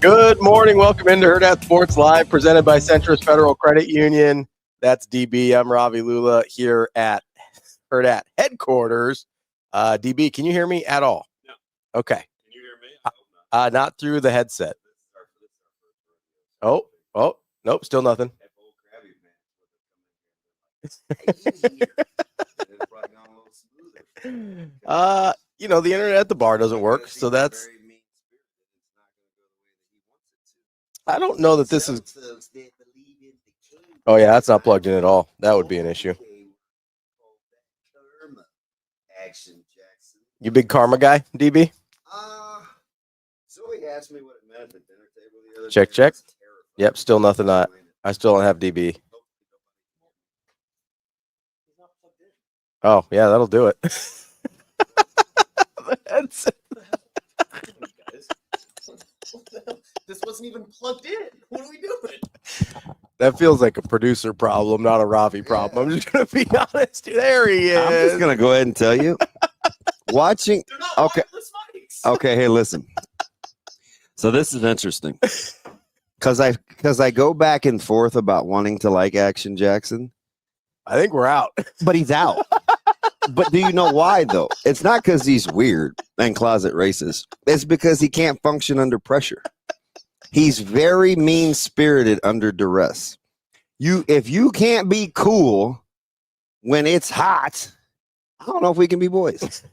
Good morning. Welcome into Hurrdat Sports Live, presented by Centris Federal Credit Union. That's DB. I'm Ravi Lulla here at Hurrdat headquarters. DB, can you hear me at all? No. Okay. Can you hear me? I hope not. Not through the headset. Oh, nope, still nothing. The internet at the bar doesn't work, so that's. I don't know that this is. Oh yeah, that's not plugged in at all. That would be an issue. You big karma guy, DB? Zoe asked me what it meant at the dinner table the other day. Check. Yep, still nothing. I still don't have DB. Oh yeah, that'll do it. This wasn't even plugged in. What are we doing? That feels like a producer problem, not a Ravi problem. I'm just going to be honest. There he is. I'm just going to go ahead and tell you. Watching. Okay. Okay. Hey, listen. So this is interesting. Because I go back and forth about wanting to like Action Jackson. I think we're out. But he's out. But do you know why, though? It's not because he's weird and closet racist. It's because he can't function under pressure. He's very mean-spirited under duress. If you can't be cool when it's hot, I don't know if we can be boys.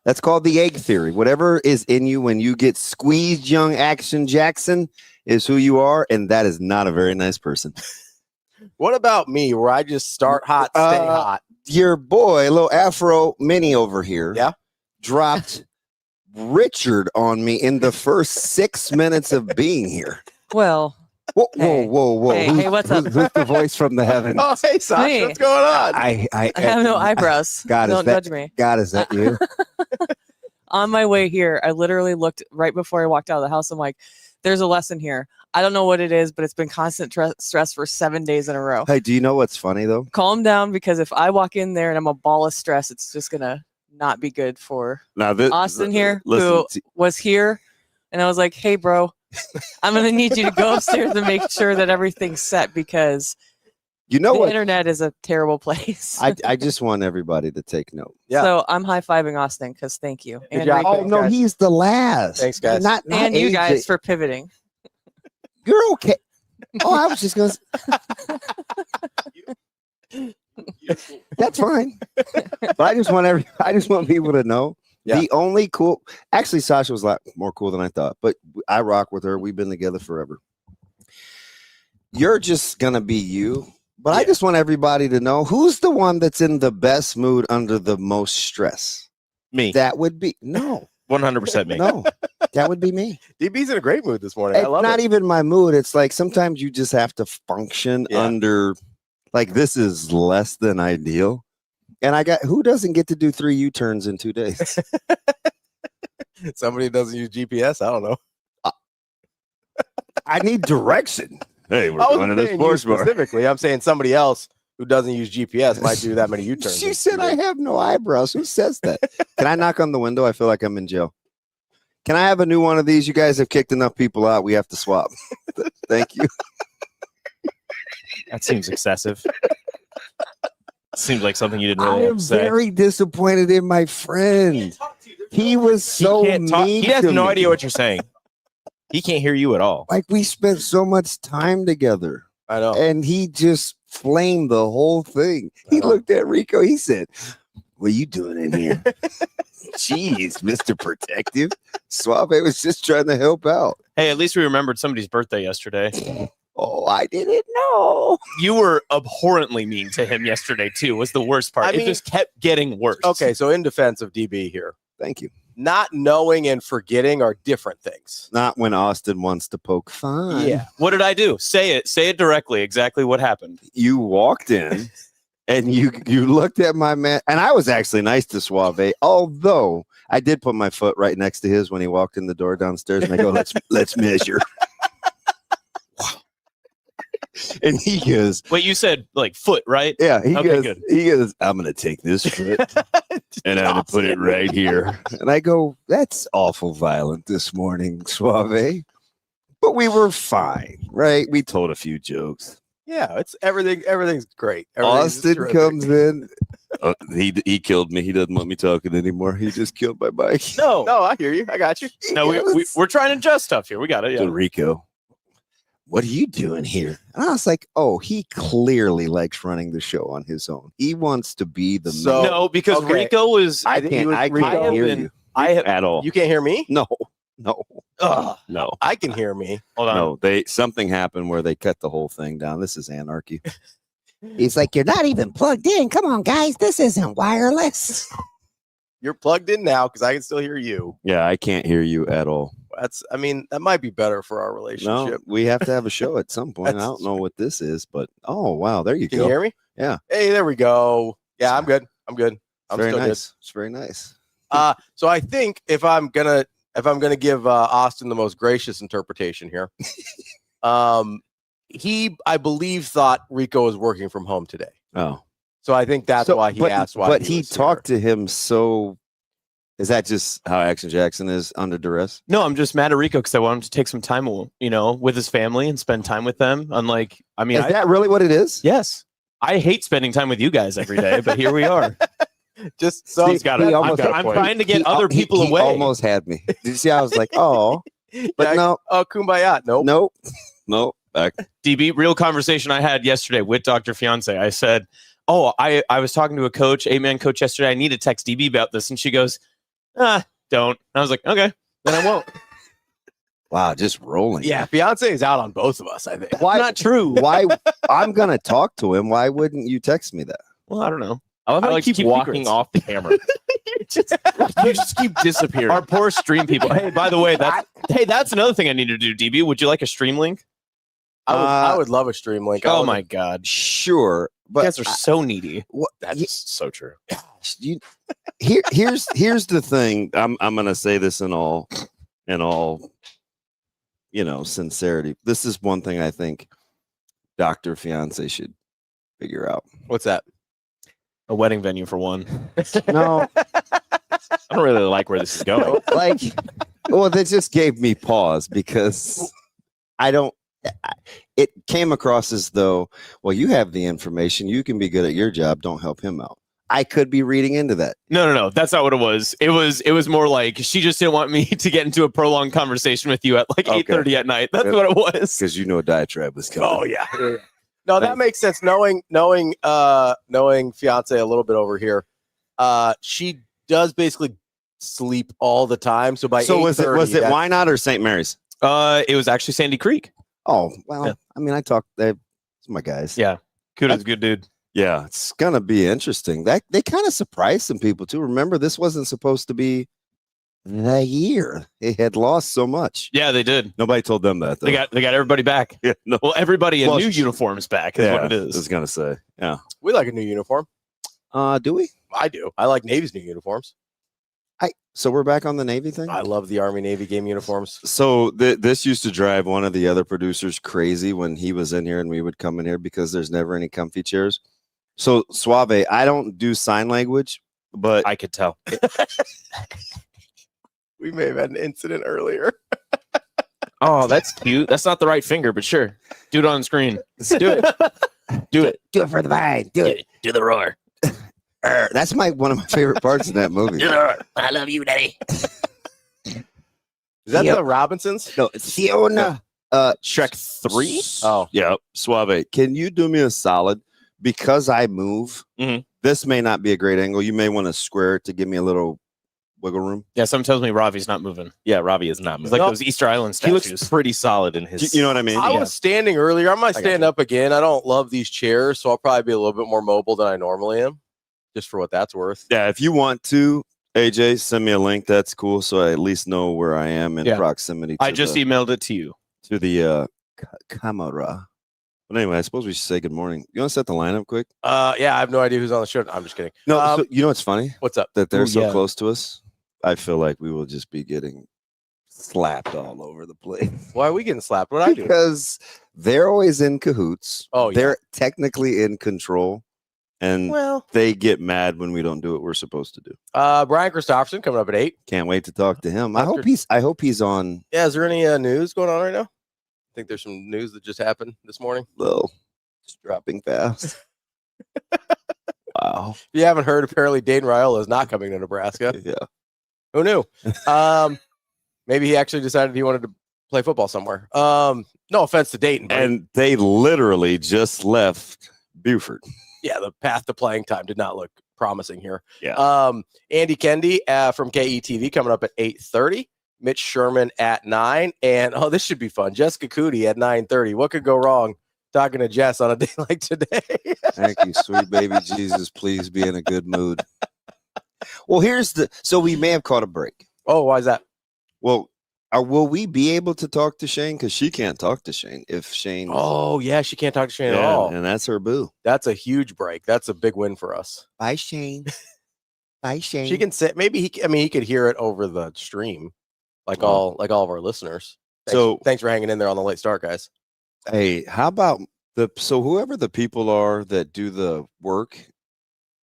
That's called the egg theory. Whatever is in you when you get squeezed, young Action Jackson, is who you are, and that is not a very nice person. What about me, where I just start hot, stay hot? Your boy, little Afro Mini over here, dropped Richard on me in the first 6 minutes of being here. Well, whoa. Hey, what's up? Who's the voice from the heavens? Oh, hey, Sasha, Me. what's going on? I have no eyebrows. Don't judge me. God, is that you? On my way here, I literally looked right before I walked out of the house. I'm like, there's a lesson here. I don't know what it is, but it's been constant stress for 7 days in a row. Hey, do you know what's funny, though? Calm down, because if I walk in there and I'm a ball of stress, it's just going to not be good for Austin here, who was here. And I was like, hey, bro, I'm going to need you to go upstairs and make sure that everything's set, because the internet is a terrible place. I just want everybody to take note. Yeah. So I'm high-fiving Austin, because thank you. Good job. Rico, Oh, no, he's the last. Thanks, guys. Not and you AJ. guys for pivoting. You're okay. Oh, I was just going to. That's fine. But I just want people to know. Yeah. The only cool. Actually, Sasha was a lot more cool than I thought. But I rock with her. We've been together forever. You're just going to be you. But I just want everybody to know, who's the one that's in the best mood under the most stress? Me. That would be. No. 100% me. No. That would be me. DB's in a great mood this morning. I love not it. even my mood. It's like sometimes you just have to function under, like, this is less than ideal. And who doesn't get to do 3 U-turns in 2 days? Somebody who doesn't use GPS. I don't know. I need direction. Hey, we're going to the sports bar. Specifically, I'm saying somebody else who doesn't use GPS might do that many U-turns. She said I have no eyebrows. Who says that? Can I knock on the window? I feel like I'm in jail. Can I have a new one of these? You guys have kicked enough people out. We have to swap. Thank you. That seems excessive. Seems like something you didn't really I have am to say. very disappointed in my friend. He was so mean. He has to no me. idea what you're saying. He can't hear you at all. Like, we spent so much time together. I know. And he just flamed the whole thing. He looked at Rico. He said, what are you doing in here? Jeez, Mr. Protective. Suave was just trying to help out. Hey, at least we remembered somebody's birthday yesterday. Oh, I didn't know. You were abhorrently mean to him yesterday, too, was the worst part. It just kept getting worse. Okay, so in defense of DB here. Thank you. Not knowing and forgetting are different things. Not when Austin wants to poke fun. Yeah. What did I do? Say it. Say it directly. Exactly what happened. You walked in and you looked at my man. And I was actually nice to Suave, although I did put my foot right next to his when he walked in the door downstairs. And I go, let's measure. Wow. And he goes, wait, you said like foot, right? Yeah, he Okay, goes, good. he goes, I'm gonna take this foot And I had to put it right here. And I go, that's awful violent this morning, Suave. But we were fine, right? We told a few jokes. Yeah, it's everything. Everything's great. Austin comes in. He killed me. He doesn't want me talking anymore. He just killed my bike. No, I hear you. I got you. No, we're trying to adjust stuff here. We got it. Yeah. So Rico, what are you doing here? And I was like, oh, he clearly likes running the show on his own. He wants to be the man. No, because Rico was. I can't hear you. At all. You can't hear me? No. No. I can hear me. Hold on. No, something happened where they cut the whole thing down. This is anarchy. He's like, you're not even plugged in. Come on, guys. This isn't wireless. You're plugged in now because I can still hear you. Yeah, I can't hear you at all. That might be better for our relationship. No, we have to have a show at some point. I don't know what this is, but oh wow, there you go. Can you hear me? Yeah. Hey, there we go. Yeah, I'm good. I'm very still nice. It's very nice. So I think if I'm gonna give Austin the most gracious interpretation here, I believe thought Rico was working from home today. Oh, so I think that's why he asked why. But he talked to him so. Is that just how Action Jackson is under duress? No, I'm just mad at Rico because I want him to take some time, with his family and spend time with them. Unlike, is that really what it is? Yes, I hate spending time with you guys every day, but here we are. Just so he's got it. I'm trying to get other people away. Almost had me. Did you see? I was like, oh, but no. Oh, kumbaya. Nope. Back. DB, real conversation I had yesterday with Dr. Fiance. I said, oh, I was talking to a coach, 8-man coach yesterday. I need to text DB about this. And she goes, don't. And I was like, okay, then I won't. Wow, just rolling. Yeah, Fiance is out on both of us, I think. Why? Not true. Why? I'm going to talk to him. Why wouldn't you text me that? Well, I don't know. I like keep walking secrets. off the camera. You just keep disappearing. Our poor stream people. Hey, by the way, that's another thing I need to do, DB. Would you like a stream link? I would love a stream link. Oh my God. Sure. But you guys are so needy. That's so true. Here's the thing. I'm gonna say this in all sincerity. This is one thing I think Dr. Fiance should figure out. What's that? A wedding venue for one. No. I don't really like where this is going. That just gave me pause because it came across as though, well, you have the information, you can be good at your job, don't help him out. I could be reading into that. No. That's not what it was. It was more like she just didn't want me to get into a prolonged conversation with you at like 8:30 at night. That's what it was. Because a diatribe was coming. Oh yeah. No, that makes sense. Knowing Fiance a little bit over here, she does basically sleep all the time. So by was it Why Not or St. Mary's? It was actually Sandy Creek. Oh well, yeah. I mean, I talked. It's my guys. Yeah, Coody's a good dude. Yeah, it's gonna be interesting. That they kind of surprised some people too. Remember, this wasn't supposed to be the year. They had lost so much. Yeah, they did. Nobody told them that. Though. They got everybody back. Yeah, no. Well, everybody in new uniforms back is what it is. I was gonna say. Yeah, we like a new uniform. Do we? I do. I like Navy's new uniforms. So we're back on the Navy thing? I love the Army-Navy game uniforms. So this used to drive one of the other producers crazy when he was in here and we would come in here because there's never any comfy chairs. So, Suave, I don't do sign language, but I could tell. We may have had an incident earlier. Oh, that's cute. That's not the right finger, but sure. Do it on screen. Let's do it. Do it. Do it for the vine. Do it. Do the roar. That's one of my favorite parts in that movie. I love you, Daddy. Is that the Robinsons? No, it's Fiona. Shrek 3? Oh. Yeah. Suave, can you do me a solid? Because I move, this may not be a great angle. You may want to square it to give me a little wiggle room. Yeah, someone tells me Ravi's not moving. Yeah, Ravi is not moving. It's like those Easter Island statues. He looks pretty solid in his... You know what I mean? I was standing earlier. I might stand up again. I don't love these chairs, so I'll probably be a little bit more mobile than I normally am. Just for what that's worth. Yeah, if you want to, AJ, send me a link. That's cool. So I at least know where I am in proximity. I just emailed it to you. To the camera. But anyway, I suppose we should say good morning. You want to set the lineup quick? Yeah, I have no idea who's on the show. I'm just kidding. No, so, you know what's funny? What's up? That they're so close to us. I feel like we will just be getting slapped all over the place. Why are we getting slapped? What I do? Because they're always in cahoots. Oh, yeah. They're technically in control. And they get mad when we don't do what we're supposed to do. Brian Christopherson coming up at 8. Can't wait to talk to him. I hope he's on. Yeah, is there any news going on right now? I think there's some news that just happened this morning. Low. Just dropping fast. Wow. If you haven't heard, apparently Dayton Raiola is not coming to Nebraska. Yeah. Who knew? Maybe he actually decided he wanted to play football somewhere. No offense to Dayton. And they literally just left Buford. Yeah, the path to playing time did not look promising here. Yeah. Andy Kendeigh from KETV coming up at 8:30. Mitch Sherman at 9. And, this should be fun. Jessica Coody at 9:30. What could go wrong talking to Jess on a day like today? Thank you, sweet baby Jesus. Please be in a good mood. Well, so we may have caught a break. Oh, why is that? Well, will we be able to talk to Shane? Because she can't talk to Shane if Shane. Oh, yeah, she can't talk to Shane at all. And that's her boo. That's a huge break. That's a big win for us. Bye, Shane. Bye, Shane. She can sit. Maybe he could hear it over the stream, like all of our listeners. Thanks for hanging in there on the late start, guys. Hey, how about whoever the people are that do the work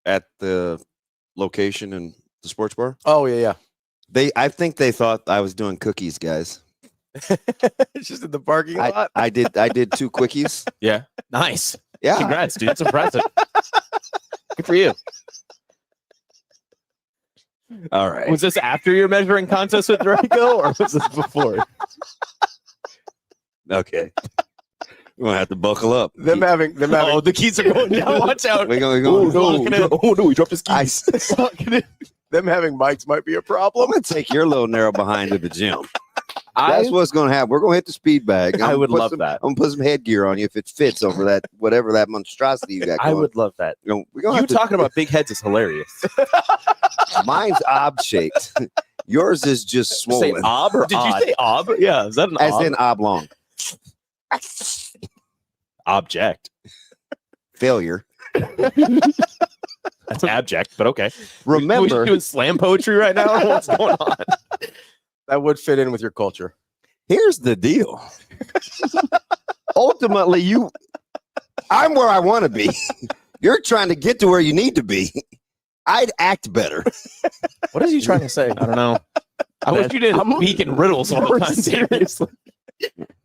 at the location in the sports bar? Oh, yeah. I think they thought I was doing cookies, guys. Just in the parking lot. I did 2 quickies. Yeah. Nice. Yeah. Congrats, dude. It's impressive. Good for you. All right. Was this after your measuring contest with Rico, or was this before? Okay. We're gonna have to buckle up. Them having. Oh, the keys are going down. Watch out. We're going. Oh no, he dropped his keys. Them having mics might be a problem. I'm gonna take your little narrow behind to the gym. That's what's gonna happen. We're gonna hit the speed bag. I would love that. I'm gonna put some headgear on you if it fits over that whatever that monstrosity you got going. I would love that. You talking about big heads is hilarious. Mine's ob shaped. Yours is just swollen. Say ob or did you say ob? Yeah, is that an as ob? in oblong? Object. Failure. That's abject, but okay. Remember, we doing slam poetry right now? What's going on? That would fit in with your culture. Here's the deal. Ultimately, I'm where I want to be. You're trying to get to where you need to be. I'd act better. What is he trying to say? I don't know. I wish you didn't speak in riddles all the time. Seriously.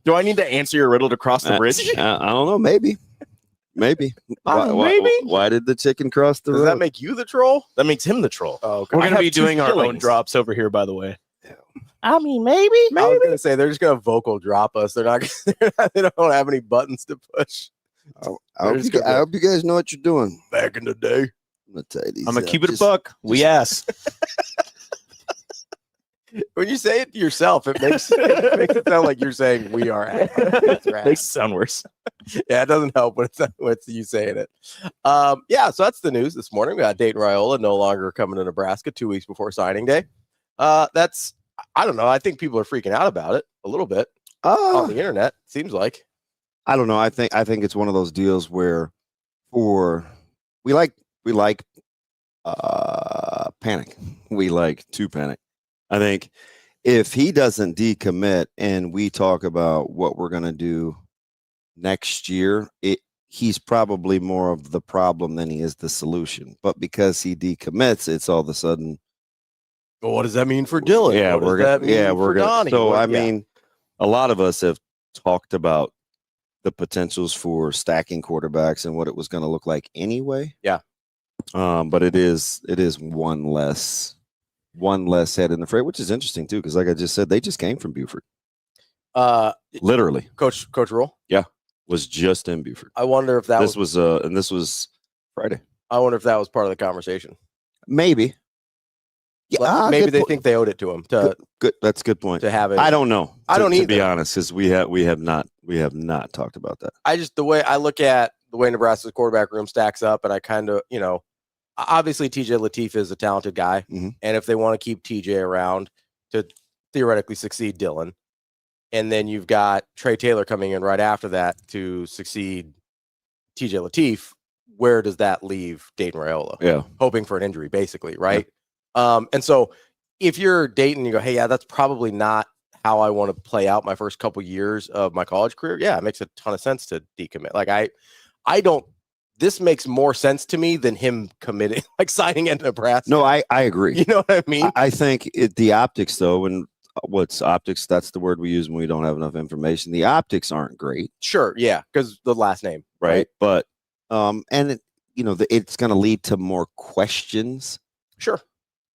Do I need to answer your riddle to cross the bridge? I don't know. Maybe. Maybe. Why did the chicken cross the road? Does that make you the troll? That makes him the troll. Oh, okay. We're going to be doing our own drops over here, by the way. I mean, maybe. I was gonna say they're just gonna vocal drop us. They're not. They don't have any buttons to push. I hope you guys know what you're doing. Back in the day, I'm gonna tell you these. I'm gonna keep it a buck. We ass. When you say it to yourself, it makes it sound like you're saying we are. Makes it sound worse. Yeah, it doesn't help when it's you saying it. Yeah, so that's the news this morning. We got Dayton Raiola no longer coming to Nebraska 2 weeks before signing day. I don't know. I think people are freaking out about it a little bit on the internet. Seems like. I don't know. I think it's one of those deals where we like panic. We like to panic. I think if he doesn't decommit and we talk about what we're going to do next year, he's probably more of the problem than he is the solution. But because he decommits, it's all of a sudden. Well, what does that mean for Dylan? Yeah, we're gonna. So I mean, a lot of us have talked about the potentials for stacking quarterbacks and what it was going to look like anyway. Yeah. But it is one less head in the fray, which is interesting too, because like I just said, they just came from Buford. Literally, Coach Rule. Yeah, was just in Buford. I wonder if this was Friday. I wonder if that was part of the conversation. Maybe. Yeah, maybe they think they owed it to him. Good. That's a good point. To have it. I don't know. I don't either. To be honest, because we have not talked about that. The way I look at the way Nebraska's quarterback room stacks up, and I kind of, obviously TJ Lateef is a talented guy, mm-hmm. and if they want to keep TJ around to theoretically succeed Dylan, and then you've got Trey Taylor coming in right after that to succeed TJ Lateef, where does that leave Dayton Raiola? Yeah, hoping for an injury, basically, right? Yeah. And so if you're Dayton, you go, hey, yeah, that's probably not how I want to play out my first couple years of my college career. Yeah, it makes a ton of sense to decommit. Like I don't this makes more sense to me than him committing, like signing at Nebraska. No, I agree. You know what I mean? I think the optics, though, and what's optics? That's the word we use when we don't have enough information. The optics aren't great. Sure, yeah, because the last name, right? But and it's going to lead to more questions. Sure,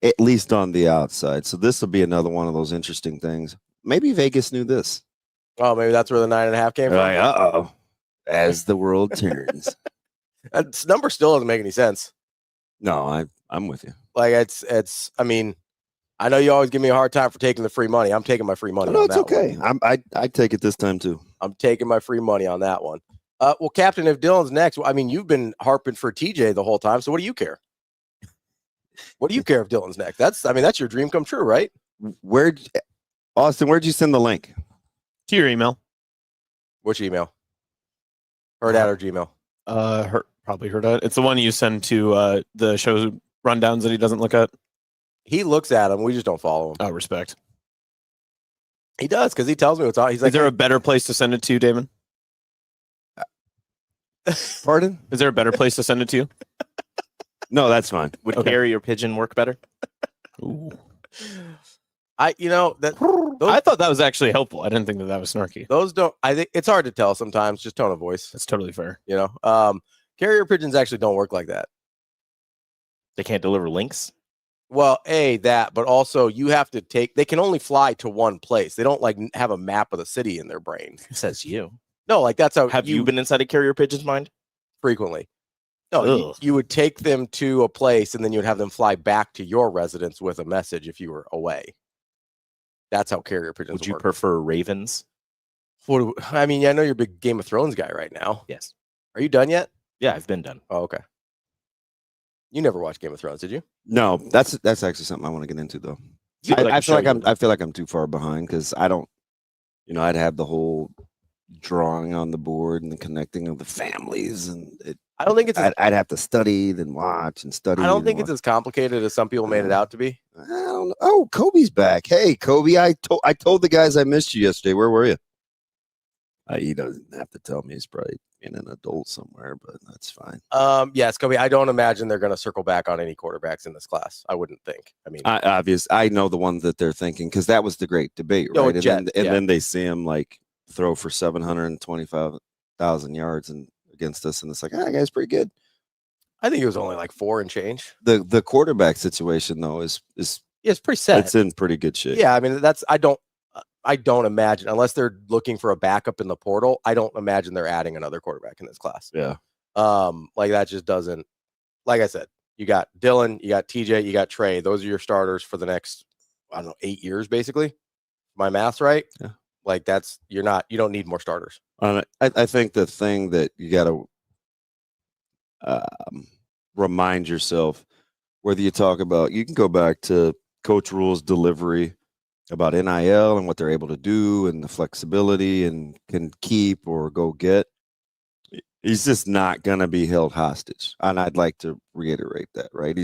at least on the outside. So this will be another one of those interesting things. Maybe Vegas knew this. Oh, maybe that's where the 9.5 came from. Uh-oh. As the world turns. That number still doesn't make any sense. No, I'm with you. Like it's. I mean, I know you always give me a hard time for taking the free money. I'm taking my free money. No, on it's that okay. one. I take it this time too. I'm taking my free money on that one. Well, Captain, if Dylan's next, I mean, you've been harping for TJ the whole time. So what do you care? What do you care if Dylan's next? That's your dream come true, right? Austin, where'd you send the link? To your email. Which email? Hurrdat or Gmail? Probably Hurrdat. It's the one you send to the show rundowns that he doesn't look at. He looks at them. We just don't follow him. Oh, respect. He does because he tells me what's on. He's like, is there a better place to send it to, Damon? Pardon? Is there a better place to send it to? No, that's fine. Would carrier pigeon work better? Ooh. I thought that was actually helpful. I didn't think that was snarky. Those don't. I think it's hard to tell sometimes. Just tone of voice. That's totally fair. Carrier pigeons actually don't work like that. They can't deliver links. Well, but also you have to they can only fly to one place. They don't like have a map of the city in their brain. It says you. No, like that's how. Have you been inside a carrier pigeon's mind? Frequently. No, you would take them to a place and then you would have them fly back to your residence with a message if you were away. That's how carrier pigeons Would you work. prefer ravens? I mean, I know you're a big Game of Thrones guy right now. Yes. Are you done yet? Yeah, I've been done. Oh, okay. You never watched Game of Thrones, did you? No, that's actually something I want to get into though. I feel like I'm too far behind because I don't, I'd have the whole drawing on the board and the connecting of the families and I don't think it's. I'd have to study, then watch and study. I don't think it's as complicated as some people made it out to be. I don't know. Oh, Kobe's back. Hey, Kobe, I told the guys I missed you yesterday. Where were you? He doesn't have to tell me. He's probably being an adult somewhere, but that's fine. Yes, Kobe. I don't imagine they're going to circle back on any quarterbacks in this class. I wouldn't think. I mean, I know the one that they're thinking because that was the great debate, right? And, Jett, then they see him like throw for 725,000 yards and against us, and it's like, that guy's pretty good. I think it was only like 4 and change. The quarterback situation though is it's pretty set. It's in pretty good shape. Yeah, I mean I don't imagine unless they're looking for a backup in the portal. I don't imagine they're adding another quarterback in this class. Yeah. Like that just doesn't. Like I said, you got Dylan, you got TJ, you got Trey. Those are your starters for the next 8 years, basically. My math's right. Yeah. Like you don't need more starters. I think the thing that you got to remind yourself, whether you talk about, you can go back to Coach Rule's delivery about NIL and what they're able to do and the flexibility and can keep or go get. He's just not going to be held hostage. And I'd like to reiterate that, right?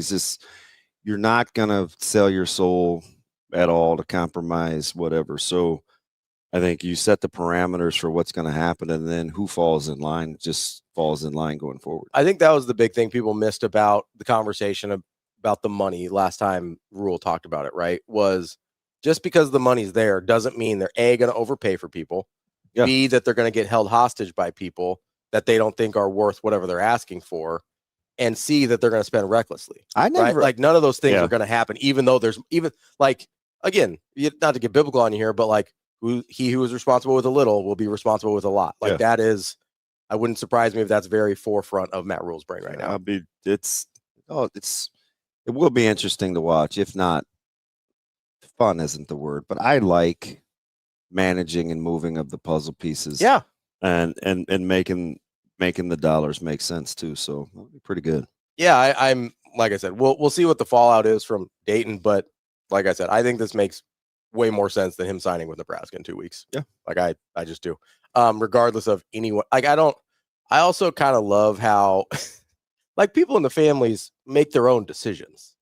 You're not going to sell your soul at all to compromise whatever. So I think you set the parameters for what's going to happen, and then who falls in line just falls in line going forward. I think that was the big thing people missed about the conversation about the money last time Rule talked about it, right? Was just because the money's there doesn't mean they're A, going to overpay for people, yeah. B, that they're going to get held hostage by people that they don't think are worth whatever they're asking for, and C, that they're going to spend recklessly. Like none of those things are going to happen, even though there's even like, again, not to get biblical on you here, but like, he who is responsible with a little will be responsible with a lot. Like that is, I wouldn't surprise me if that's very forefront of Matt Rule's brain right now. It will be interesting to watch. If not, fun isn't the word, but I like managing and moving of the puzzle pieces. Yeah, and making the dollars make sense too. So that'll be pretty good. Yeah, I'm like I said, we'll see what the fallout is from Dayton, but like I said, I think this makes way more sense than him signing with Nebraska in 2 weeks. Yeah. Like I just do. Regardless of anyone, like I also kind of love how like people in the families make their own decisions,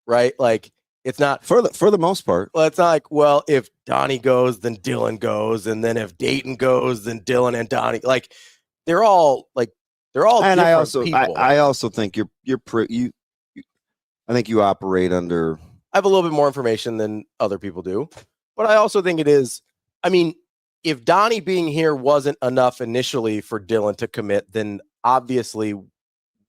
right? Like it's not for the most part. Well, it's not like, well, if Donnie goes, then Dylan goes, and then if Dayton goes, then Dylan and Donnie. Like they're all like They're all and different people. I also think I think you operate under. I have a little bit more information than other people do, but I also think it is. I mean, if Donnie being here wasn't enough initially for Dylan to commit, then obviously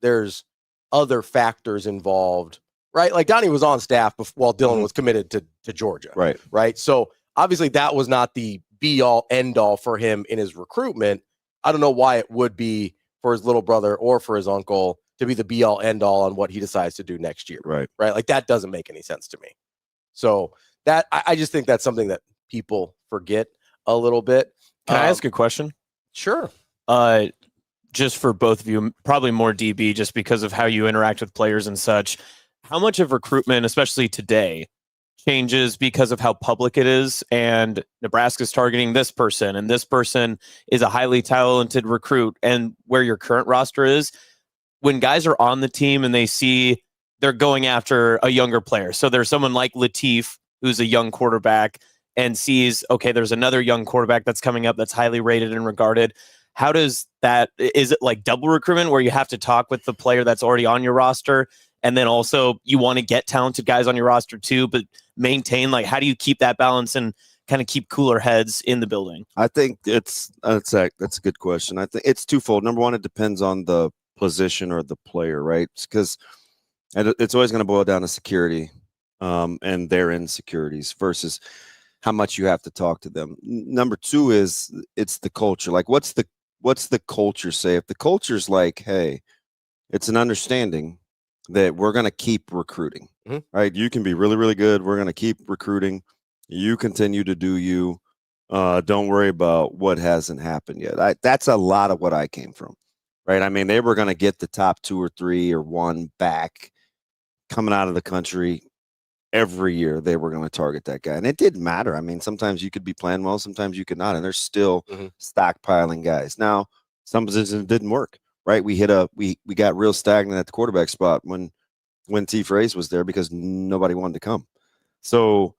there's other factors involved, right? Like Donnie was on staff while Dylan was committed to Georgia, right? So obviously that was not the be all end all for him in his recruitment. I don't know why it would be for his little brother or for his uncle to be the be all end all on what he decides to do next year. Right. Like that doesn't make any sense to me. So that I just think that's something that people forget a little bit. Can I ask a question? Sure. Just for both of you, probably more DB just because of how you interact with players and such. How much of recruitment, especially today, changes because of how public it is, and Nebraska's targeting this person, and this person is a highly talented recruit, and where your current roster is, when guys are on the team and they see they're going after a younger player. So there's someone like Latif, who's a young quarterback, and sees, okay, there's another young quarterback that's coming up that's highly rated and regarded. How does that, is it like double recruitment where you have to talk with the player that's already on your roster? And then also you want to get talented guys on your roster too, but maintain, like, how do you keep that balance and kind of keep cooler heads in the building? I think that's a good question. I think it's twofold. Number one, it depends on the position or the player, right? Because it's always going to boil down to security and their insecurities versus how much you have to talk to them. Number two is it's the culture. Like, what's the culture say? If the culture's like, hey, it's an understanding that we're going to keep recruiting, right? You can be really, really good. We're going to keep recruiting. You continue to do you. Don't worry about what hasn't happened yet. That's a lot of what I came from, right? I mean, they were going to get the top 2 or 3 or 1 back coming out of the country. Every year they were going to target that guy. And it didn't matter. I mean, sometimes you could be playing well, sometimes you could not. And they're still stockpiling guys. Now, some positions didn't work, right? We got real stagnant at the quarterback spot when T. Fraze was there because nobody wanted to come. So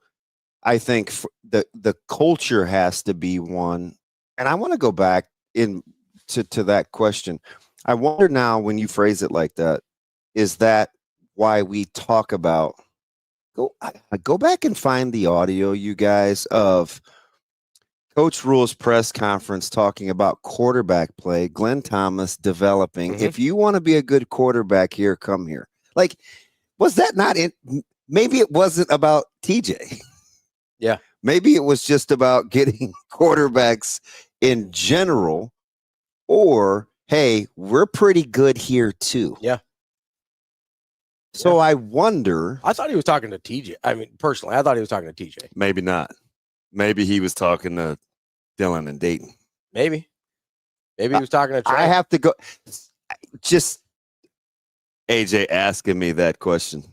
I think the culture has to be one. And I want to go back to that question. I wonder now, when you phrase it like that, is that why we talk about go back and find the audio, you guys, of Coach Rule's press conference talking about quarterback play, Glenn Thomas developing. If you want to be a good quarterback here, come here. Like, was that not it? Maybe it wasn't about TJ. Yeah. Maybe it was just about getting quarterbacks in general, or, hey, we're pretty good here too. Yeah. So I wonder. I thought he was talking to TJ. I mean, personally, I thought he was talking to TJ. Maybe not. Maybe he was talking to Dylan and Dayton. Maybe he was talking to Trey. I have to go. Just AJ asking me that question.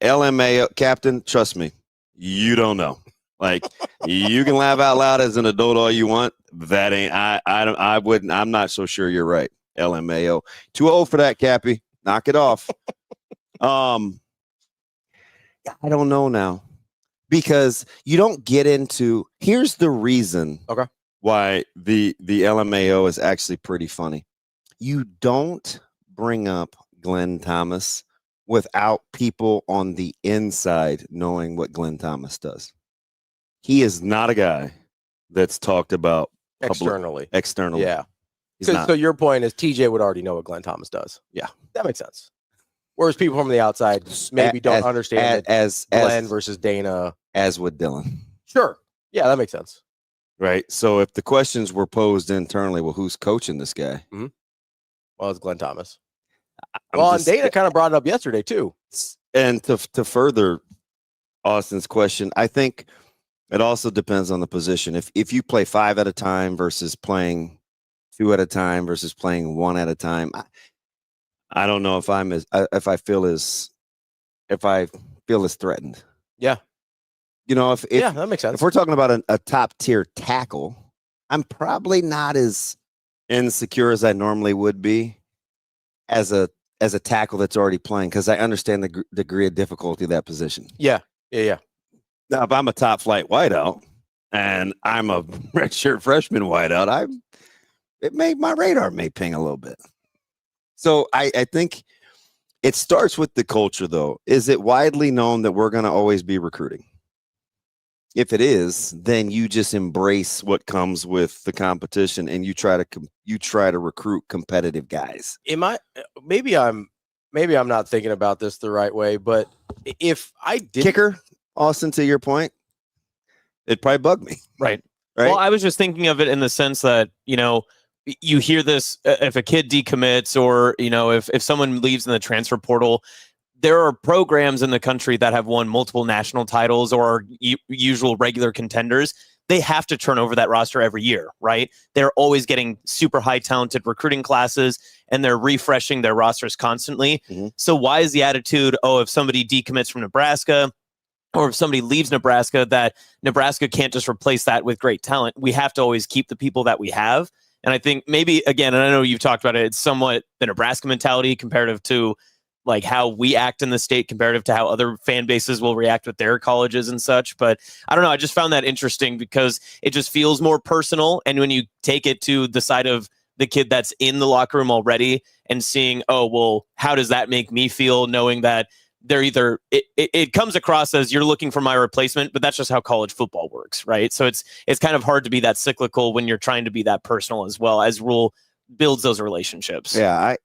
LMA captain, trust me, you don't know. Like, you can laugh out loud as an adult all you want. That ain't. I wouldn't. I'm not so sure you're right. LMAO. Too old for that, Cappy. Knock it off. I don't know now, because you don't get into. Here's the reason why the LMAO is actually pretty funny. You don't bring up Glenn Thomas without people on the inside knowing what Glenn Thomas does. He is not a guy that's talked about externally. Yeah. So your point is TJ would already know what Glenn Thomas does. Yeah. That makes sense. Whereas people from the outside maybe don't understand as Glenn versus Dana. As with Dylan. Sure. Yeah, that makes sense. Right. So if the questions were posed internally, well, who's coaching this guy? Well, it's Glenn Thomas. And Dana kind of brought it up yesterday too. And to further Austin's question, I think it also depends on the position. If you play 5 at a time versus playing 2 at a time versus playing 1 at a time, I don't know if I feel as threatened. Yeah. You know, if that makes sense. If we're talking about a top tier tackle, I'm probably not as insecure as I normally would be as a tackle that's already playing, because I understand the degree of difficulty of that position. Yeah. Now, if I'm a top flight wideout and I'm a redshirt freshman wideout, my radar may ping a little bit. So I think it starts with the culture, though. Is it widely known that we're going to always be recruiting? If it is, then you just embrace what comes with the competition, and you try to recruit competitive guys. Maybe I'm not thinking about this the right way, but if I did kicker, Austin, to your point, it'd probably bug me. Right. Well, I was just thinking of it in the sense that, you hear this if a kid decommits or, if someone leaves in the transfer portal, there are programs in the country that have won multiple national titles or are usual regular contenders. They have to turn over that roster every year, right? They're always getting super high talented recruiting classes and they're refreshing their rosters constantly. Mm-hmm. So why is the attitude, if somebody decommits from Nebraska or if somebody leaves Nebraska, that Nebraska can't just replace that with great talent? We have to always keep the people that we have. And I think maybe, again, and I know you've talked about it, it's somewhat the Nebraska mentality comparative to like how we act in the state comparative to how other fan bases will react with their colleges and such. But I don't know. I just found that interesting because it just feels more personal. And when you take it to the side of the kid that's in the locker room already and seeing, how does that make me feel, knowing that they're either it comes across as you're looking for my replacement, but that's just how college football works, right? So it's kind of hard to be that cyclical when you're trying to be that personal as well, as Rule builds those relationships. Yeah,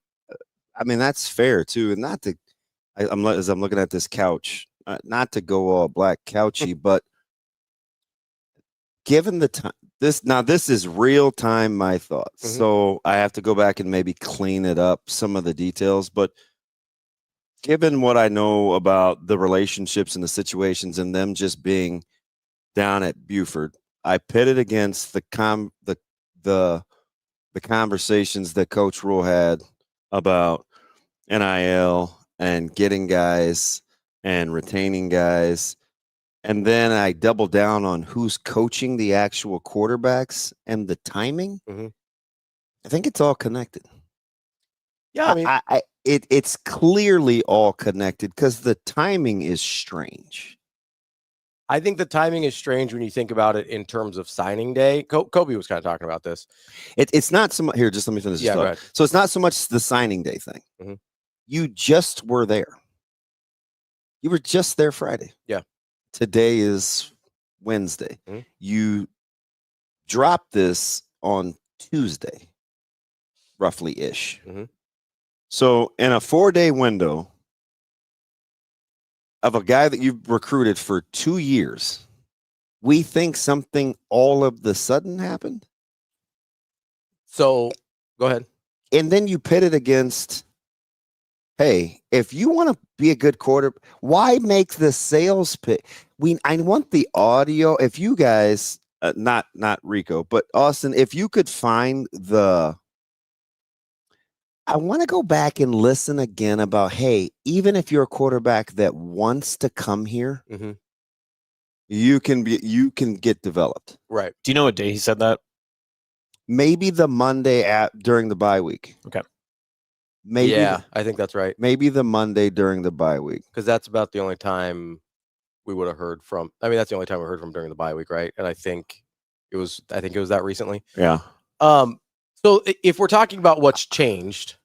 I mean, that's fair too. And not to, as I'm looking at this couch, not to go all black couchy, but given the time, this is real time, my thoughts. Mm-hmm. So I have to go back and maybe clean it up, some of the details, but given what I know about the relationships and the situations and them just being down at Buford, I pit it against the conversations that Coach Rule had about NIL and getting guys and retaining guys. And then I double down on who's coaching the actual quarterbacks and the timing. Mm-hmm. I think it's all connected. Yeah, I mean, it's clearly all connected because the timing is strange. I think the timing is strange when you think about it in terms of signing day. Kobe was kind of talking about this. It's not so much here. Just let me finish this thought. So it's not so much the signing day thing. Mm-hmm. You just were there. You were just there Friday. Yeah. Today is Wednesday. Mm-hmm. You dropped this on Tuesday, roughly ish. Mm-hmm. So in a 4-day window of a guy that you've recruited for 2 years, we think something all of the sudden happened. So go ahead. And then you pit it against, hey, if you want to be a good quarterback, why make the sales pitch? I want the audio. If you guys, not Rico, but Austin, if you could find I want to go back and listen again about, hey, even if you're a quarterback that wants to come here, mm-hmm. you can get developed. Right. Do you know what day he said that? Maybe the Monday during the bye week. Okay. Maybe. Yeah, I think that's right. Maybe the Monday during the bye week. Because that's about the only time we would have heard from. I mean, that's the only time we heard from during the bye week, right? And I think it was that recently. Yeah. So if we're talking about what's changed,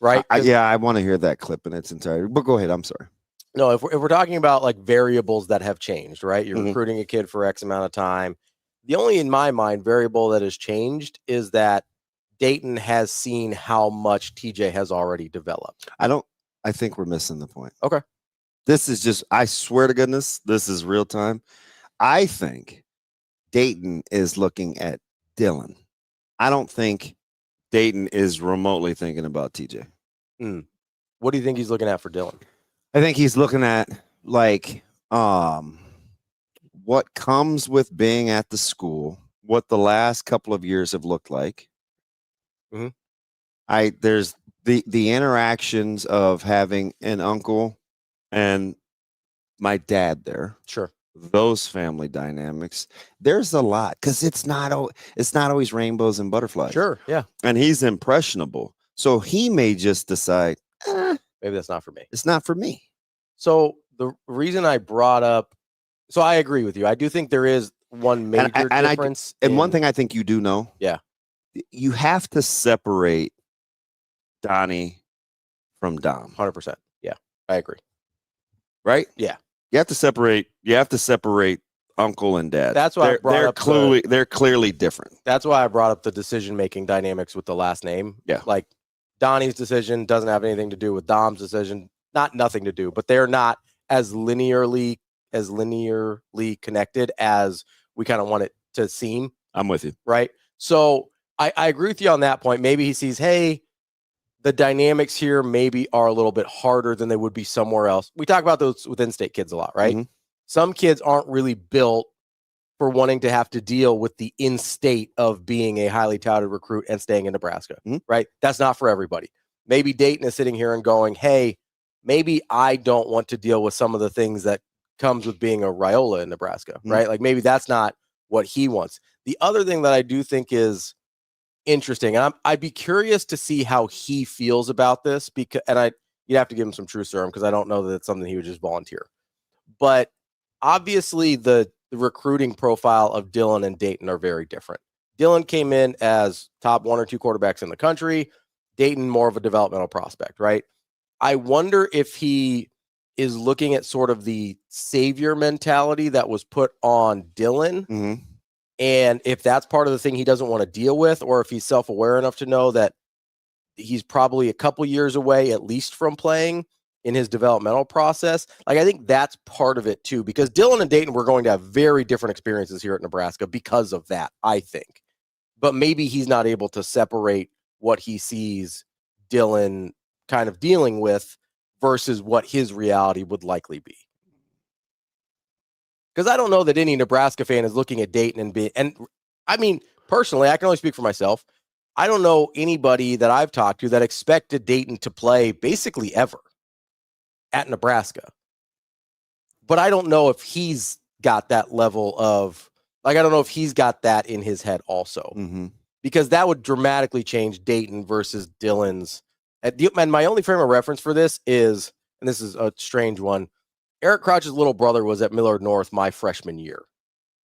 right? I want to hear that clip in its entirety. But go ahead. I'm sorry. No, if we're talking about like variables that have changed, right? You're mm-hmm. recruiting a kid for X amount of time. The only, in my mind, variable that has changed is that Dayton has seen how much TJ has already developed. I think we're missing the point. Okay. This is just, I swear to goodness, this is real time. I think Dayton is looking at Dylan. I don't think Dayton is remotely thinking about TJ. What do you think he's looking at for Dylan? I think he's looking at like what comes with being at the school, what the last couple of years have looked like. Mm-hmm. There's the interactions of having an uncle and my dad there. Sure. Those family dynamics, there's a lot because it's not always rainbows and butterflies. Sure, yeah. And he's impressionable, so he may just decide, maybe that's not for me. It's not for me. So the reason I brought up, so I agree with you. I do think there is one major difference. And one thing I think you do know, yeah, you have to separate Donnie from Dom. 100%. Yeah, I agree. Right? Yeah. You have to separate uncle and dad. That's why they're clearly different. That's why I brought up the decision-making dynamics with the last name. Yeah. Like Donnie's decision doesn't have anything to do with Dom's decision. Nothing to do, but they're not as linearly connected as we kind of want it to seem. I'm with you. Right. So I agree with you on that point. Maybe he sees, hey, the dynamics here maybe are a little bit harder than they would be somewhere else. We talk about those with in-state kids a lot, right? Mm-hmm. Some kids aren't really built for wanting to have to deal with the in-state of being a highly touted recruit and staying in Nebraska, right? That's not for everybody. Maybe Dayton is sitting here and going, hey, maybe I don't want to deal with some of the things that comes with being a Raiola in Nebraska, right? Like maybe that's not what he wants. The other thing that I do think is interesting, and I'd be curious to see how he feels about this, because you'd have to give him some true serum because I don't know that it's something he would just volunteer. But obviously the recruiting profile of Dylan and Dayton are very different. Dylan came in as top 1 or 2 quarterbacks in the country. Dayton more of a developmental prospect, right? I wonder if he is looking at sort of the savior mentality that was put on Dylan. Mm-hmm. And if that's part of the thing he doesn't want to deal with, or if he's self-aware enough to know that he's probably a couple years away, at least from playing in his developmental process. Like, I think that's part of it too, because Dylan and Dayton were going to have very different experiences here at Nebraska because of that, I think. But maybe he's not able to separate what he sees Dylan kind of dealing with versus what his reality would likely be. Because I don't know that any Nebraska fan is looking at Dayton and I mean, personally, I can only speak for myself. I don't know anybody that I've talked to that expected Dayton to play basically ever at Nebraska. But I don't know if he's got that level of, like, I don't know if he's got that in his head also. Mm-hmm. Because that would dramatically change Dayton versus Dylan's. And my only frame of reference for this is, and this is a strange one, Eric Crouch's little brother was at Millard North my freshman year.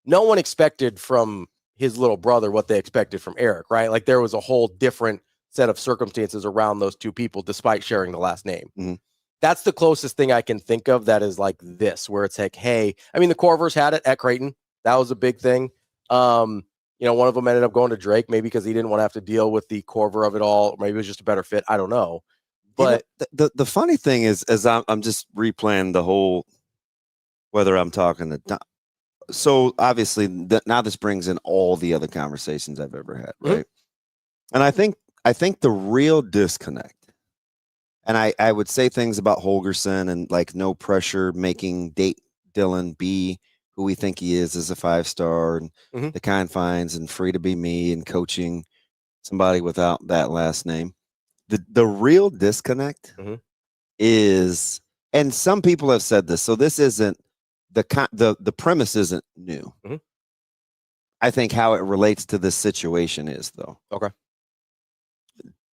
No one expected from his little brother what they expected from Eric, right? Like, there was a whole different set of circumstances around those two people, despite sharing the last name. Mm-hmm. That's the closest thing I can think of that is like this, where it's like, hey, I mean, the Corvers had it at Creighton. That was a big thing. One of them ended up going to Drake, maybe because he didn't want to have to deal with the Corver of it all. Or maybe it was just a better fit. I don't know. But the funny thing is, as I'm just replaying the whole, whether I'm talking to Don. So obviously now this brings in all the other conversations I've ever had, right? Mm-hmm. And I think the real disconnect, and I would say things about Holgerson and like no pressure, making Dylan be who we think he is as a 5-star, and the confines and free to be me and coaching somebody without that last name. The real disconnect is, and some people have said this, so this isn't the premise isn't new. Mm-hmm. I think how it relates to this situation is, though. Okay.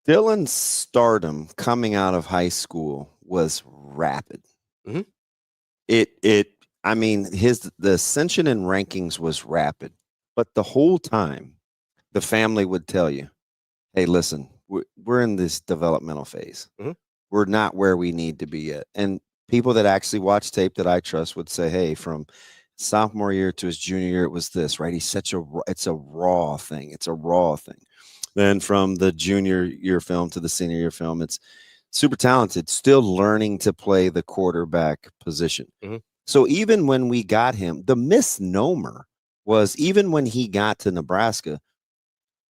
Dylan's stardom coming out of high school was rapid. Mm-hmm. I mean, the ascension in rankings was rapid, but the whole time the family would tell you, hey, listen, we're in this developmental phase. Mm-hmm. We're not where we need to be yet. And people that actually watch tape that I trust would say, hey, from sophomore year to his junior year, it was this, right? It's a raw thing. It's a raw thing. Then from the junior year film to the senior year film, it's super talented, still learning to play the quarterback position. Mm-hmm. So even when we got him, the misnomer was, even when he got to Nebraska,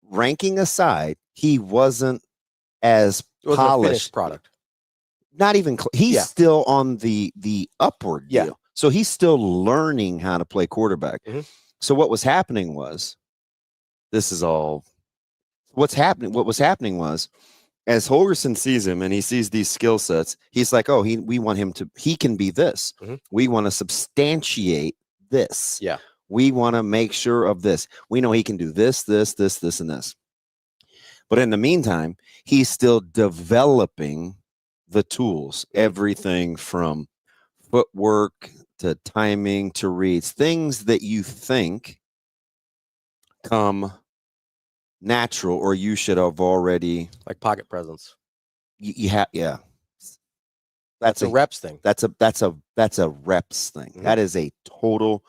ranking aside, he wasn't as polished. A finished product. Not even he's still on the upward deal. So he's still learning how to play quarterback. Mm-hmm. So what was happening was, what was happening was, as Holgerson sees him and he sees these skill sets, he's like, oh, we want him to, he can be this. Mm-hmm. We want to substantiate this. Yeah. We want to make sure of this. We know he can do this, this, this, this, and this. But in the meantime, he's still developing the tools, everything from footwork to timing to reads, things that you think come natural or you should have already, like pocket presence. you have, yeah. That's a reps thing. That's a reps thing. Mhm. That is a total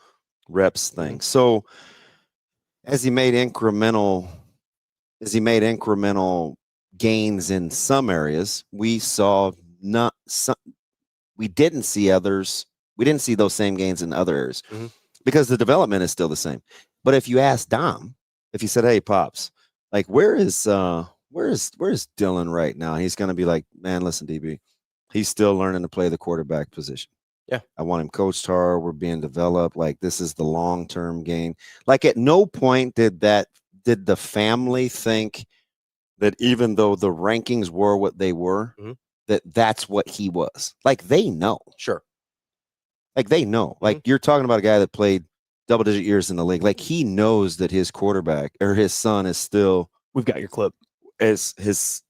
reps thing. So as he made incremental gains in some areas, we didn't see others. We didn't see those same gains in other areas because the development is still the same. But if you ask Dom, if you said, "Hey, Pops, like where is Dylan right now?" He's going to be like, "Man, listen, DB, he's still learning to play the quarterback position. Yeah, I want him coached hard. We're being developed. Like this is the long-term game." Like at no point did the family think that even though the rankings were what they were, that's what he was. Like they know. Sure. Like they know. Like you're talking about a guy that played double-digit years in the league. Like he knows that his quarterback or his son is still. We've got your clip. Is his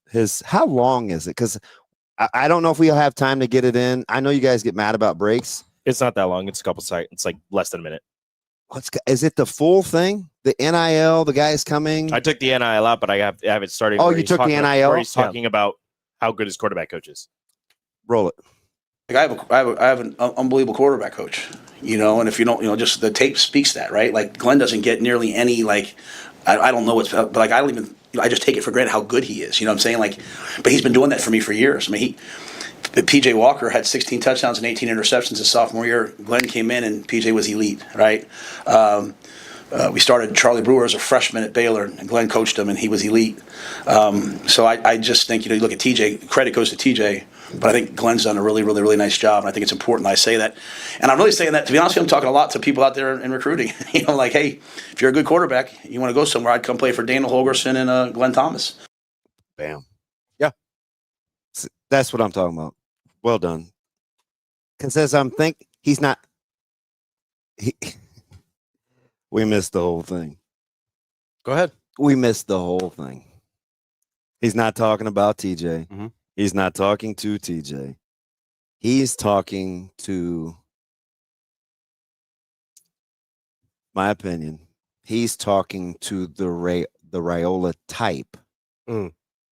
how long is it? Because I don't know if we'll have time to get it in. I know you guys get mad about breaks. It's not that long. It's a couple seconds. It's like less than a minute. Is it the full thing? The NIL, the guys coming? I took the NIL out, but I have it started. Oh, you took the NIL? Where he's talking about how good his quarterback coach is. Roll it. Like I have an unbelievable quarterback coach, and if you don't, just the tape speaks that, right? Like Glenn doesn't get nearly any, like, I don't know but like I don't even, I just take it for granted how good he is. You know what I'm saying? Like, but he's been doing that for me for years. I mean, PJ Walker had 16 touchdowns and 18 interceptions his sophomore year. Glenn came in and PJ was elite, right? We started Charlie Brewer as a freshman at Baylor, and Glenn coached him, and he was elite. So I just think, you look at TJ, credit goes to TJ, but I think Glenn's done a really, really, really nice job, and I think it's important I say that. And I'm really saying that, to be honest with you, I'm talking a lot to people out there in recruiting. Like, hey, if you're a good quarterback, you want to go somewhere, I'd come play for Daniel Holgerson and Glenn Thomas. Bam. Yeah. That's what I'm talking about. Well done. Because as I'm thinking, he's not. We missed the whole thing. Go ahead. We missed the whole thing. He's not talking about TJ. He's not talking to TJ. He's talking to, my opinion, he's talking to the Raiola type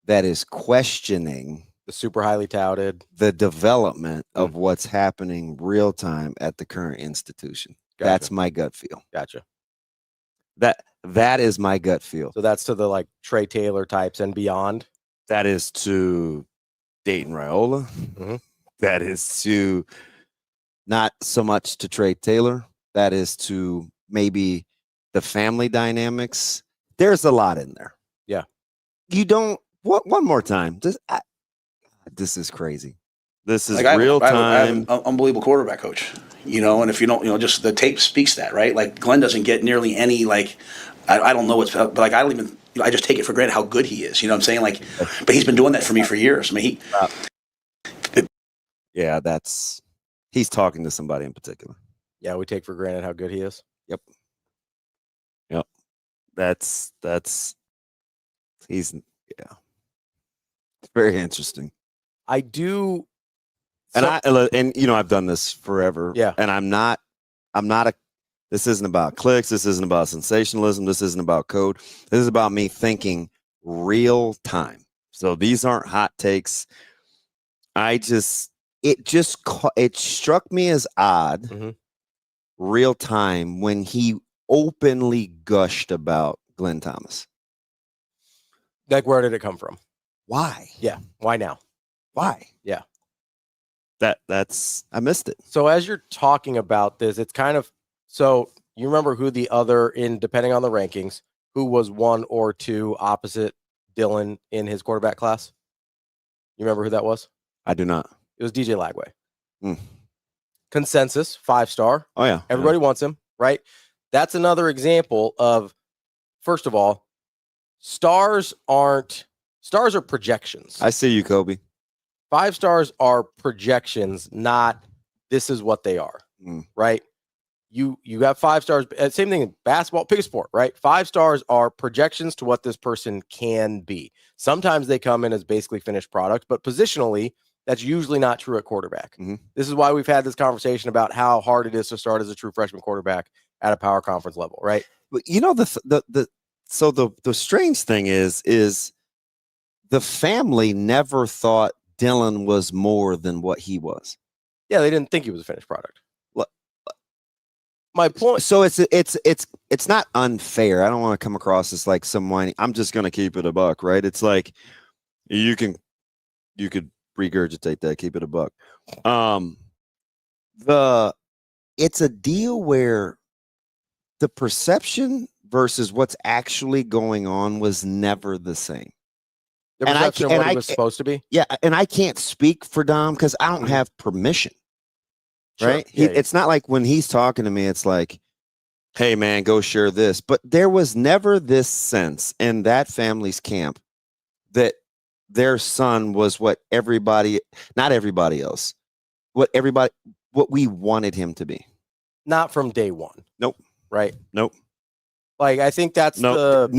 that is questioning the super highly touted the development of what's happening real time at the current institution. Gotcha. That's my gut feel. Gotcha. That is my gut feel. So that's to the like Trey Taylor types and beyond. That is to Dayton Raiola. That is to not so much to Trey Taylor. That is to maybe the family dynamics. There's a lot in there. Yeah. You don't. What? One more time. This is crazy. This is Like real time. I have an unbelievable quarterback coach, and if you don't, just the tape speaks that, right? Like Glenn doesn't get nearly any, like, I don't know but like I don't even, I just take it for granted how good he is. You know what I'm saying? Like, but he's been doing that for me for years. I mean, yeah, he's talking to somebody in particular. Yeah, we take for granted how good he is. Yep. That's he's It's very interesting. I do. And I've done this forever. Yeah. And I'm not this isn't about clicks. This isn't about sensationalism. This isn't about code. This is about me thinking real time. So these aren't hot takes. It struck me as odd real time when he openly gushed about Glenn Thomas. Like, where did it come from? Why? Yeah. Why now? Why? Yeah. That's I missed it. So as you're talking about this, it's kind of, so you remember who the other, depending on the rankings, who was 1 or 2 opposite Dylan in his quarterback class? You remember who that was? I do not. It was DJ Lagway. Consensus, 5-star. Oh yeah. Everybody wants him, right? That's another example of, first of all, stars are projections. I see you, Kobe. 5 stars are projections, not this is what they are, right? You got 5 stars. Same thing in basketball, pick a sport, right? 5 stars are projections to what this person can be. Sometimes they come in as basically finished product, but positionally, that's usually not true at quarterback. This is why we've had this conversation about how hard it is to start as a true freshman quarterback at a power conference level, right? But the strange thing is the family never thought Dylan was more than what he was. Yeah, they didn't think he was a finished product. My point. So it's not unfair. I don't want to come across as like some whiny. I'm just going to keep it a buck, right? It's like you could regurgitate that, keep it a buck. It's a deal where the perception versus what's actually going on was never the same. The perception of what it was supposed to be. Yeah, and I can't speak for Dom because I don't have permission. Right? Sure. It's not like when he's talking to me, it's like, hey, man, go share this. But there was never this sense in that family's camp that their son was what not everybody else, what we wanted him to be. Not from day one. Nope. Right? Nope. Like, I think that's at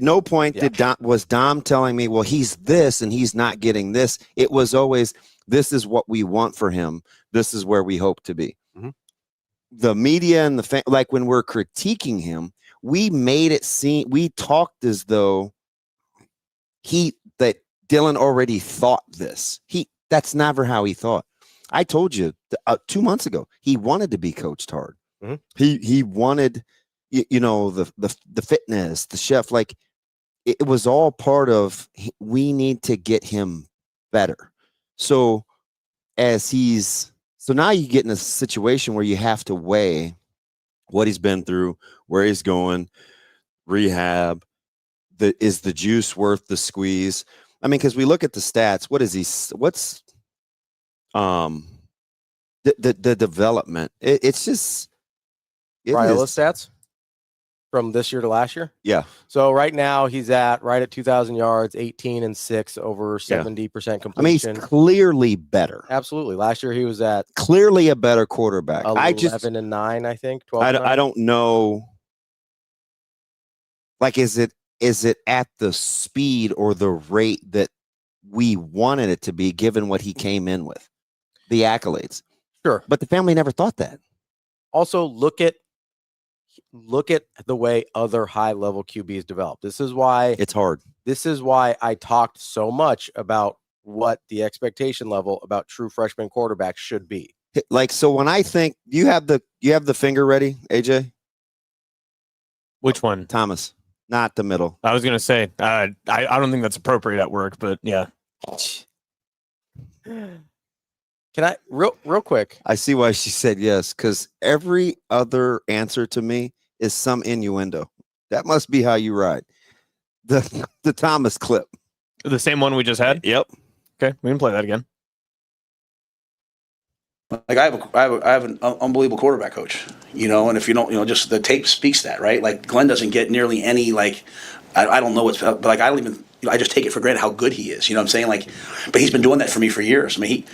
no point was Dom telling me, well, he's this and he's not getting this. It was always, this is what we want for him. This is where we hope to be. Mm-hmm. The media and like when we're critiquing him, we made it seem, we talked as though that Dylan already thought this. That's never how he thought. I told you 2 months ago, he wanted to be coached hard. Mm-hmm. He wanted, the fitness, the chef, like it was all part of, we need to get him better. So now you get in a situation where you have to weigh what he's been through, where he's going, rehab, is the juice worth the squeeze? I mean, because we look at the stats, what's the development? It's just Raiola stats from this year to last year. Yeah. So right now he's right at 2,000 yards, 18 and 6, over 70% completion. I mean, he's clearly better. Absolutely. Last year he was at clearly a better quarterback. 11 and 9, I think. 12. I don't know. Like, is it at the speed or the rate that we wanted it to be, given what he came in with, the accolades? Sure. But the family never thought that. Also, look at the way other high-level QBs develop. This is why it's hard. This is why I talked so much about what the expectation level about true freshman quarterbacks should be. Like, so when I think you have the finger ready, AJ? Which one? Thomas, not the middle. I was going to say, I don't think that's appropriate at work, but yeah. Can I real quick? I see why she said yes, because every other answer to me is some innuendo. That must be how you ride. The Thomas clip. The same one we just had? Yep. Okay, we can play that again. Like I have an unbelievable quarterback coach, and if you don't, just the tape speaks that, right? Like Glenn doesn't get nearly any, like, I don't know but like I don't even, I just take it for granted how good he is. You know what I'm saying? Like, but he's been doing that for me for years. I mean,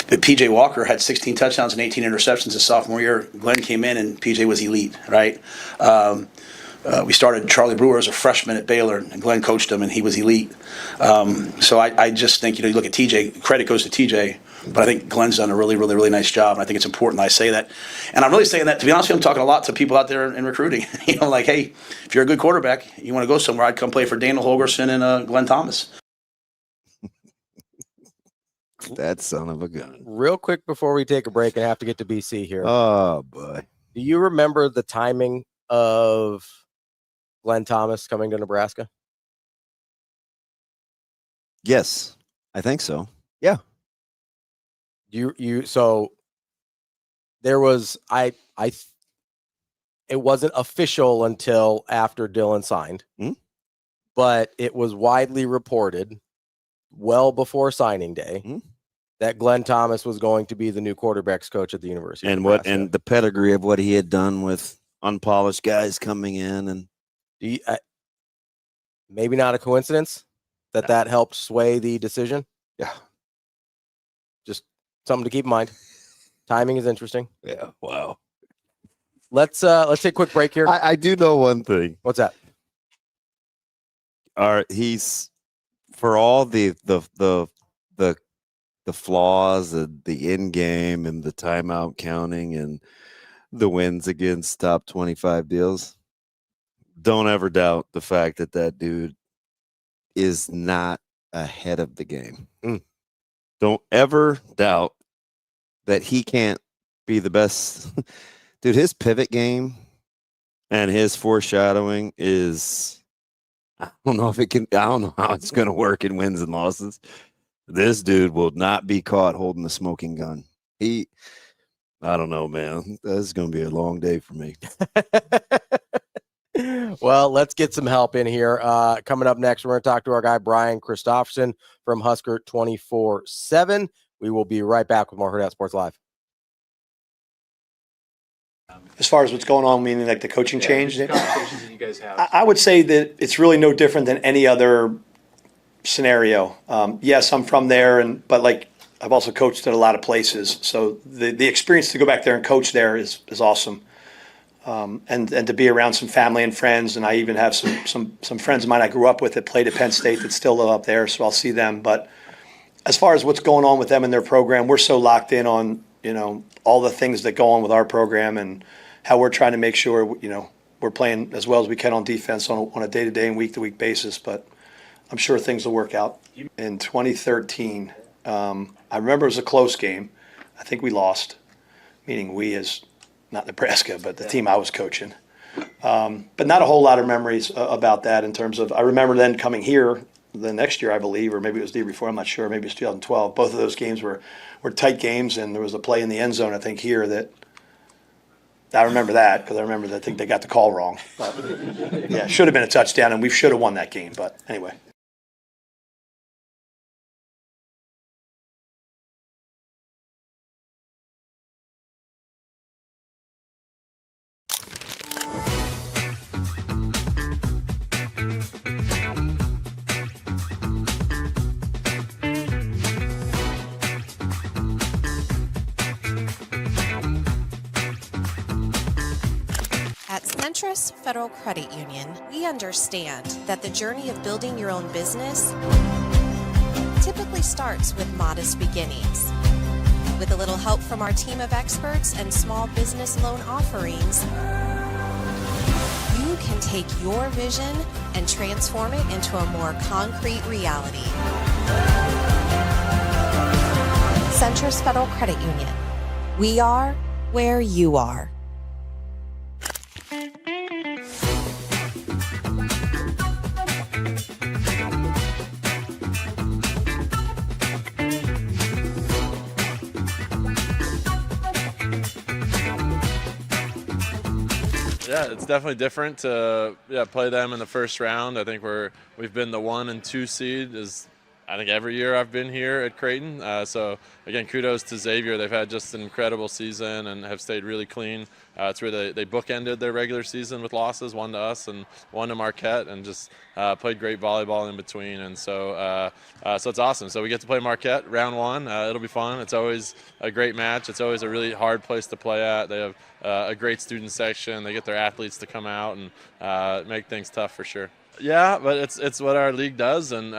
PJ Walker had 16 touchdowns and 18 interceptions his sophomore year. Glenn came in and PJ was elite, right? We started Charlie Brewer as a freshman at Baylor, and Glenn coached him, and he was elite. So I just think, you look at TJ, credit goes to TJ, but I think Glenn's done a really, really, really nice job, and I think it's important I say that. And I'm really saying that, to be honest with you, I'm talking a lot to people out there in recruiting. Like, hey, if you're a good quarterback, you want to go somewhere, I'd come play for Daniel Holgerson and Glenn Thomas. That son of a gun. Real quick before we take a break and have to get to BC here. Oh, boy. Do you remember the timing of Glenn Thomas coming to Nebraska? Yes, I think so. Yeah. So there was it wasn't official until after Dylan signed, but it was widely reported well before signing day that Glenn Thomas was going to be the new quarterbacks coach at the University. And the pedigree of what he had done with unpolished guys coming in, and maybe not a coincidence that helped sway the decision. Yeah. Just something to keep in mind. Timing is interesting. Yeah. Wow. Let's take a quick break here. I do know one thing. What's that? All right, he's, for all the flaws and the in game and the timeout counting and the wins against top 25 deals, don't ever doubt the fact that dude is not ahead of the game. Don't ever doubt that he can't be the best. Dude, his pivot game and his foreshadowing is, I don't know how it's going to work in wins and losses. This dude will not be caught holding a smoking gun. I don't know, man. This is going to be a long day for me. Well, let's get some help in here. Coming up next, we're going to talk to our guy, Brian Christopherson from Husker 24/7. We will be right back with more Hurrdat Sports Live. As far as what's going on, meaning like the coaching change, conversations that you guys have. I would say that it's really no different than any other scenario. Yes, I'm from there, but like I've also coached at a lot of places, so the experience to go back there and coach there is awesome. And to be around some family and friends, and I even have some friends of mine I grew up with that played at Penn State that still live up there, so I'll see them. But as far as what's going on with them and their program, we're so locked in on all the things that go on with our program and how we're trying to make sure we're playing as well as we can on defense on a day-to-day and week-to-week basis. But I'm sure things will work out. In 2013, I remember it was a close game. I think we lost, meaning we as not Nebraska, but the team I was coaching. But not a whole lot of memories about that in terms of, I remember then coming here the next year, I believe, or maybe it was the year before, I'm not sure, maybe it was 2012. Both of those games were tight games, and there was a play in the end zone, I think, here that I remember that because I remember that I think they got the call wrong. But yeah, it should have been a touchdown, and we should have won that game. But anyway. At Centris Federal Credit Union, we understand that the journey of building your own business typically starts with modest beginnings. With a little help from our team of experts and small business loan offerings, you can take your vision and transform it into a more concrete reality. Centris Federal Credit Union. We are where you are. Yeah, it's definitely different to play them in the first round. I think we've been the 1 and 2 seed I think every year I've been here at Creighton. So again, kudos to Xavier. They've had just an incredible season and have stayed really clean. It's where they bookended their regular season with losses, 1 to us and 1 to Marquette, and just played great volleyball in between. And so it's awesome. So we get to play Marquette round 1. It'll be fun. It's always a great match. It's always a really hard place to play at. They have a great student section. They get their athletes to come out and make things tough for sure. Yeah, but it's what our league does, and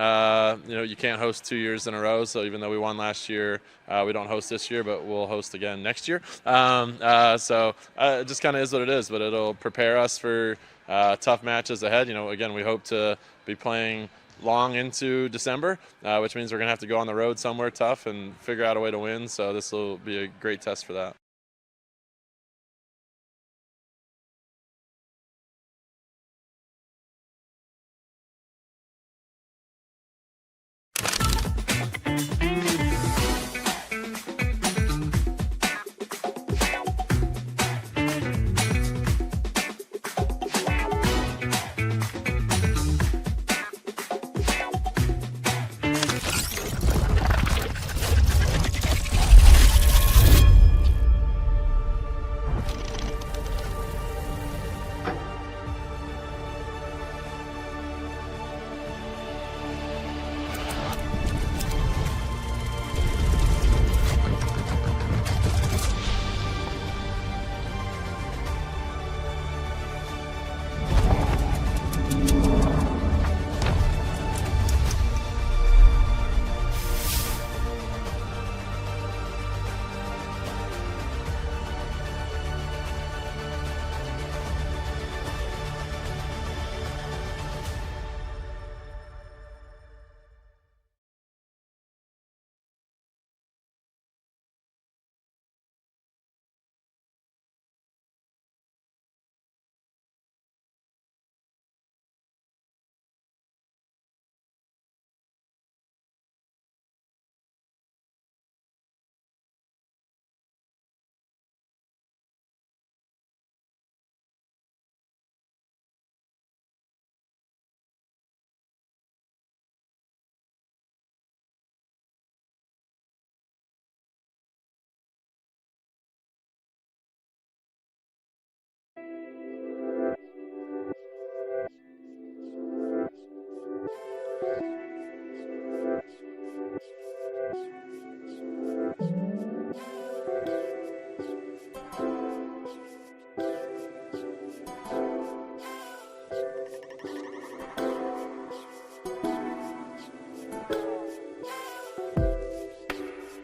you can't host 2 years in a row. So even though we won last year, we don't host this year, but we'll host again next year. So it just kind of is what it is, but it'll prepare us for tough matches ahead. Again, we hope to be playing long into December, which means we're gonna have to go on the road somewhere tough and figure out a way to win. So this will be a great test for that.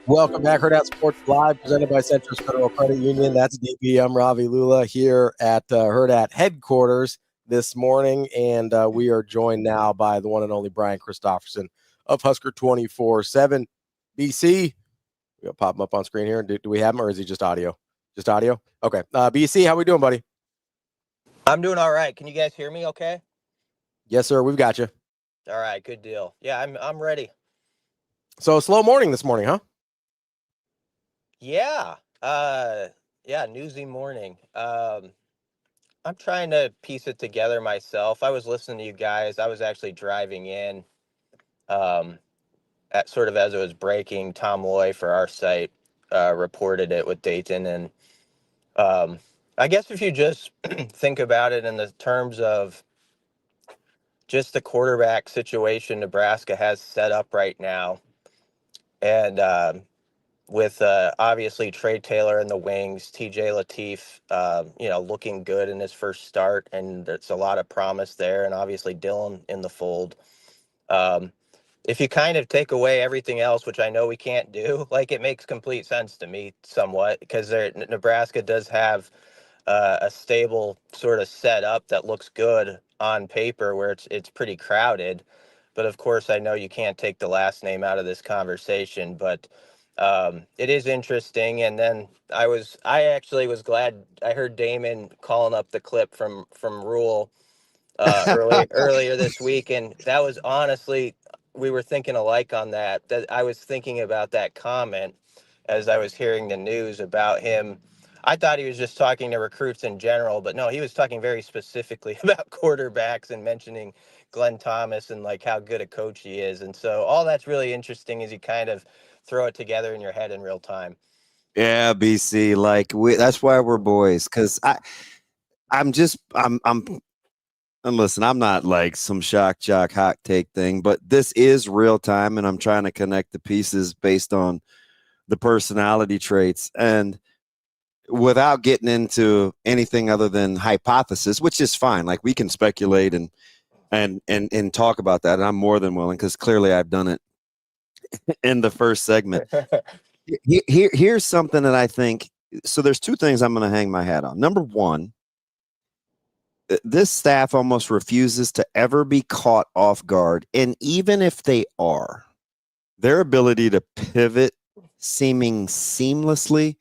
Welcome back, Hurrdat Sports Live, presented by Centris Federal Credit Union. That's DB. I'm Ravi Lulla here at Hurrdat headquarters this morning, and we are joined now by the one and only Brian Christopherson of Husker 24/7 BC. We'll pop him up on screen here. Do we have him, or is he just audio? Just audio? Okay. BC, how we doing, buddy? I'm doing all right. Can you guys hear me okay? Yes, sir. We've got you. All right, good deal. Yeah, I'm ready. So slow morning this morning, huh? Yeah. Newsy morning. I'm trying to piece it together myself. I was listening to you guys. I was actually driving in at sort of as it was breaking. Tom Loy for our site reported it with Dayton, and I guess if you just think about it in the terms of just the quarterback situation Nebraska has set up right now, and with obviously Trey Taylor in the wings, TJ Lateef, looking good in his first start, and there's a lot of promise there, and obviously Dylan in the fold. If you kind of take away everything else, which I know we can't do, like, it makes complete sense to me somewhat, because Nebraska does have a stable sort of setup that looks good on paper, where it's pretty crowded. But of course, I know you can't take the last name out of this conversation, but it is interesting. And then I actually was glad I heard Damon calling up the clip from Rule earlier this week, and that was honestly, we were thinking alike on that. That I was thinking about that comment as I was hearing the news about him. I thought he was just talking to recruits in general, but no, he was talking very specifically about quarterbacks and mentioning Glenn Thomas and like how good a coach he is. And so all that's really interesting as you kind of throw it together in your head in real time. Yeah, BC, like that's why we're boys. Because I'm and listen, I'm not like some shock jock hot take thing, but this is real time, and I'm trying to connect the pieces based on the personality traits, and without getting into anything other than hypothesis, which is fine. Like, we can speculate and talk about that, and I'm more than willing, because clearly I've done it in the first segment. Here's something that I think. So there's two things I'm going to hang my hat on. Number one, this staff almost refuses to ever be caught off guard. And even if they are, their ability to pivot seeming seamlessly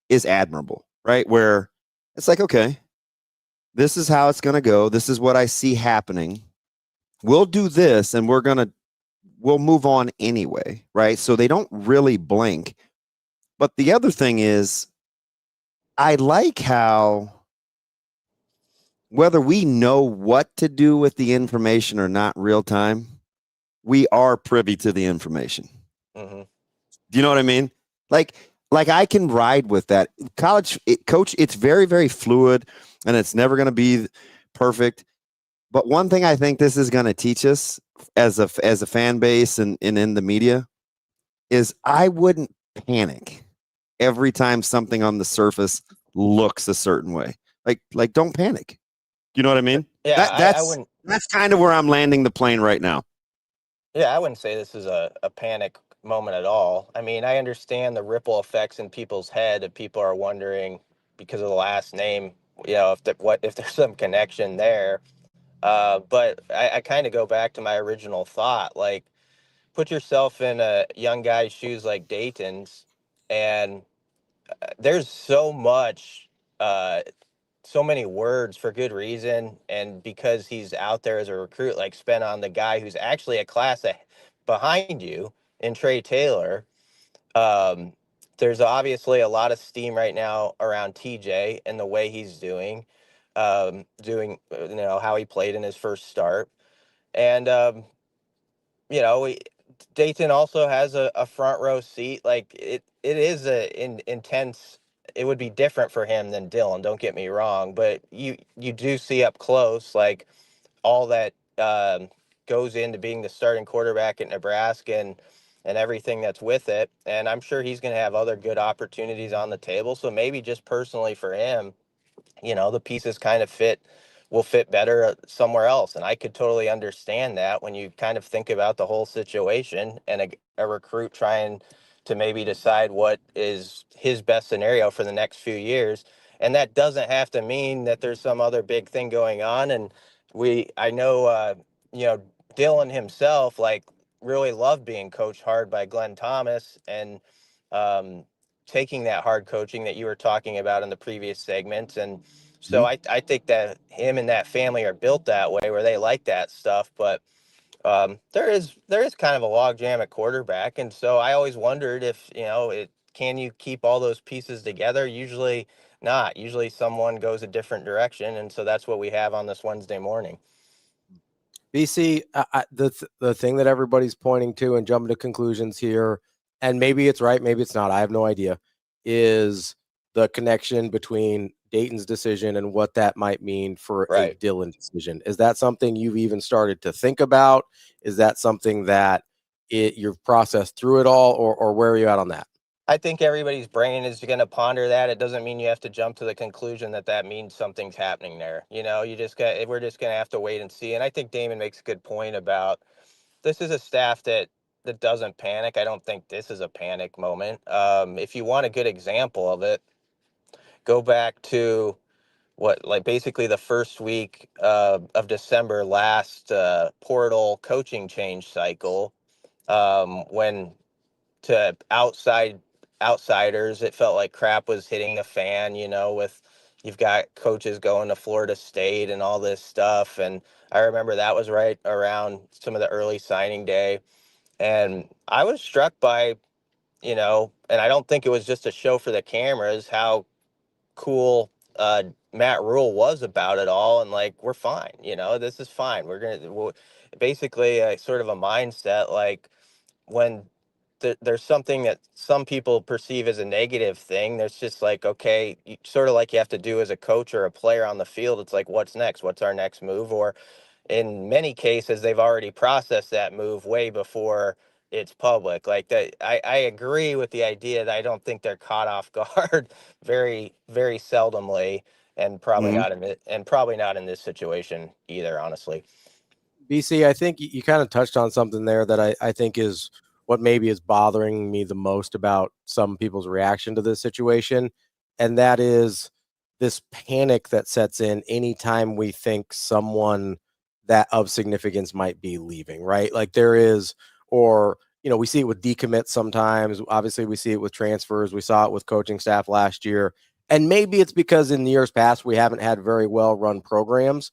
is admirable, right? Where it's like, okay, this is how it's going to go. This is what I see happening. We'll do this, and we'll move on anyway, right? So they don't really blink. But the other thing is, I like how, whether we know what to do with the information or not real time, we are privy to the information. Mm-hmm. Do you know what I mean? Like I can ride with that. Coach, it's very, very fluid, and it's never going to be perfect. But one thing I think this is going to teach us as a fan base and in the media is I wouldn't panic every time something on the surface looks a certain way. Like don't panic. You know what I mean? Yeah, I that's wouldn't. That's kind of where I'm landing the plane right now. Yeah, I wouldn't say this is a panic moment at all. I mean, I understand the ripple effects in people's head, if people are wondering because of the last name, if there's some connection there. But I kind of go back to my original thought. Like, put yourself in a young guy's shoes like Dayton's, and there's so much, so many words for good reason, and because he's out there as a recruit, like, spent on the guy who's actually a class behind you in Trey Taylor. There's obviously a lot of steam right now around TJ and the way he's doing how he played in his first start. And Dayton also has a front row seat. Like, it is intense. It would be different for him than Dylan, don't get me wrong, but you do see up close, like, all that goes into being the starting quarterback at Nebraska and everything that's with it. And I'm sure he's going to have other good opportunities on the table. So maybe just personally for him, the pieces kind of will fit better somewhere else. And I could totally understand that when you kind of think about the whole situation and a recruit trying to maybe decide what is his best scenario for the next few years. And that doesn't have to mean that there's some other big thing going on. And I know, Dylan himself, like, really loved being coached hard by Glenn Thomas and taking that hard coaching that you were talking about in the previous segments. And so I think that him and that family are built that way where they like that stuff. But there is kind of a logjam at quarterback. And so I always wondered if, can you keep all those pieces together? Usually not. Usually someone goes a different direction. And so that's what we have on this Wednesday morning. BC, the thing that everybody's pointing to and jumping to conclusions here, and maybe it's right, maybe it's not, I have no idea, is the connection between Dayton's decision and what that might mean for a Dylan decision. Is that something you've even started to think about? Is that something that you've processed through it all, or where are you at on that? I think everybody's brain is going to ponder that. It doesn't mean you have to jump to the conclusion that means something's happening there. We're just going to have to wait and see. And I think Damon makes a good point about this is a staff that doesn't panic. I don't think this is a panic moment. If you want a good example of it, go back to basically the first week of December last portal coaching change cycle, when to outsiders, it felt like crap was hitting the fan, with you've got coaches going to Florida State and all this stuff. And I remember that was right around some of the early signing day. And I was struck by, and I don't think it was just a show for the cameras, how cool Matt Rule was about it all. And like, we're fine, this is fine. We're basically sort of a mindset, like when there's something that some people perceive as a negative thing, there's just like, okay, sort of like you have to do as a coach or a player on the field. It's like, what's next? What's our next move? Or in many cases, they've already processed that move way before it's public. Like that, I agree with the idea that I don't think they're caught off guard very, very seldomly, and probably not in this situation either, honestly. BC, I think you kind of touched on something there that I think is what maybe is bothering me the most about some people's reaction to this situation. And that is this panic that sets in anytime we think someone that of significance might be leaving, right? Like there is, or, we see it with decommit sometimes. Obviously we see it with transfers. We saw it with coaching staff last year. And maybe it's because in the years past, we haven't had very well run programs,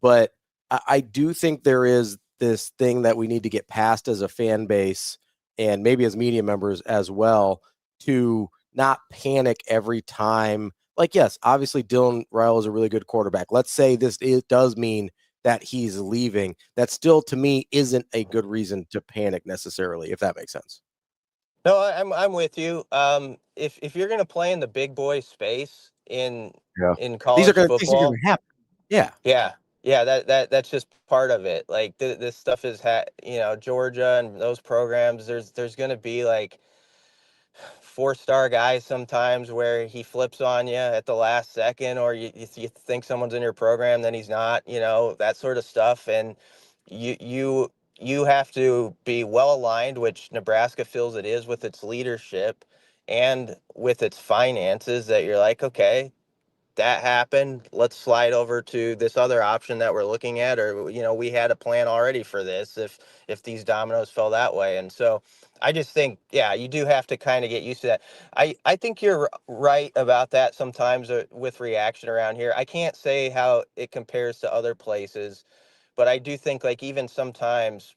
but I do think there is this thing that we need to get past as a fan base and maybe as media members as well, to not panic every time. Like, yes, obviously Dylan Raiola is a really good quarterback. Let's say it does mean that he's leaving. That still, to me, isn't a good reason to panic necessarily, if that makes sense. No, I'm with you. If you're going to play in the big boy space in college football, these are going to happen. Yeah, that's just part of it. Like this stuff is, Georgia and those programs. There's going to be like 4-star guys sometimes where he flips on you at the last second, or you think someone's in your program, then he's not. That sort of stuff. And you have to be well aligned, which Nebraska feels it is, with its leadership and with its finances. That you're like, okay, that happened, let's slide over to this other option that we're looking at, or we had a plan already for this if these dominoes fell that way. And so I just think, you do have to kind of get used to that. I think you're right about that sometimes with reaction around here. I can't say how it compares to other places, but I do think, like, even sometimes,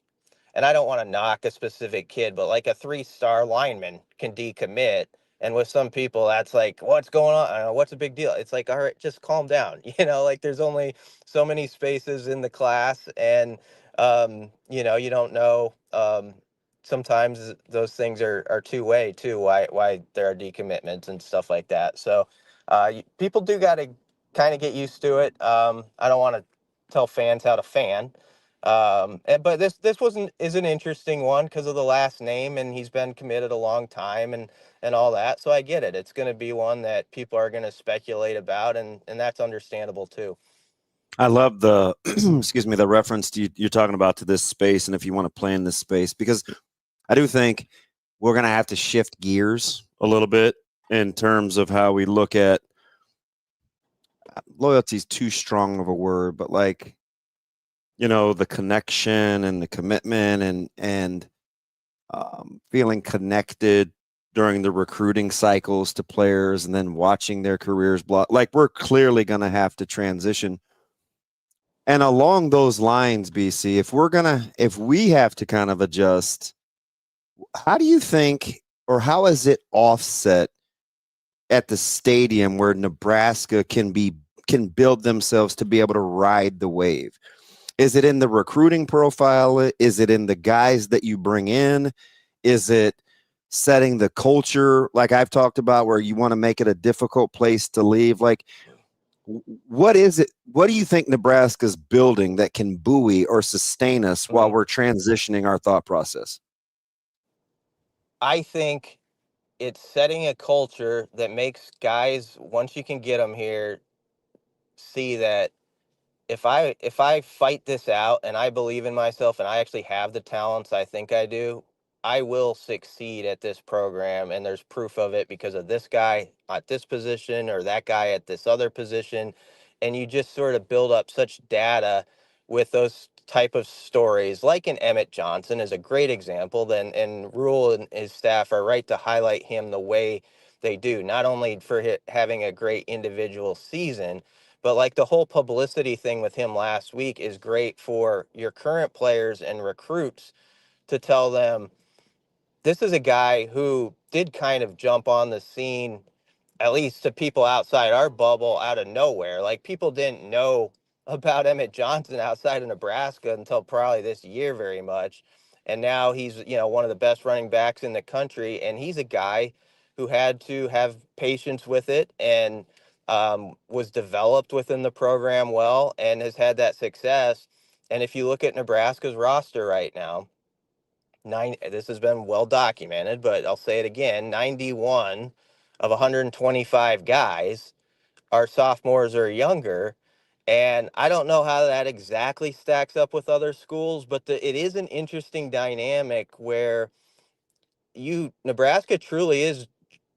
and I don't want to knock a specific kid, but like a 3-star lineman can decommit. And with some people, that's like, what's going on? I don't know, what's the big deal? It's like, all right, just calm down. Like there's only so many spaces in the class. And, you don't know. Sometimes those things are two-way too, why there are decommitments and stuff like that. So people do got to kind of get used to it. I don't want to tell fans how to fan. But this is an interesting one because of the last name, and he's been committed a long time and all that. So I get it. It's going to be one that people are going to speculate about, and that's understandable too. I love the the reference you're talking about to this space, and if you want to play in this space, because I do think we're going to have to shift gears a little bit in terms of how we look at loyalty is too strong of a word, but like, the connection and the commitment and feeling connected during the recruiting cycles to players and then watching their careers block. Like, we're clearly going to have to transition. And along those lines, BC, if we have to kind of adjust, how do you think, or how is it offset at the stadium where Nebraska can build themselves to be able to ride the wave? Is it in the recruiting profile? Is it in the guys that you bring in? Is it setting the culture, like I've talked about, where you want to make it a difficult place to leave? Like, what is it? What do you think Nebraska's building that can buoy or sustain us while we're transitioning our thought process? I think it's setting a culture that makes guys, once you can get them here, see that if I fight this out and I believe in myself and I actually have the talents I think I do, I will succeed at this program. And there's proof of it because of this guy at this position or that guy at this other position. And you just sort of build up such data with those type of stories, like an Emmett Johnson is a great example. And Rule and his staff are right to highlight him the way they do, not only for having a great individual season, but like the whole publicity thing with him last week is great for your current players and recruits to tell them this is a guy who did kind of jump on the scene, at least to people outside our bubble, out of nowhere. Like, people didn't know about Emmett Johnson outside of Nebraska until probably this year very much. And now he's, one of the best running backs in the country. And he's a guy who had to have patience with it and was developed within the program well and has had that success. And if you look at Nebraska's roster right now, this has been well documented, but I'll say it again, 91 of 125 guys are sophomores or younger. And I don't know how that exactly stacks up with other schools, but it is an interesting dynamic where Nebraska truly is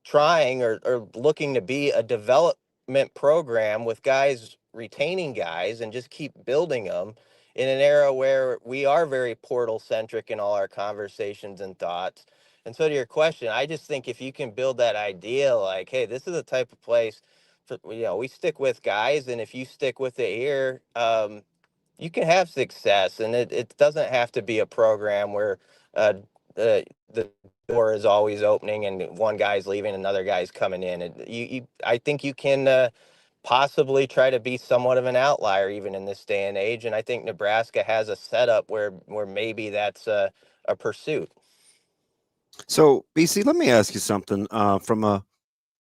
trying or looking to be a development program with guys retaining guys and just keep building them in an era where we are very portal centric in all our conversations and thoughts. And so to your question, I just think if you can build that idea like, hey, this is the type of place for, we stick with guys, and if you stick with it here, you can have success. And it doesn't have to be a program where the door is always opening and one guy's leaving, another guy's coming in. And I think you can possibly try to be somewhat of an outlier even in this day and age. And I think Nebraska has a setup where maybe that's a pursuit. So, BC, let me ask you something from the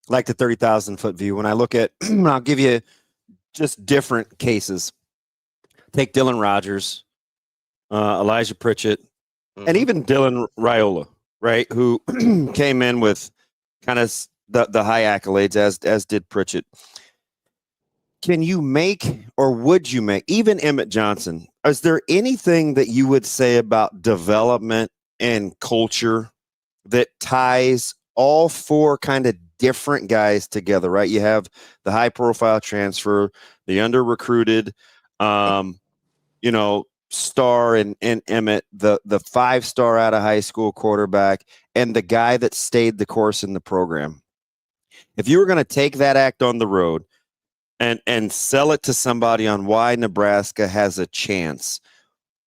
30,000-foot view. When I look at, I'll give you just different cases. Take Dylan Rogers, Elijah Pritchett, and even Dylan Raiola, right, who came in with kind of the high accolades, as did Pritchett. Can you make, or would you make, even Emmett Johnson, is there anything that you would say about development and culture that ties all four kind of different guys together, right? You have the high profile transfer, the under recruited, star and Emmett, the 5-star out of high school quarterback, and the guy that stayed the course in the program. If you were going to take that act on the road and sell it to somebody on why Nebraska has a chance,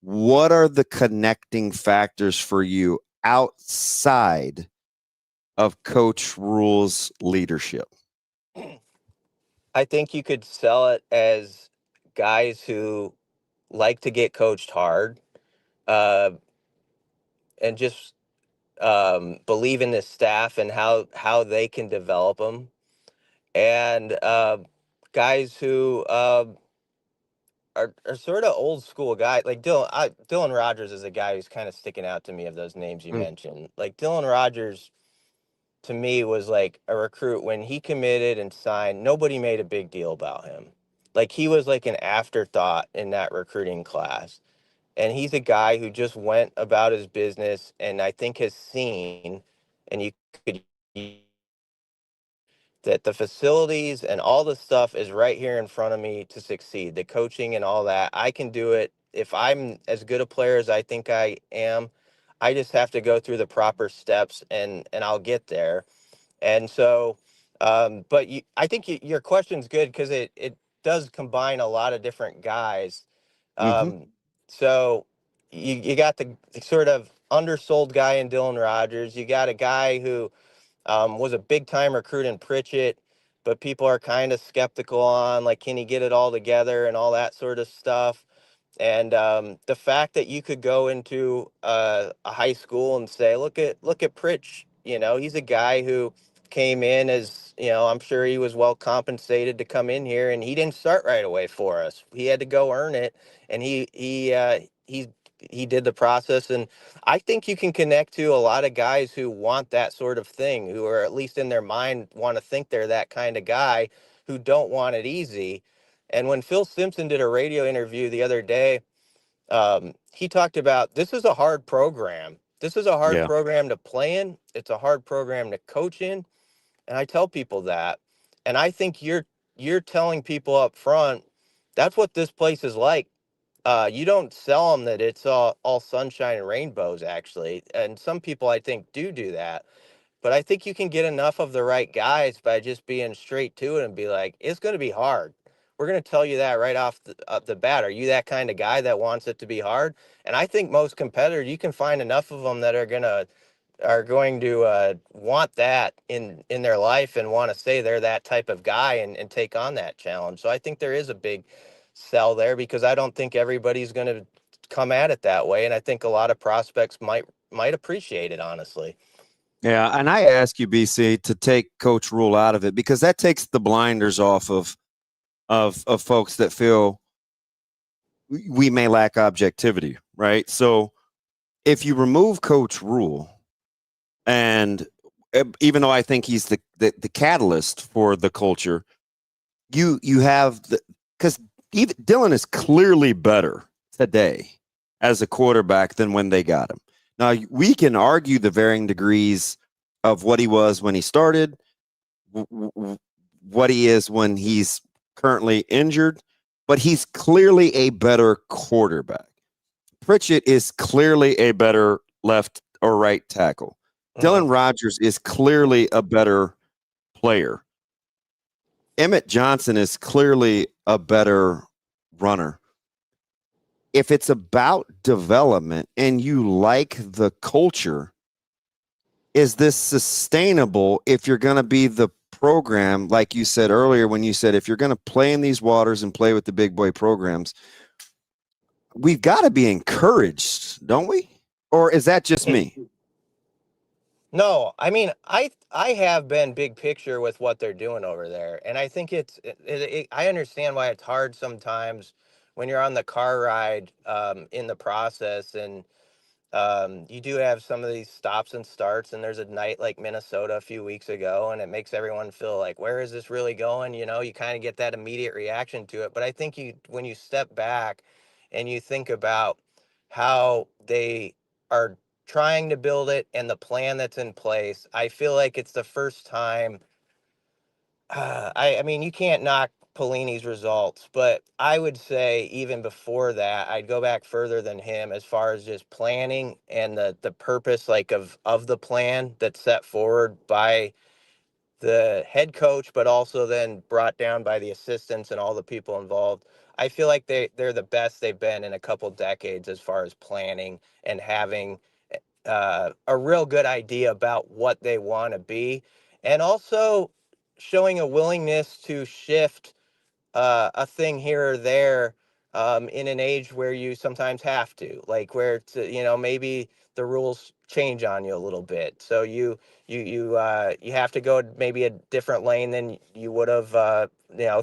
what are the connecting factors for you outside of Coach Rule's leadership? I think you could sell it as guys who like to get coached hard and just believe in the staff and how they can develop them. And guys who are sort of old school guys. Like Dylan Rogers is a guy who's kind of sticking out to me of those names you mentioned. Like Dylan Rogers, to me, was like a recruit. When he committed and signed, nobody made a big deal about him. Like, he was like an afterthought in that recruiting class. And he's a guy who just went about his business and I think has seen and you could that the facilities and all the stuff is right here in front of me to succeed. The coaching and all that, I can do it. If I'm as good a player as I think I am, I just have to go through the proper steps and I'll get there. And so, but I think your question's good because it does combine a lot of different guys. Mm-hmm. So you got the sort of undersold guy in Dylan Rogers. You got a guy who was a big time recruit in Pritchett, but people are kind of skeptical on, like, can he get it all together and all that sort of stuff. And the fact that you could go into a high school and say, look at Pritch, he's a guy who came in as, I'm sure he was well compensated to come in here, and he didn't start right away for us. He had to go earn it, and he did the process. And I think you can connect to a lot of guys who want that sort of thing, who are at least in their mind want to think they're that kind of guy, who don't want it easy. And when Phil Simpson did a radio interview the other day, he talked about this is a hard program. This is a hard program to play in. It's a hard program to coach in. And I tell people that. And I think you're telling people up front, that's what this place is like. You don't sell them that it's all sunshine and rainbows, actually. And some people, I think, do that. But I think you can get enough of the right guys by just being straight to it and be like, it's going to be hard. We're going to tell you that right off the bat. Are you that kind of guy that wants it to be hard? And I think most competitors, you can find enough of them that are going to want that in their life and want to say they're that type of guy and take on that challenge. So I think there is a big sell there, because I don't think everybody's going to come at it that way. And I think a lot of prospects might appreciate it, honestly. Yeah, and I ask you, BC, to take Coach Rule out of it, because that takes the blinders off of folks that feel we may lack objectivity, right? So if you remove Coach Rule, and even though I think he's the catalyst for the culture, you have because even Dylan is clearly better today as a quarterback than when they got him. Now, we can argue the varying degrees of what he was when he started, what he is when he's currently injured, but he's clearly a better quarterback. Pritchett is clearly a better left or right tackle. Dylan Rogers is clearly a better player. Emmett Johnson is clearly a better runner. If it's about development and you like the culture, is this sustainable if you're going to be the program, like you said earlier, when you said if you're going to play in these waters and play with the big boy programs, we've got to be encouraged, don't we? Or is that just me? No, I mean, I have been big picture with what they're doing over there, and I think I understand why it's hard sometimes when you're on the car ride in the process, and you do have some of these stops and starts, and there's a night like Minnesota a few weeks ago, and it makes everyone feel like, where is this really going? You kind of get that immediate reaction to it. But I think when you step back and you think about how they are trying to build it and the plan that's in place, I feel like it's the first time. I mean, you can't knock Pelini's results, but I would say even before that, I'd go back further than him as far as just planning and the purpose, like of the plan that's set forward by the head coach, but also then brought down by the assistants and all the people involved. I feel like they're the best they've been in a couple decades as far as planning and having a real good idea about what they want to be, and also showing a willingness to shift a thing here or there in an age where you sometimes have to, like where maybe the rules change on you a little bit, so you have to go maybe a different lane than you would have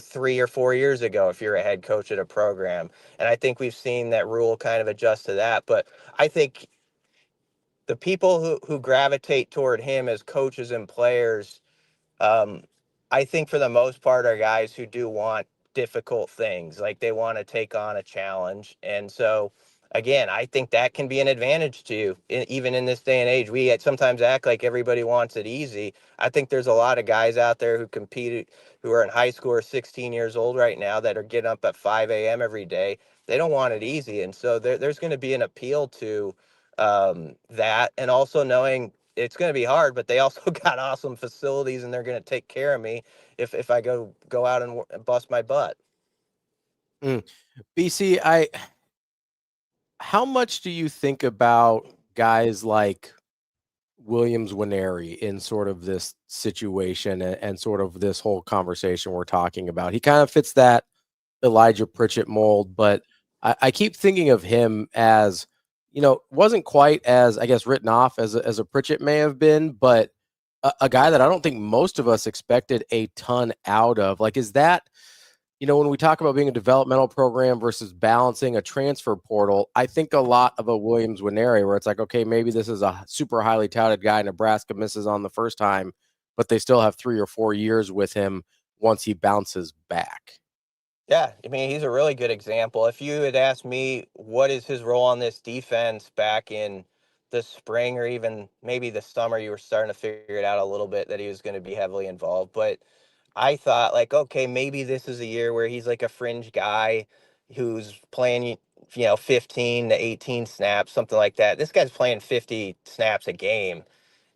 3 or 4 years ago if you're a head coach at a program. And I think we've seen that rule kind of adjust to that. But I think the people who gravitate toward him as coaches and players, um, I think for the most part are guys who do want difficult things. Like they want to take on a challenge. And so again, I think that can be an advantage to you, even in this day and age. We sometimes act like everybody wants it easy. I think there's a lot of guys out there who compete, who are in high school or 16 years old right now that are getting up at 5 a.m. every day. They don't want it easy. And so there's going to be an appeal to that. And also knowing it's going to be hard, but they also got awesome facilities and they're going to take care of me if I go out and bust my butt. BC, how much do you think about guys like Williams Winery in sort of this situation and sort of this whole conversation we're talking about? He kind of fits that Elijah Pritchett mold, but I keep thinking of him as, wasn't quite as, I guess, written off as a Pritchett may have been, but a guy that I don't think most of us expected a ton out of. Like, is that, when we talk about being a developmental program versus balancing a transfer portal, I think a lot of a Williams Winery where it's like, okay, maybe this is a super highly touted guy Nebraska misses on the first time, but they still have 3 or 4 years with him once he bounces back. Yeah, I mean, he's a really good example. If you had asked me what is his role on this defense back in the spring or even maybe the summer, you were starting to figure it out a little bit that he was going to be heavily involved. But I thought, like, okay, maybe this is a year where he's like a fringe guy who's playing, 15 to 18 snaps, something like that. This guy's playing 50 snaps a game.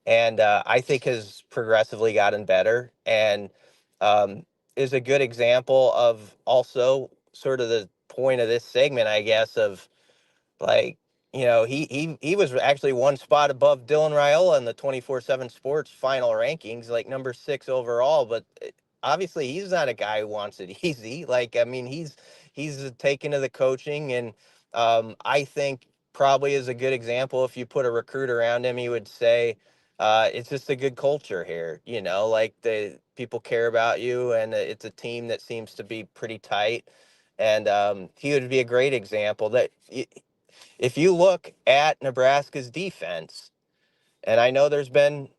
And I think has progressively gotten better and is a good example of also sort of the point of this segment, I guess, of like, he was actually one spot above Dylan Raiola in the 24/7 Sports final rankings, like number 6 overall. But obviously, he's not a guy who wants it easy. Like, I mean, he's taken to the coaching, and I think probably is a good example. If you put a recruit around him, he would say, it's just a good culture here. Like the people care about you, and it's a team that seems to be pretty tight. And he would be a great example that. If you look at Nebraska's defense, and I know there's been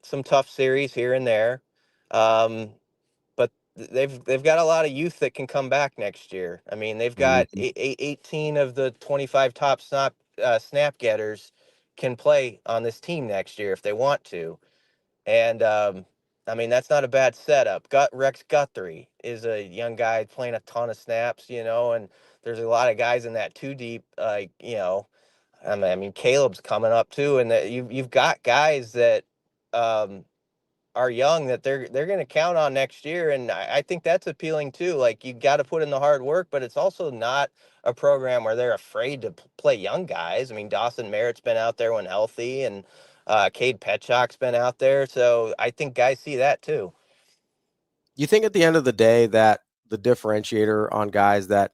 some tough series here and there, but they've got a lot of youth that can come back next year. I mean, they've got 18 of the 25 top snap getters can play on this team next year if they want to. And I mean, that's not a bad setup. Rex Guthrie is a young guy playing a ton of snaps, and there's a lot of guys in that 2 deep, I mean, Caleb's coming up too, and that you've got guys that are young that they're going to count on next year, and I think that's appealing too. Like, you got to put in the hard work, but it's also not a program where they're afraid to play young guys. I mean, Dawson Merritt's been out there when healthy, and Cade Petchock's been out there, so I think guys see that too. You think at the end of the day that the differentiator on guys that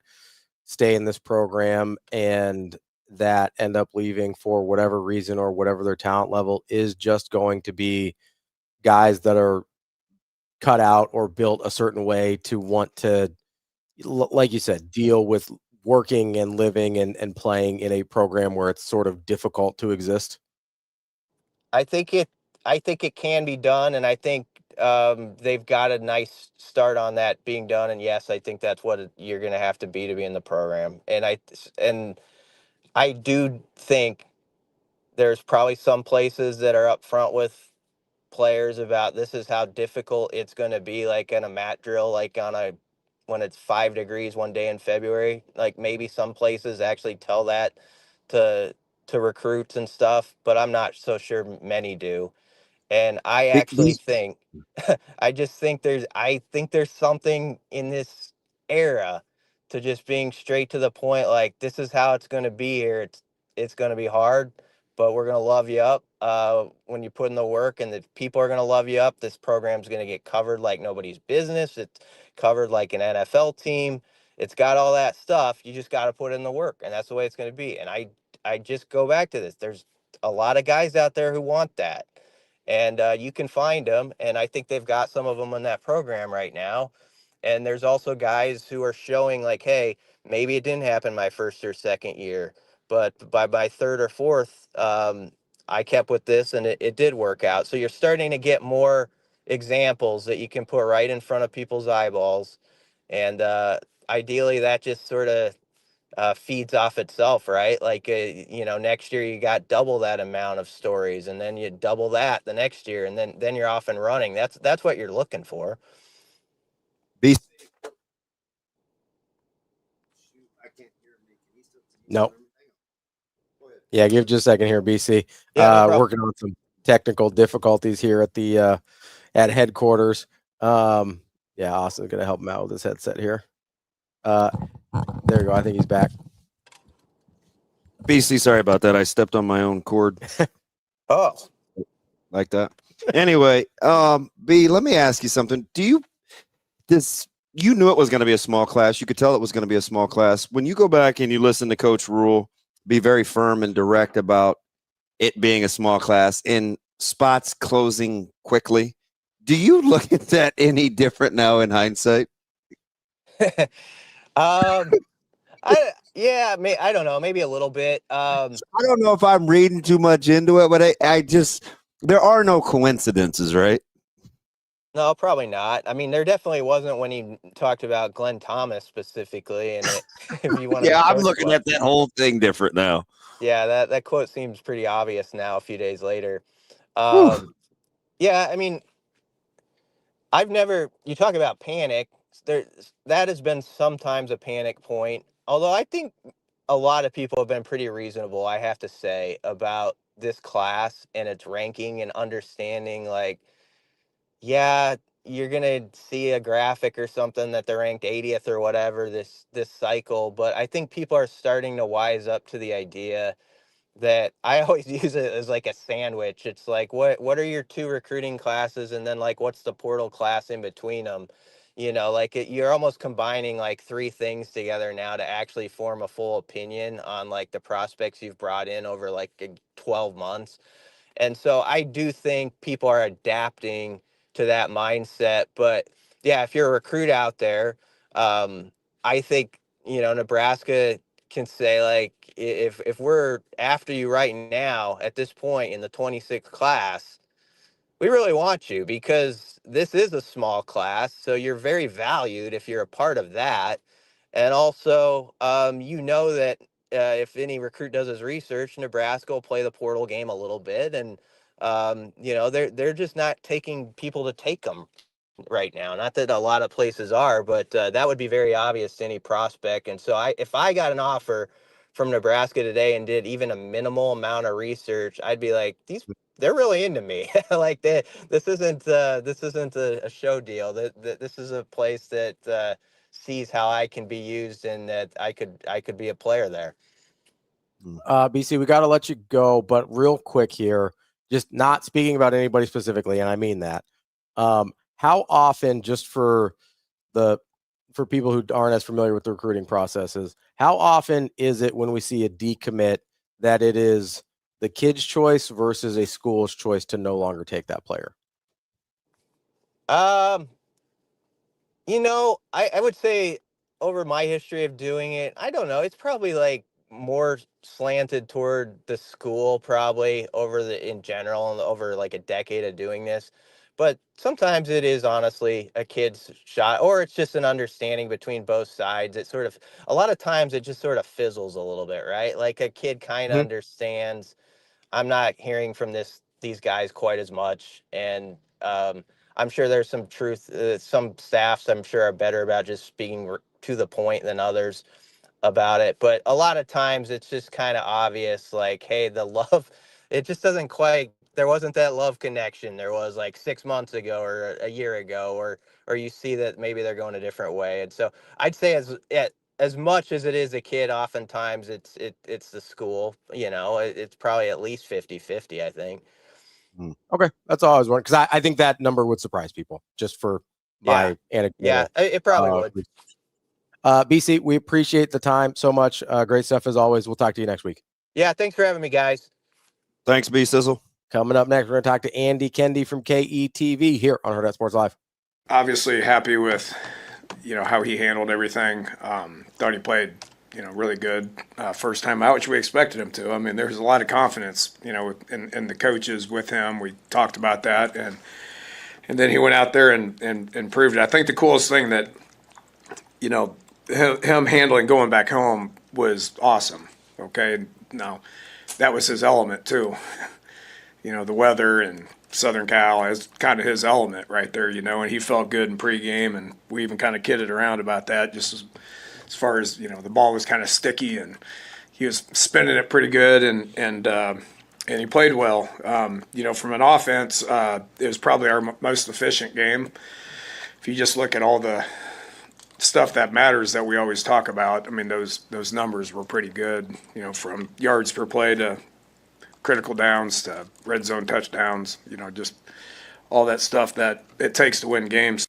stay in this program and that end up leaving for whatever reason or whatever their talent level is just going to be guys that are cut out or built a certain way to want to, like you said, deal with working and living and playing in a program where it's sort of difficult to exist? I think it can be done, and I think they've got a nice start on that being done. And yes, I think that's what you're going to have to be in the program. And I do think there's probably some places that are up front with players about this is how difficult it's going to be, like in a mat drill, like when it's 5 degrees one day in February. Like, maybe some places actually tell that to recruits and stuff, but I'm not so sure many do. And I actually think I think there's something in this era to just being straight to the point, like, this is how it's going to be here. It's going to be hard, but we're going to love you up when you put in the work, and the people are going to love you up. This program's going to get covered like nobody's business. It's covered like an NFL team. It's got all that stuff. You just got to put in the work, and that's the way it's going to be. And I just go back to this. There's a lot of guys out there who want that, and you can find them. And I think they've got some of them in that program right now. And there's also guys who are showing, like, hey, maybe it didn't happen my first or second year, but by my third or fourth, I kept with this, and it did work out. So you're starting to get more examples that you can put right in front of people's eyeballs. And ideally, that just sort of feeds off itself, right? Like, next year you got double that amount of stories, and then you double that the next year, and then you're off and running. That's what you're looking for. No. Yeah, give just a second here, BC. Yeah, no working on some technical difficulties here at the at headquarters. Yeah, Austin's gonna help him out with his headset here. There you go. I think he's back. BC, sorry about that. I stepped on my own cord. Oh, like that. Anyway, B, let me ask you something. You knew it was going to be a small class. You could tell it was going to be a small class. When you go back and you listen to Coach Rule be very firm and direct about it being a small class in spots closing quickly, do you look at that any different now in hindsight? I don't know, maybe a little bit. I don't know if I'm reading too much into it, but I just, there are no coincidences, right? No, probably not. I mean, there definitely wasn't when he talked about Glenn Thomas specifically. And if you want to, yeah, I'm looking at that whole thing different now. Yeah, that quote seems pretty obvious now. A few days later, yeah. I mean, you talk about panic. That has been sometimes a panic point. Although I think a lot of people have been pretty reasonable, I have to say, about this class and its ranking and understanding, like, yeah, you're gonna see a graphic or something that they're ranked 80th or whatever this cycle, but I think people are starting to wise up to the idea that I always use it as like a sandwich. It's like, what are your two recruiting classes, and then like what's the portal class in between them? Like you're almost combining like three things together now to actually form a full opinion on like the prospects you've brought in over like 12 months. And so I do think people are adapting to that mindset. But yeah, if you're a recruit out there, I think, Nebraska can say, like, if we're after you right now at this point in the 26th class, we really want you because this is a small class. So you're very valued if you're a part of that. And also, that if any recruit does his research, Nebraska will play the portal game a little bit. And, they're just not taking people to take them right now. Not that a lot of places are, but that would be very obvious to any prospect. And so if I got an offer from Nebraska today and did even a minimal amount of research, I'd be like, they're really into me. Like this isn't a show deal. This is a place that sees how I can be used and that I could be a player there. BC, we got to let you go, but real quick here, just not speaking about anybody specifically, and I mean that. How often, just for people who aren't as familiar with the recruiting processes, how often is it when we see a decommit that it is the kid's choice versus a school's choice to no longer take that player? I would say over my history of doing it, I don't know. It's probably like more slanted toward the school, probably in general and over like a decade of doing this. But sometimes it is honestly a kid's shot, or it's just an understanding between both sides. A lot of times it just sort of fizzles a little bit, right? Like a kid kind of understands, I'm not hearing from these guys quite as much. And I'm sure there's some truth. Some staffs, I'm sure, are better about just speaking to the point than others about it. But a lot of times it's just kind of obvious, like, hey, the love, it just doesn't quite, there wasn't that love connection there was like 6 months ago or a year ago, or you see that maybe they're going a different way. And so I'd say as much as it is a kid, oftentimes it's the school. It's probably at least 50-50, I think. Okay, that's all I was wondering, because I think that number would surprise people, just for my anecdote. Yeah, it probably would. BC, we appreciate the time so much. Great stuff as always. We'll talk to you next week. Yeah, thanks for having me, guys. Thanks, B Sizzle. Coming up next, we're going to talk to Andy Kendeigh from KETV here on Hurrdat Sports Live. Obviously happy with, how he handled everything. Thought he played, really good first time out, which we expected him to. I mean, there's a lot of confidence, in the coaches with him. We talked about that, and then he went out there and proved it. I think the coolest thing that, him handling going back home was awesome. Okay, now that was his element too. The weather and Southern Cal is kind of his element right there, and he felt good in pregame, and we even kind of kidded around about that, just as far as, the ball was kind of sticky, and he was spinning it pretty good, and he played well. From an offense, it was probably our most efficient game. If you just look at all the stuff that matters that we always talk about, I mean, those numbers were pretty good, from yards per play to critical downs to red zone touchdowns, just all that stuff that it takes to win games.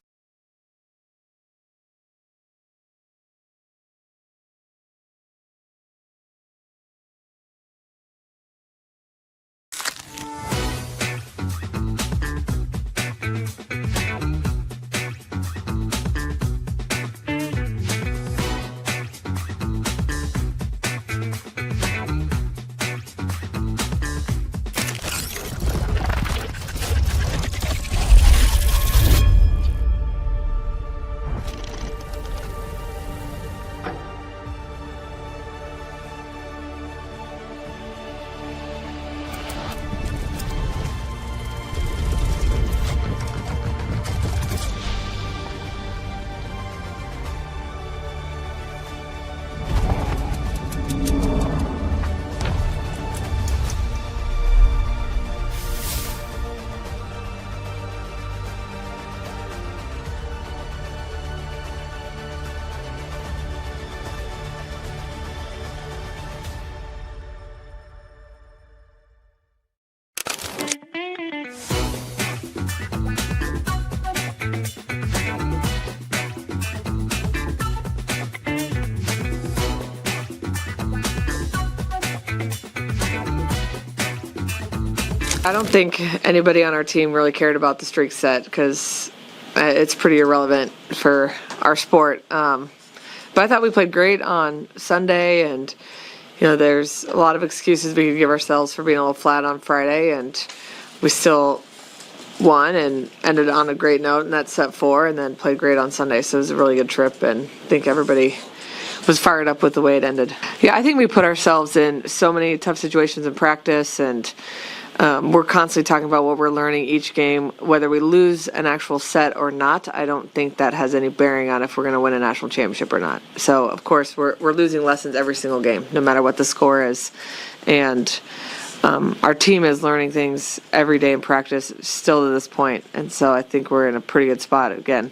I don't think anybody on our team really cared about the streak set because it's pretty irrelevant for our sport. But I thought we played great on Sunday, and there's a lot of excuses we could give ourselves for being a little flat on Friday, and we still won and ended on a great note, and that's set 4, and then played great on Sunday. So it was a really good trip, and I think everybody was fired up with the way it ended. Yeah, I think we put ourselves in so many tough situations in practice, and we're constantly talking about what we're learning each game. Whether we lose an actual set or not, I don't think that has any bearing on if we're going to win a national championship or not. So, of course, we're losing lessons every single game, no matter what the score is. And our team is learning things every day in practice still to this point. And so I think we're in a pretty good spot again.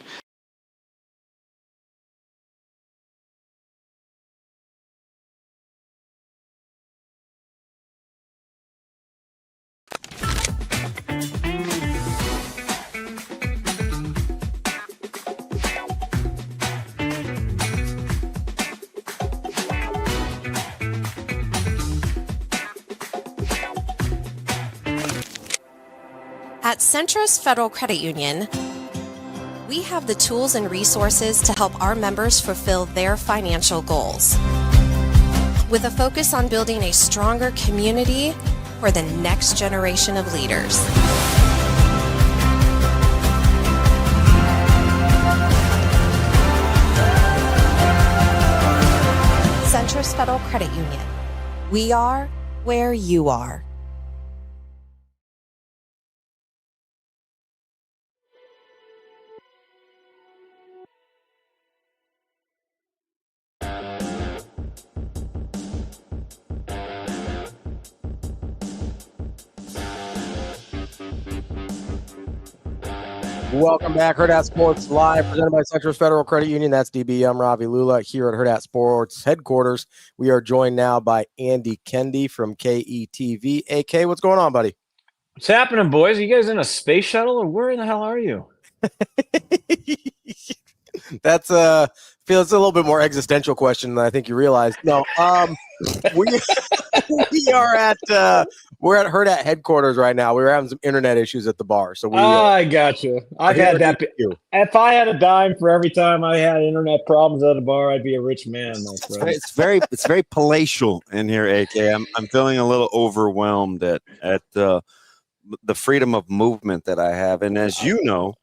At Centris Federal Credit Union, we have the tools and resources to help our members fulfill their financial goals, with a focus on building a stronger community for the next generation of leaders. Centris Federal Credit Union. We are where you are. Welcome back, Hurrdat Sports Live, presented by Centris Federal Credit Union. That's DB. I'm Ravi Lulla here at Hurrdat Sports headquarters. We are joined now by Andy Kendeigh from KETV. AK, what's going on, buddy? What's happening, boys? Are you guys in a space shuttle, or where in the hell are you? That's feels a little bit more existential question than I think you realize. No, we are at we're at Hurrdat headquarters right now. We were having some internet issues at the bar, so we. I got you. I've had that. If I had a dime for every time I had internet problems at a bar, I'd be a rich man, my friend. It's very palatial in here, AK. I'm feeling a little overwhelmed at the freedom of movement that I have, and as you know,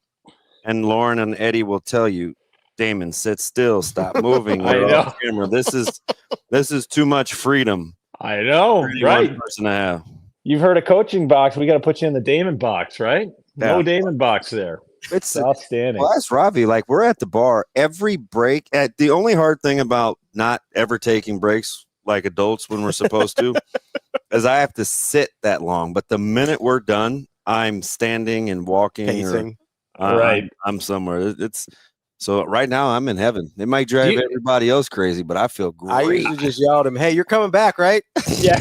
and Lauren and Eddie will tell you, Damon, sit still, stop moving. I know. Off camera. This is too much freedom. I know, for any right? one person to have. You've heard a coaching box. We got to put you in the Damon box, right? Yeah. No Damon box there. It's outstanding. Well, that's Ravi. Like, we're at the bar every break. The only hard thing about not ever taking breaks like adults when we're supposed to is I have to sit that long. But the minute we're done, I'm standing and walking. Pacing. Right. I'm somewhere. So right now I'm in heaven. It might drive everybody else crazy, but I feel great. I usually just yell at him, "Hey, you're coming back, right?" Yeah.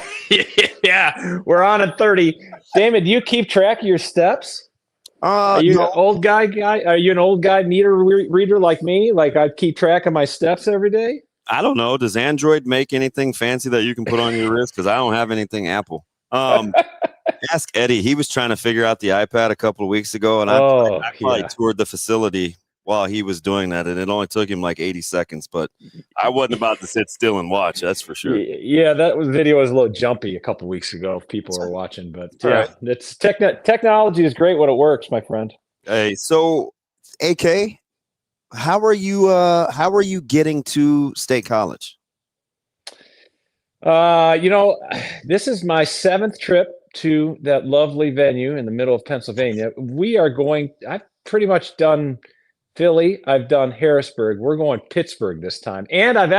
Yeah. We're on at 30. Damon, do you keep track of your steps? Are you an old guy? Are you an old guy meter reader like me? Like I keep track of my steps every day? I don't know. Does Android make anything fancy that you can put on your wrist? Because I don't have anything Apple. Ask Eddie. He was trying to figure out the iPad a couple of weeks ago, and I probably toured the facility while he was doing that, and it only took him like 80 seconds. But I wasn't about to sit still and watch. That's for sure. Yeah, video was a little jumpy a couple of weeks ago. If people were watching, but yeah, it's technology is great when it works, my friend. Hey, so AK, how are you getting to State College? This is my 7th trip to that lovely venue in the middle of Pennsylvania. I've pretty much done Philly. I've done Harrisburg. We're going Pittsburgh this time. And I've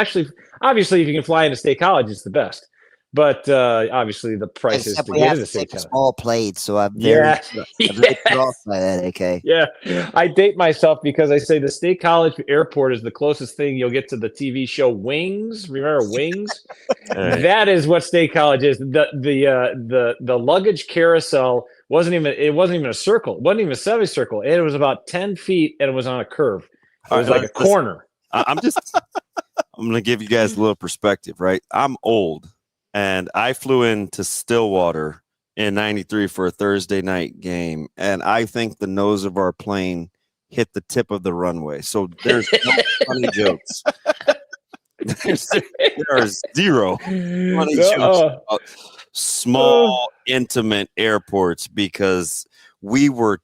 obviously, if you can fly into State College, it's the best. But obviously, the price is to get into State College. All played, so I'm very put off by that, AK. Yeah, I date myself because I say the State College Airport is the closest thing you'll get to the TV show Wings. Remember Wings? That is what State College is. The luggage carousel wasn't even a circle. It wasn't even a semicircle. It was about 10 feet, and it was on a curve. It was like a corner. I'm going to give you guys a little perspective, right? I'm old. And I flew into Stillwater in '93 for a Thursday night game. And I think the nose of our plane hit the tip of the runway. So there's no funny jokes. There are zero funny jokes about small, intimate airports because we were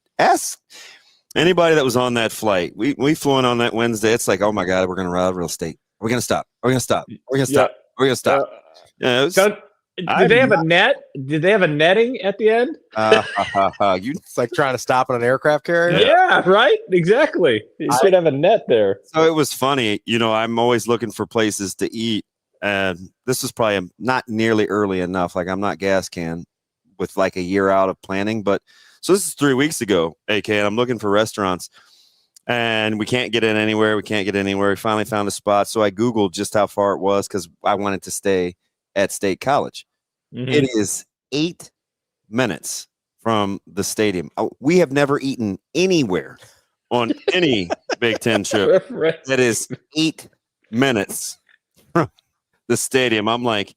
anybody that was on that flight. We flew in on that Wednesday. It's like, oh my God, we're going to ride real estate. We're going to stop. We're going to stop. We're going to stop. We're going to stop. Yeah, did they have a net? Did they have a netting at the end? It's like trying to stop on an aircraft carrier. Yeah, right. Exactly. You should have a net there. So it was funny. I'm always looking for places to eat, and this was probably not nearly early enough. Like I'm not gas can with like a year out of planning, but so this is 3 weeks ago, AK, and I'm looking for restaurants. And we can't get in anywhere. We finally found a spot. So I Googled just how far it was because I wanted to stay at State College. Mm-hmm. It is 8 minutes from the stadium. We have never eaten anywhere on any Big Ten trip. That is 8 minutes from the stadium. I'm like,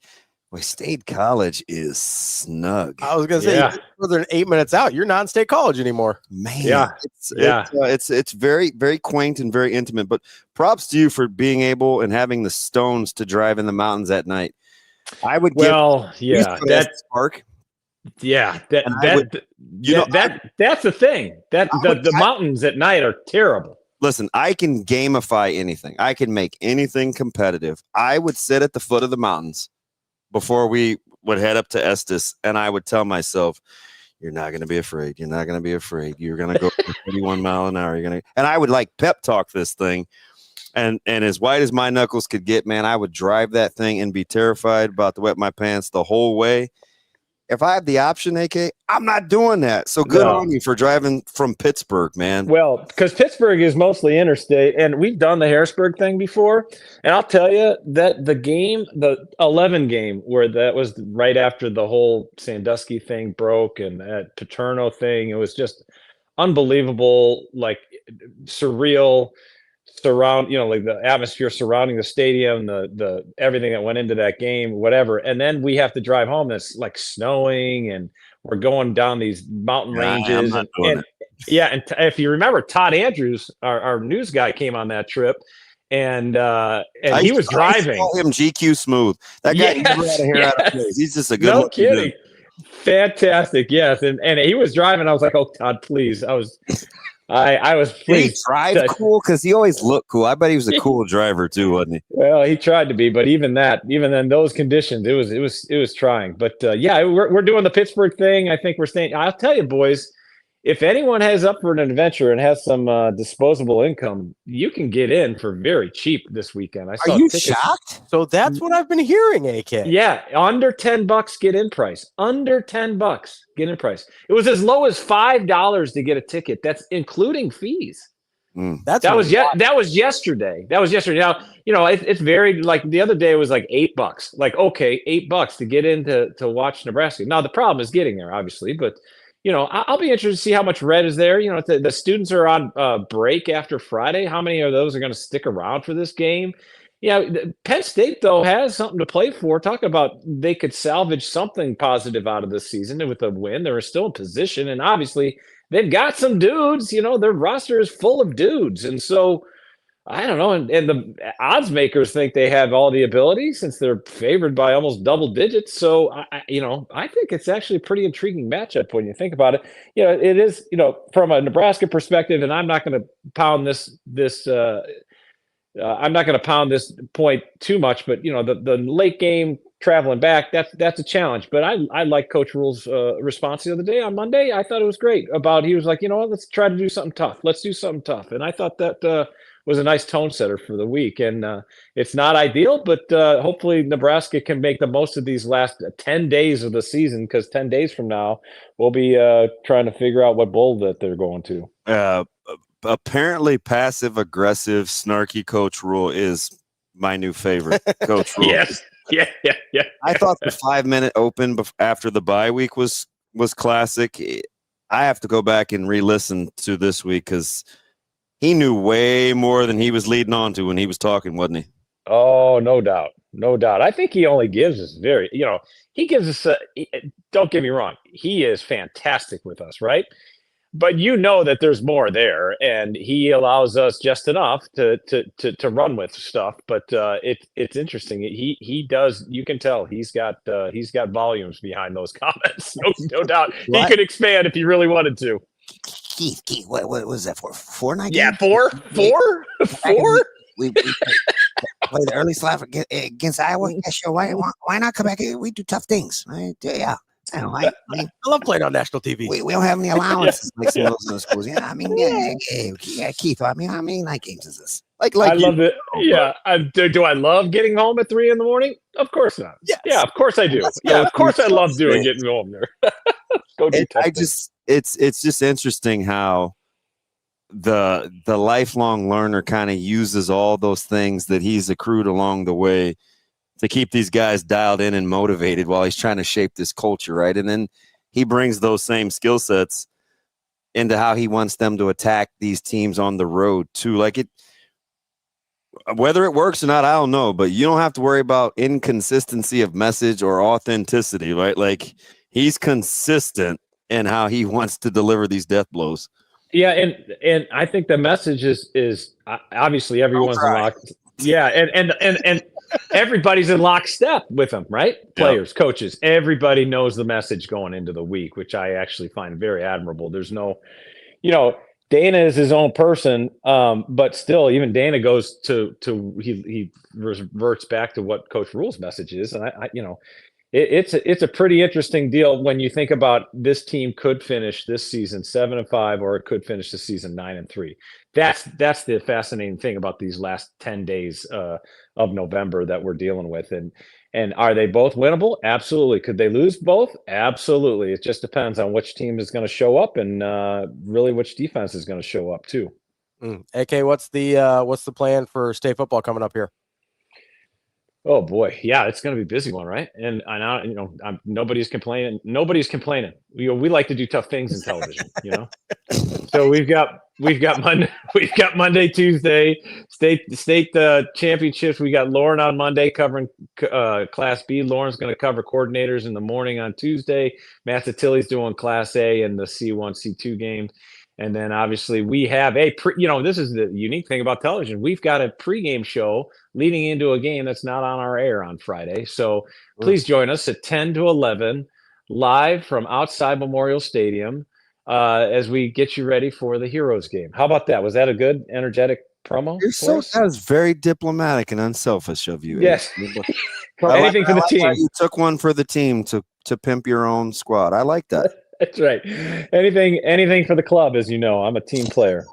well, State College is snug. I was going to say, you're further than 8 minutes out. You're not in State College anymore. Man, it's very, very quaint and very intimate. But props to you for being able and having the stones to drive in the mountains at night. I would that spark. Yeah, that's the thing. The mountains at night are terrible. Listen, I can gamify anything. I can make anything competitive. I would sit at the foot of the mountains before we would head up to Estes, and I would tell myself, "You're not going to be afraid. You're not going to be afraid. You're going to go 31 mile an hour. And I would like pep talk this thing. And as white as my knuckles could get, man, I would drive that thing and be terrified about to wet my pants the whole way. If I have the option, AK, I'm not doing that. So good on you for driving from Pittsburgh, man. Well, because Pittsburgh is mostly interstate, and we've done the Harrisburg thing before. And I'll tell you that the 11 game, where that was right after the whole Sandusky thing broke and that Paterno thing, it was just unbelievable, like surreal. Like the atmosphere surrounding the stadium, the everything that went into that game, whatever. And then we have to drive home. It's like snowing, and we're going down these mountain ranges. And if you remember, Todd Andrews, our news guy, came on that trip, and he was driving. I call him GQ Smooth. That guy never had a hair out of place. He's just a good. No kidding. Dude. Fantastic. Yes, and he was driving. I was like, oh Todd, please. I was Did he pleased. drive cool? Because he always looked cool. I bet he was a cool driver too, wasn't he? Well, he tried to be, but even in those conditions, it was trying. But yeah, we're doing the Pittsburgh thing. I think we're staying. I'll tell you, boys, if anyone has up for an adventure and has some disposable income, you can get in for very cheap this weekend. I saw Are you tickets. shocked? So that's what I've been hearing, AK. Yeah, under $10 get in price. Under $10 get in price. It was as low as $5 to get a ticket. That's including fees. That was yesterday. That was yesterday. Now, it's very, like, the other day it was like $8. Like, okay, $8 to get in to watch Nebraska. Now the problem is getting there, obviously, but I'll be interested to see how much red is there. The students are on break after Friday. How many of those are going to stick around for this game? Penn State, though, has something to play for. Talk about they could salvage something positive out of this season with a win. They're still in position, and obviously they've got some dudes. Their roster is full of dudes, and so I don't know. And the odds makers think they have all the ability since they're favored by almost double digits. So I think it's actually a pretty intriguing matchup when you think about it. It is, from a Nebraska perspective, and I'm not going to pound this point too much, but the late game traveling back, that's a challenge. But I like Coach Rule's response the other day on Monday. I thought it was great. He was like, let's try to do something tough. Let's do something tough. And I thought that was a nice tone setter for the week. And it's not ideal, but hopefully Nebraska can make the most of these last 10 days of the season, because 10 days from now we'll be trying to figure out what bowl that they're going to. Apparently passive aggressive snarky Coach Rule is my new favorite. Coach Rule. Yes. Yeah. I thought the 5-minute open after the bye week was classic. I have to go back and re-listen to this week because he knew way more than he was leading on to when he was talking, wasn't he? Oh, no doubt. I think he only gives us he gives us don't get me wrong, he is fantastic with us, right? But that there's more there, and he allows us just enough to run with stuff. But it's interesting. He does. You can tell he's got volumes behind those comments. No doubt. What? He could expand if he really wanted to. Keith, what was that for? 4 night? Yeah, four. We play the early slot against Iowa. Yeah, sure. Why not come back? We do tough things. Right? Yeah. I love playing on national TV. We don't have any allowances like some of those other schools. Yeah, Keith. How many night games is this? Like I love it. Yeah. Do I love getting home at 3 a.m? Of course not. Yes. Yeah, of course I do. Of course I love getting home there. It's just interesting how the lifelong learner kind of uses all those things that he's accrued along the way to keep these guys dialed in and motivated while he's trying to shape this culture, right? And then he brings those same skill sets into how he wants them to attack these teams on the road too. Like whether it works or not, I don't know, but you don't have to worry about inconsistency of message or authenticity, right? Like he's consistent in how he wants to deliver these death blows. Yeah, and I think the message is obviously everyone's locked. Yeah, and everybody's in lockstep with them, right? Players, coaches, everybody knows the message going into the week, which I actually find very admirable. There's no, Dana is his own person, but still, even Dana goes to he reverts back to what Coach Rule's message is, and it's a pretty interesting deal when you think about this team could finish this season 7-5, or it could finish the season 9-3. That's the fascinating thing about these last 10 days of November that we're dealing with. And are they both winnable? Absolutely. Could they lose both? Absolutely. It just depends on which team is going to show up and really which defense is going to show up too. AK, what's the plan for state football coming up here? Oh boy, yeah, it's going to be a busy one, right? And nobody's complaining. Nobody's complaining. We like to do tough things in television, So we've got Monday, Tuesday, state championships. We got Lauren on Monday covering Class B. Lauren's going to cover coordinators in the morning on Tuesday. Matt Tilly's doing Class A and the C1, C2 games. And then obviously we have this is the unique thing about television. We've got a pregame show leading into a game that's not on our air on Friday. So please join us at 10 to 11 live from outside Memorial Stadium. as we get you ready for the Heroes game. How about that? Was that a good, energetic promo? That was very diplomatic and unselfish of you. Yes. Anything for the team. You took one for the team to pimp your own squad. I like that. That's right. Anything for the club, as you know. I'm a team player.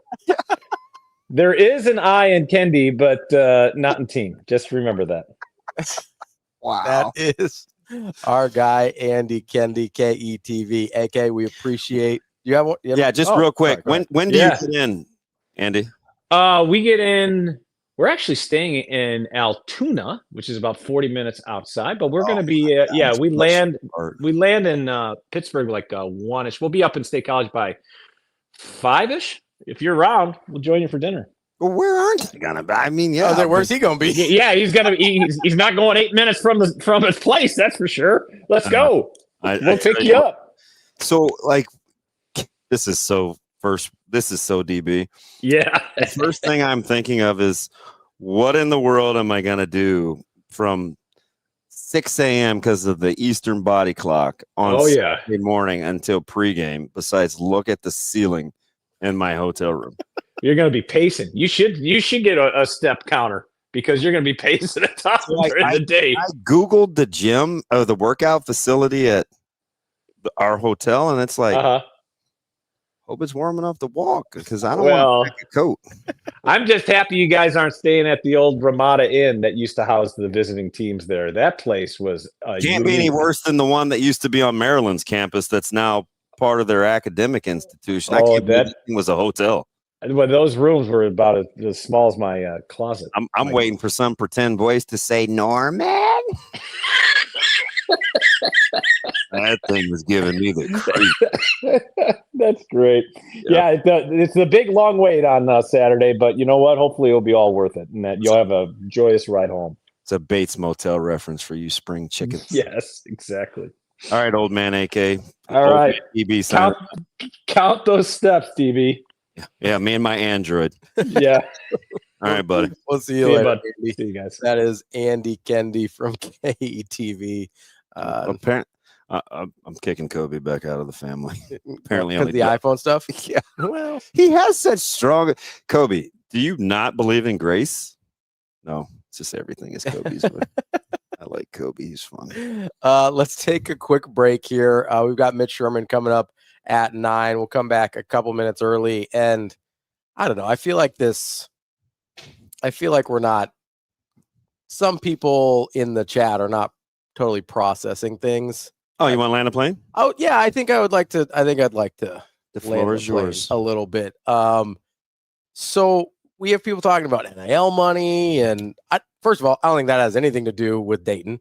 There is an I in Kendeigh, but not in team. Just remember that. Wow. That is our guy, Andy Kendeigh, KETV. AK, we appreciate you. Real quick. When do you get in, Andy? We get in. We're actually staying in Altoona, which is about 40 minutes outside. But we're going to be. We land. We land in Pittsburgh like 1-ish. We'll be up in State College by 5-ish. If you're around, we'll join you for dinner. Well, where aren't they gonna be? I mean, yeah. Where's he gonna be? Yeah, he's gonna be. He's not going 8 minutes from his place. That's for sure. Let's go. We'll pick you up. So, like, this is so DB. Yeah. The first thing I'm thinking of is, what in the world am I gonna do from 6 a.m. because of the Eastern body clock on Saturday morning until pregame? Besides, look at the ceiling in my hotel room. You're going to be pacing. You should get a step counter because you're going to be pacing at top during the day. I Googled the gym or the workout facility at our hotel, and it's like, hope it's warm enough to walk because I don't want to take a coat. I'm just happy you guys aren't staying at the old Ramada Inn that used to house the visiting teams there. That place was can't be any worse than the one that used to be on Maryland's campus that's now part of their academic institution. I can't believe that was a hotel. Well, those rooms were about as small as my closet. I'm waiting for some pretend voice to say Norman. That thing was giving me the creep. That's great. Yeah, it's a big long wait on Saturday, but you know what? Hopefully it'll be all worth it, and that you'll have a joyous ride home. It's a Bates Motel reference for you spring chickens. Yes, exactly. All right, old man AK. All right. DB, count those steps, DB. Yeah, me and my Android. Yeah. All right, buddy. We'll see you later. See you guys. That is Andy Kendeigh from KETV. Apparently, I'm kicking Kobe back out of the family. Apparently, because the iPhone stuff. Yeah. Well, he has such strong. Kobe, do you not believe in grace? No, it's just everything is Kobe's. I like Kobe. He's fun. Let's take a quick break here. We've got Mitch Sherman coming up at 9. We'll come back a couple minutes early. And I don't know. I feel like we're not. Some people in the chat are not totally processing things. Oh, you want to land a plane? Oh, yeah. I think I'd like to. The floor is yours. A little bit. So we have people talking about NIL money, and first of all, I don't think that has anything to do with Dayton.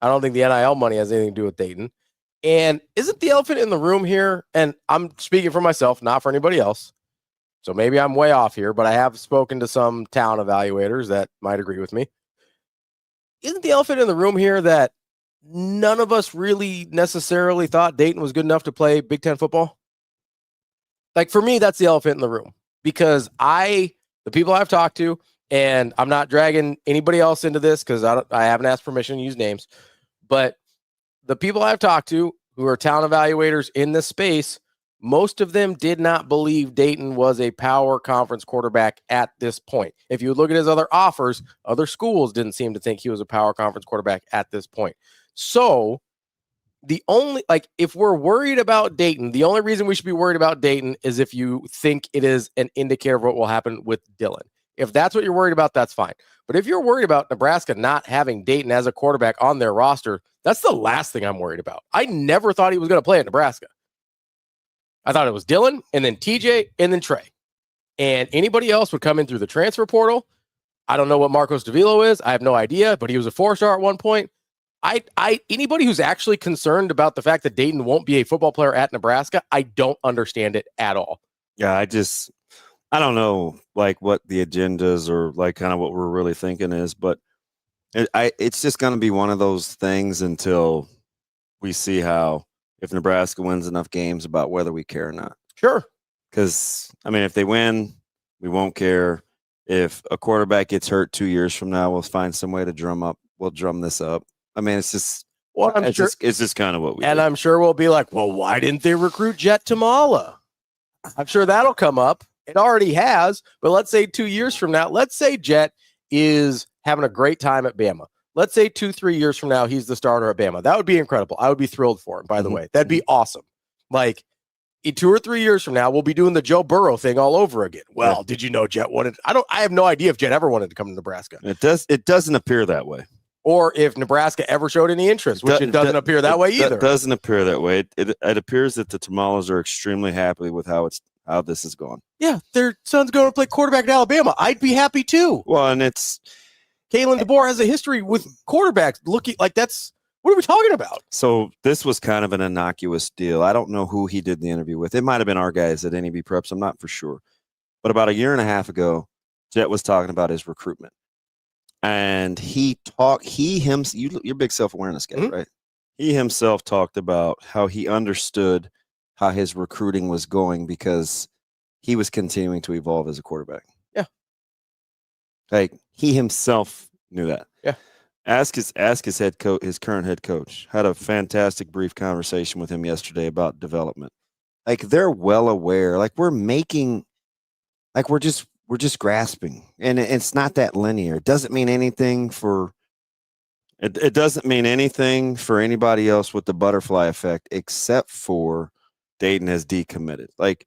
I don't think the NIL money has anything to do with Dayton. And isn't the elephant in the room here? And I'm speaking for myself, not for anybody else. So maybe I'm way off here, but I have spoken to some town evaluators that might agree with me. Isn't the elephant in the room here that none of us really necessarily thought Dayton was good enough to play Big Ten football? Like, for me, that's the elephant in the room, because the people I've talked to, and I'm not dragging anybody else into this because I haven't asked permission to use names, but the people I've talked to who are town evaluators in this space, most of them did not believe Dayton was a power conference quarterback at this point. If you look at his other offers, other schools didn't seem to think he was a power conference quarterback at this point. So if we're worried about Dayton, the only reason we should be worried about Dayton is if you think it is an indicator of what will happen with Dylan. If that's what you're worried about, that's fine. But if you're worried about Nebraska not having Dayton as a quarterback on their roster, that's the last thing I'm worried about. I never thought he was going to play at Nebraska. I thought it was Dylan, and then TJ, and then Trey. And anybody else would come in through the transfer portal. I don't know what Marcos Davilo is. I have no idea, but he was a 4-star at one point. Anybody who's actually concerned about the fact that Dayton won't be a football player at Nebraska, I don't understand it at all. Yeah, I don't know, like, what the agendas or, like, kind of what we're really thinking is, but it's just going to be one of those things until we see if Nebraska wins enough games about whether we care or not. Sure. Because, I mean, if they win, we won't care. If a quarterback gets hurt 2 years from now, we'll find some way to drum this up. I mean, it's just Well, I'm sure it's just kind of what we and did. I'm sure we'll be like, well, why didn't they recruit Jett Thomalla? I'm sure that'll come up. It already has, but let's say 2 years from now, let's say Jett is having a great time at Bama. Let's say 2-3 years from now, he's the starter at Bama. That would be incredible. I would be thrilled for him, by the way. That'd be awesome. Like, in 2 or 3 years from now, we'll be doing the Joe Burrow thing all over again. Well, did you know Jett wanted? I have no idea if Jett ever wanted to come to Nebraska. It doesn't appear that way. Or if Nebraska ever showed any interest, which it doesn't appear that way either. It doesn't appear that way. It appears that the Thamallahs are extremely happy with how this is going. Yeah, their son's going to play quarterback at Alabama. I'd be happy too. Well, and it's Kalen DeBoer has a history with quarterbacks looking like that's what are we talking about? So this was kind of an innocuous deal. I don't know who he did the interview with. It might have been our guys at NEB Preps. I'm not for sure. But about a year and a half ago, Jett was talking about his recruitment. And you're a big self-awareness guy, right? He himself talked about how he understood how his recruiting was going because he was continuing to evolve as a quarterback. Yeah. Like he himself knew that. Yeah. Ask his head coach, his current head coach. Had a fantastic brief conversation with him yesterday about development. Like they're well aware. Like we're just grasping, and it's not that linear. It doesn't mean anything for it doesn't mean anything for anybody else with the butterfly effect, except for Dayton has decommitted. Like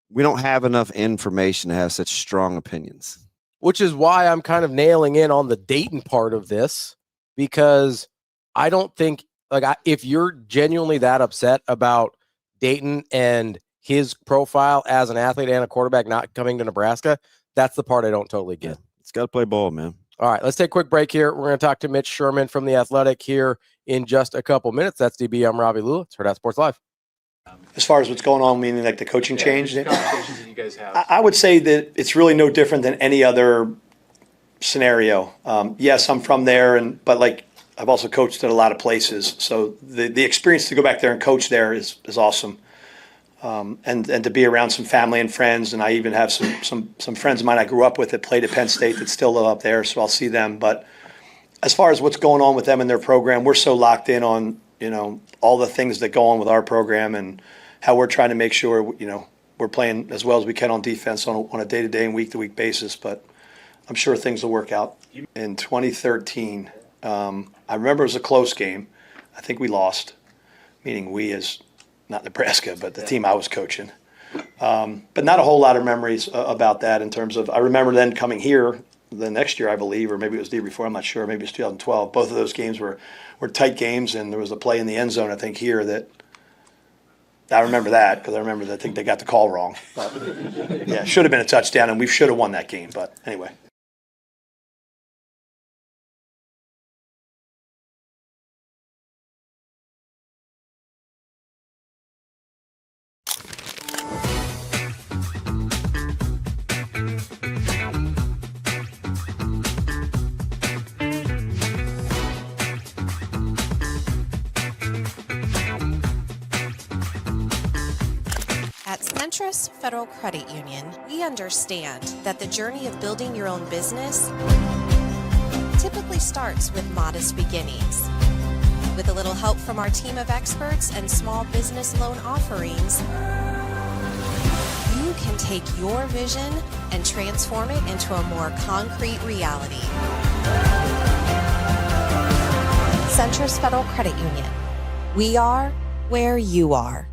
we don't have enough information to have such strong opinions. Which is why I'm kind of nailing in on the Dayton part of this, because I don't think if you're genuinely that upset about Dayton and his profile as an athlete and a quarterback not coming to Nebraska, that's the part I don't totally get. It's got to play ball, man. All right, let's take a quick break here. We're going to talk to Mitch Sherman from The Athletic here in just a couple minutes. That's DB. I'm Ravi Lulla. It's Hurrdat Sports Live. As far as what's going on, meaning like the coaching change, conversations that you guys have. I would say that it's really no different than any other scenario. Yes, I'm from there, but like I've also coached at a lot of places, so the experience to go back there and coach there is awesome. And to be around some family and friends, and I even have some friends of mine I grew up with that played at Penn State that still live up there, so I'll see them. But as far as what's going on with them and their program, we're so locked in on all the things that go on with our program and how we're trying to make sure we're playing as well as we can on defense on a day-to-day and week-to-week basis. But I'm sure things will work out. In 2013, I remember it was a close game. I think we lost, meaning we as not Nebraska, but the team I was coaching. But not a whole lot of memories about that in terms of, I remember then coming here the next year, I believe, or maybe it was the year before, I'm not sure, maybe it was 2012. Both of those games were tight games, and there was a play in the end zone, I think, here that I remember that because I think they got the call wrong. But, yeah, should have been a touchdown, and we should have won that game. But anyway. At Centris Federal Credit Union, we understand that the journey of building your own business typically starts with modest beginnings. With a little help from our team of experts and small business loan offerings, you can take your vision and transform it into a more concrete reality. Centris Federal Credit Union. We are where you are.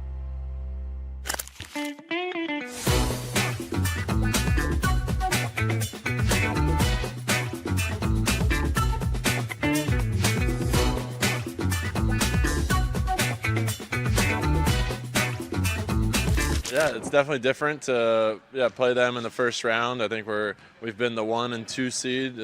Yeah, it's definitely different to play them in the first round. I think we've been the 1 and 2 seed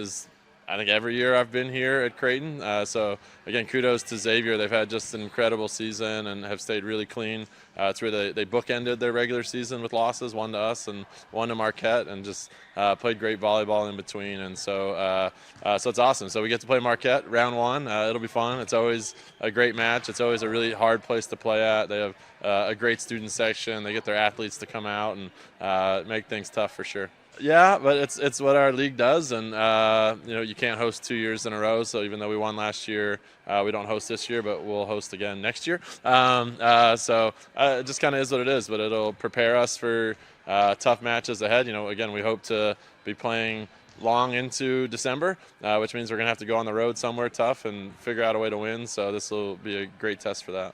I think every year I've been here at Creighton. So again, kudos to Xavier. They've had just an incredible season and have stayed really clean. It's where they bookended their regular season with losses, 1 to us and 1 to Marquette, and just played great volleyball in between. And so it's awesome. So we get to play Marquette round 1. It'll be fun. It's always a great match. It's always a really hard place to play at. They have a great student section. They get their athletes to come out and make things tough for sure. Yeah, but it's what our league does, and you can't host 2 years in a row. So even though we won last year, we don't host this year, but we'll host again next year. So it just kind of is what it is, but it'll prepare us for tough matches ahead. Again, we hope to be playing long into December, which means we're gonna have to go on the road somewhere tough and figure out a way to win. So this will be a great test for that.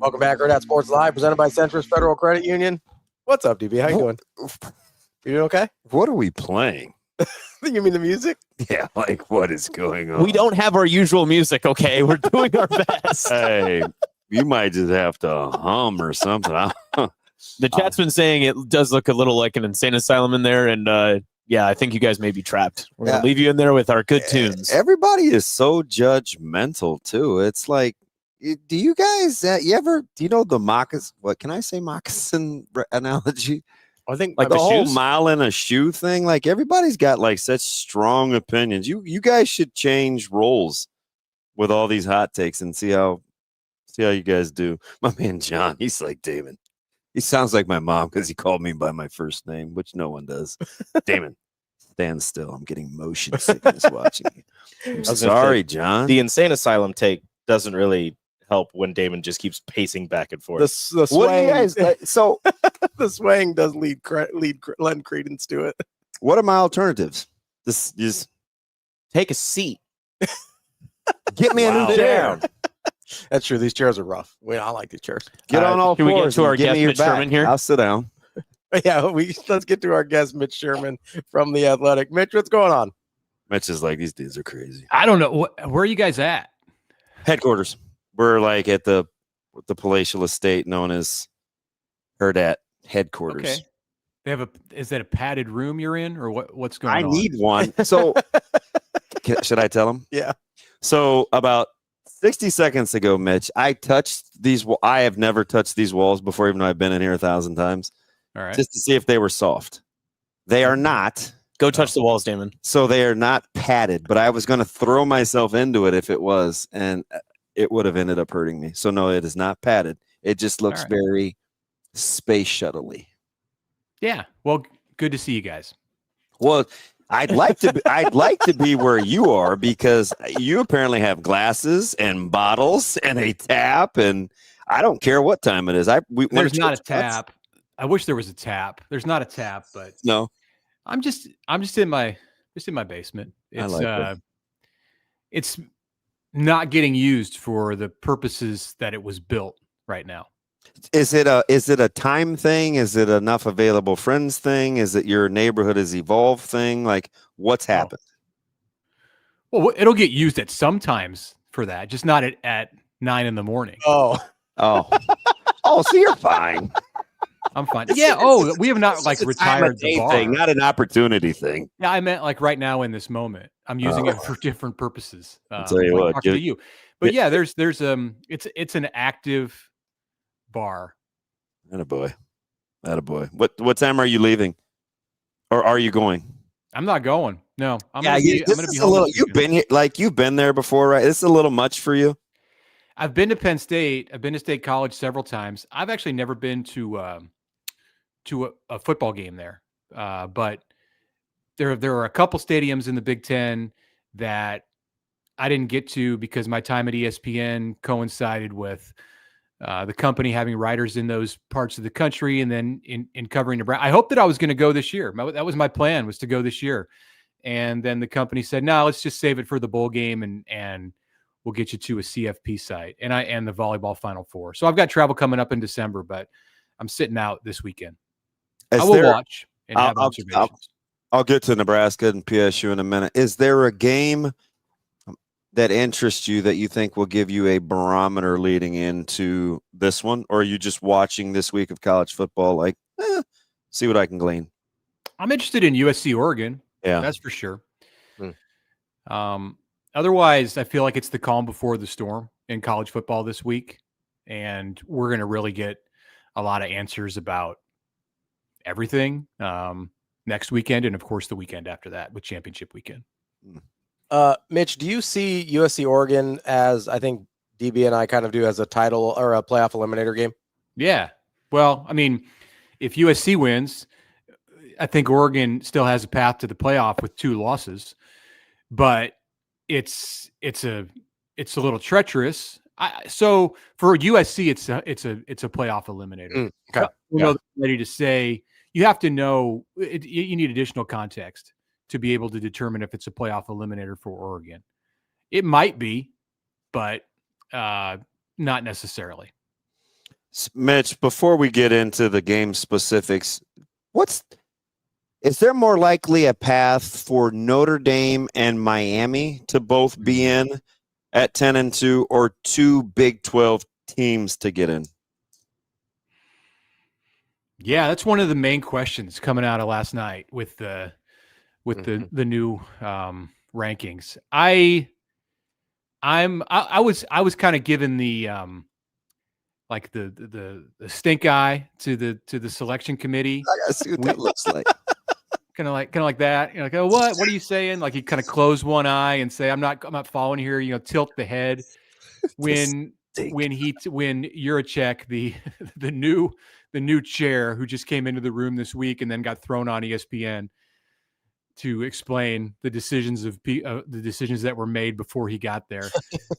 Welcome back, Hurrdat Sports Live, presented by Centris Federal Credit Union. What's up, DB? How you doing? You doing okay? What are we playing? You mean the music? Yeah, like what is going on? We don't have our usual music, okay? We're doing our best. Hey, you might just have to hum or something. The chat's been saying it does look a little like an insane asylum in there, and yeah, I think you guys may be trapped. We're gonna leave you in there with our good tunes. Everybody is so judgmental too. It's like, do you guys do you know the moccasin? What can I say? Moccasin analogy? I think like the whole mile in a shoe thing. Like everybody's got like such strong opinions. You guys should change roles with all these hot takes and see how you guys do. My man John, he's like Damon. He sounds like my mom because he called me by my first name, which no one does. Damon, stand still. I'm getting motion sickness watching you. I'm sorry, John. The insane asylum take doesn't really help when Damon just keeps pacing back and forth. The swaying, what do you guys so the swaying does lend credence to it. What are my alternatives? This is take a seat. Get me a new chair. That's true. These chairs are rough. I like these chairs. Get on all Can we get fours to our and give guest me your Mitch back. Sherman here? I'll sit down. Yeah, let's get to our guest, Mitch Sherman from The Athletic. Mitch, what's going on? Mitch is like, these dudes are crazy. I don't know. Where are you guys at? Headquarters. We're like at the palatial estate known as Hurrdat headquarters. Okay. They have is that a padded room you're in, or what's going on? I need one. So should I tell them? Yeah. So about 60 seconds ago, Mitch, I touched these. I have never touched these walls before, even though I've been in here 1,000 times. All right. Just to see if they were soft. They are not. Go touch the walls, Damon. So they are not padded, but I was going to throw myself into it if it was, and it would have ended up hurting me. So no, it is not padded. It just looks very space shuttle-y. Yeah. Well, good to see you guys. Well, I'd like to be where you are because you apparently have glasses and bottles and a tap, and I don't care what time it is. There's not a tap. I wish there was a tap. There's not a tap, but no. I'm just in my basement. It's not getting used for the purposes that it was built right now. Is it a time thing? Is it enough available friends thing? Is it your neighborhood has evolved thing? Like what's happened? Well, it'll get used at sometimes for that, just not at 9 in the morning. Oh, so you're fine. I'm fine. Yeah. We have not like retired the bar. Thing, not an opportunity thing. Yeah, I meant like right now in this moment. I'm using it for different purposes. I'll tell you what. To you. But yeah, there's it's an active bar. And a boy. Attaboy. What time are you leaving? Or are you going? I'm not going. No. I'm gonna be home. You've been there before, right? This is a little much for you. I've been to Penn State. I've been to State College several times. I've actually never been to a football game there. But there are a couple stadiums in the Big Ten that I didn't get to because my time at ESPN coincided with the company having writers in those parts of the country, and then in covering Nebraska. I hoped that I was going to go this year. That was my plan, was to go this year. And then the company said, no, let's just save it for the bowl game, and we'll get you to a CFP site and the volleyball Final Four. So I've got travel coming up in December, but I'm sitting out this weekend. I will watch and have observations. I'll get to Nebraska and PSU in a minute. Is there a game that interests you that you think will give you a barometer leading into this one? Or are you just watching this week of college football like, see what I can glean? I'm interested in USC Oregon. Yeah, that's for sure. Otherwise, I feel like it's the calm before the storm in college football this week. And we're going to really get a lot of answers about everything next weekend. And of course, the weekend after that with championship weekend. Mitch, do you see USC Oregon as, I think DB and I kind of do, as a title or a playoff eliminator game? Yeah. Well, I mean, if USC wins, I think Oregon still has a path to the playoff with 2 losses, but it's a little treacherous. So for USC, it's a playoff eliminator. Okay. Ready to say, you have to know you need additional context to be able to determine if it's a playoff eliminator for Oregon. It might be, but not necessarily. Mitch, before we get into the game specifics, is there more likely a path for Notre Dame and Miami to both be in at 10-2, or 2 Big 12 teams to get in? Yeah, that's one of the main questions coming out of last night with the new rankings. I was kind of given the like the stink eye to the selection committee. I gotta see what that looks like. Kind of like that. You're like, oh, what are you saying? Like, you kind of close one eye and say, I'm not following here. Tilt the head. When Juracek, the new chair who just came into the room this week and then got thrown on ESPN to explain the decisions that were made before he got there,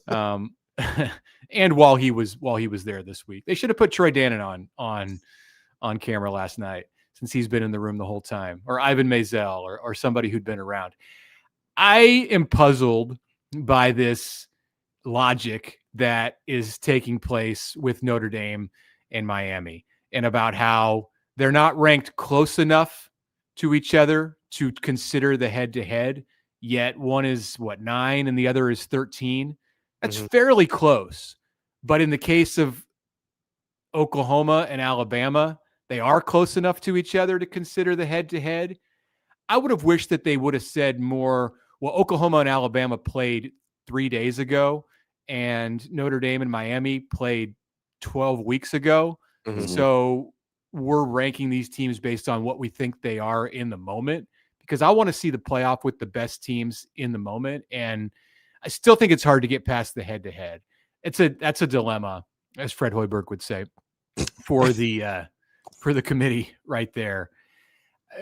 and while he was there this week. They should have put Troy Dannon on camera last night, since he's been in the room the whole time, or Ivan Maisel, or somebody who'd been around. I am puzzled by this logic that is taking place with Notre Dame and Miami, and about how they're not ranked close enough to each other to consider the head-to-head, yet one is 9 and the other is 13. That's fairly close. But in the case of Oklahoma and Alabama, they are close enough to each other to consider the head-to-head. I would have wished that they would have said more, well, Oklahoma and Alabama played 3 days ago, and Notre Dame and Miami played 12 weeks ago. So we're ranking these teams based on what we think they are in the moment, because I want to see the playoff with the best teams in the moment. And I still think it's hard to get past the head-to-head. That's a dilemma, as Fred Hoiberg would say, for the committee right there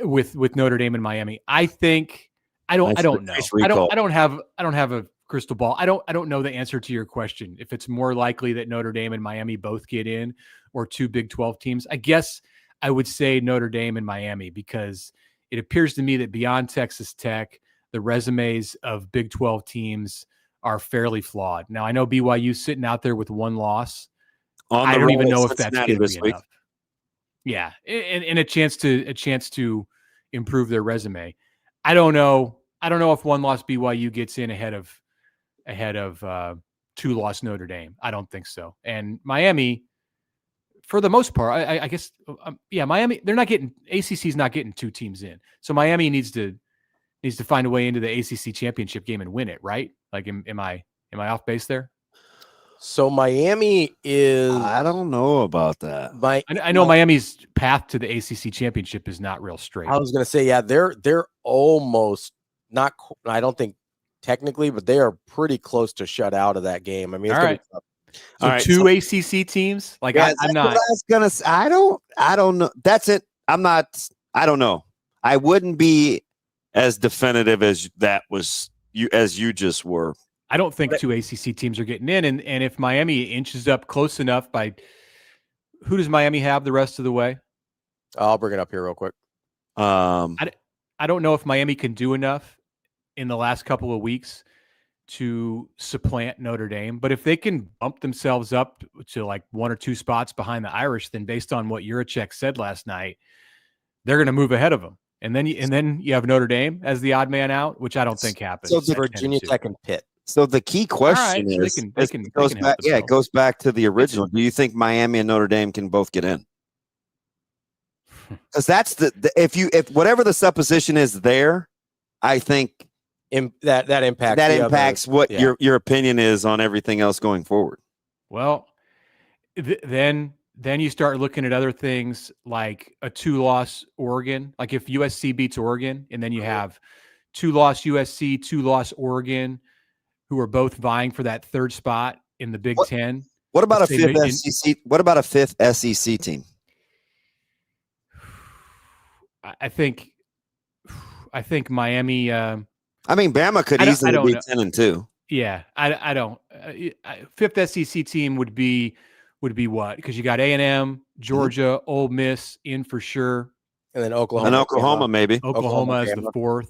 with Notre Dame and Miami. I think I don't know. I don't have a crystal ball. I don't know the answer to your question. If it's more likely that Notre Dame and Miami both get in, or 2 Big 12 teams, I guess I would say Notre Dame and Miami, because it appears to me that beyond Texas Tech, the resumes of Big 12 teams are fairly flawed. Now, I know BYU's sitting out there with 1 loss. I don't even know if that's going to be enough. Yeah, and a chance to improve their resume. I don't know if 1-loss BYU gets in ahead of 2-loss Notre Dame. I don't think so. And Miami, for the most part, I guess, Miami, ACC's not getting 2 teams in. So Miami needs to find a way into the ACC championship game and win it, right? Like, am I off base there? So Miami is. I don't know about that. I know Miami's path to the ACC championship is not real straight. I was going to say, yeah, they're almost not. I don't think technically, but they are pretty close to shut out of that game. I mean, it's all right. So all right, two ACC teams. Like yeah, I'm not. I was gonna. I don't know. That's it. I'm not. I don't know. I wouldn't be as definitive as that was you just were. I don't think two ACC teams are getting in, and if Miami inches up close enough by, who does Miami have the rest of the way? I'll bring it up here real quick. I don't know if Miami can do enough in the last couple of weeks to supplant Notre Dame, but if they can bump themselves up to like 1 or 2 spots behind the Irish, then based on what Juracek said last night, they're going to move ahead of them. And then you have Notre Dame as the odd man out, which I don't think happens. So Virginia Tech and Pitt. So the key question is, it goes back to the original. Do you think Miami and Notre Dame can both get in? Because that's if whatever the supposition is there, I think that impacts what your opinion is on everything else going forward. Well, then you start looking at other things like a 2-loss Oregon. Like if USC beats Oregon, and then you have 2-loss USC, 2-loss Oregon, who are both vying for that 3rd spot in the Big Ten. What about a 5th SEC? What about a 5th SEC team? I think Miami. I mean, Bama could easily be 10-2. Yeah, I don't. 5th SEC team would be what? Because you got A&M, Georgia, Ole Miss in for sure, and then Oklahoma. And Oklahoma maybe. Oklahoma is the 4th.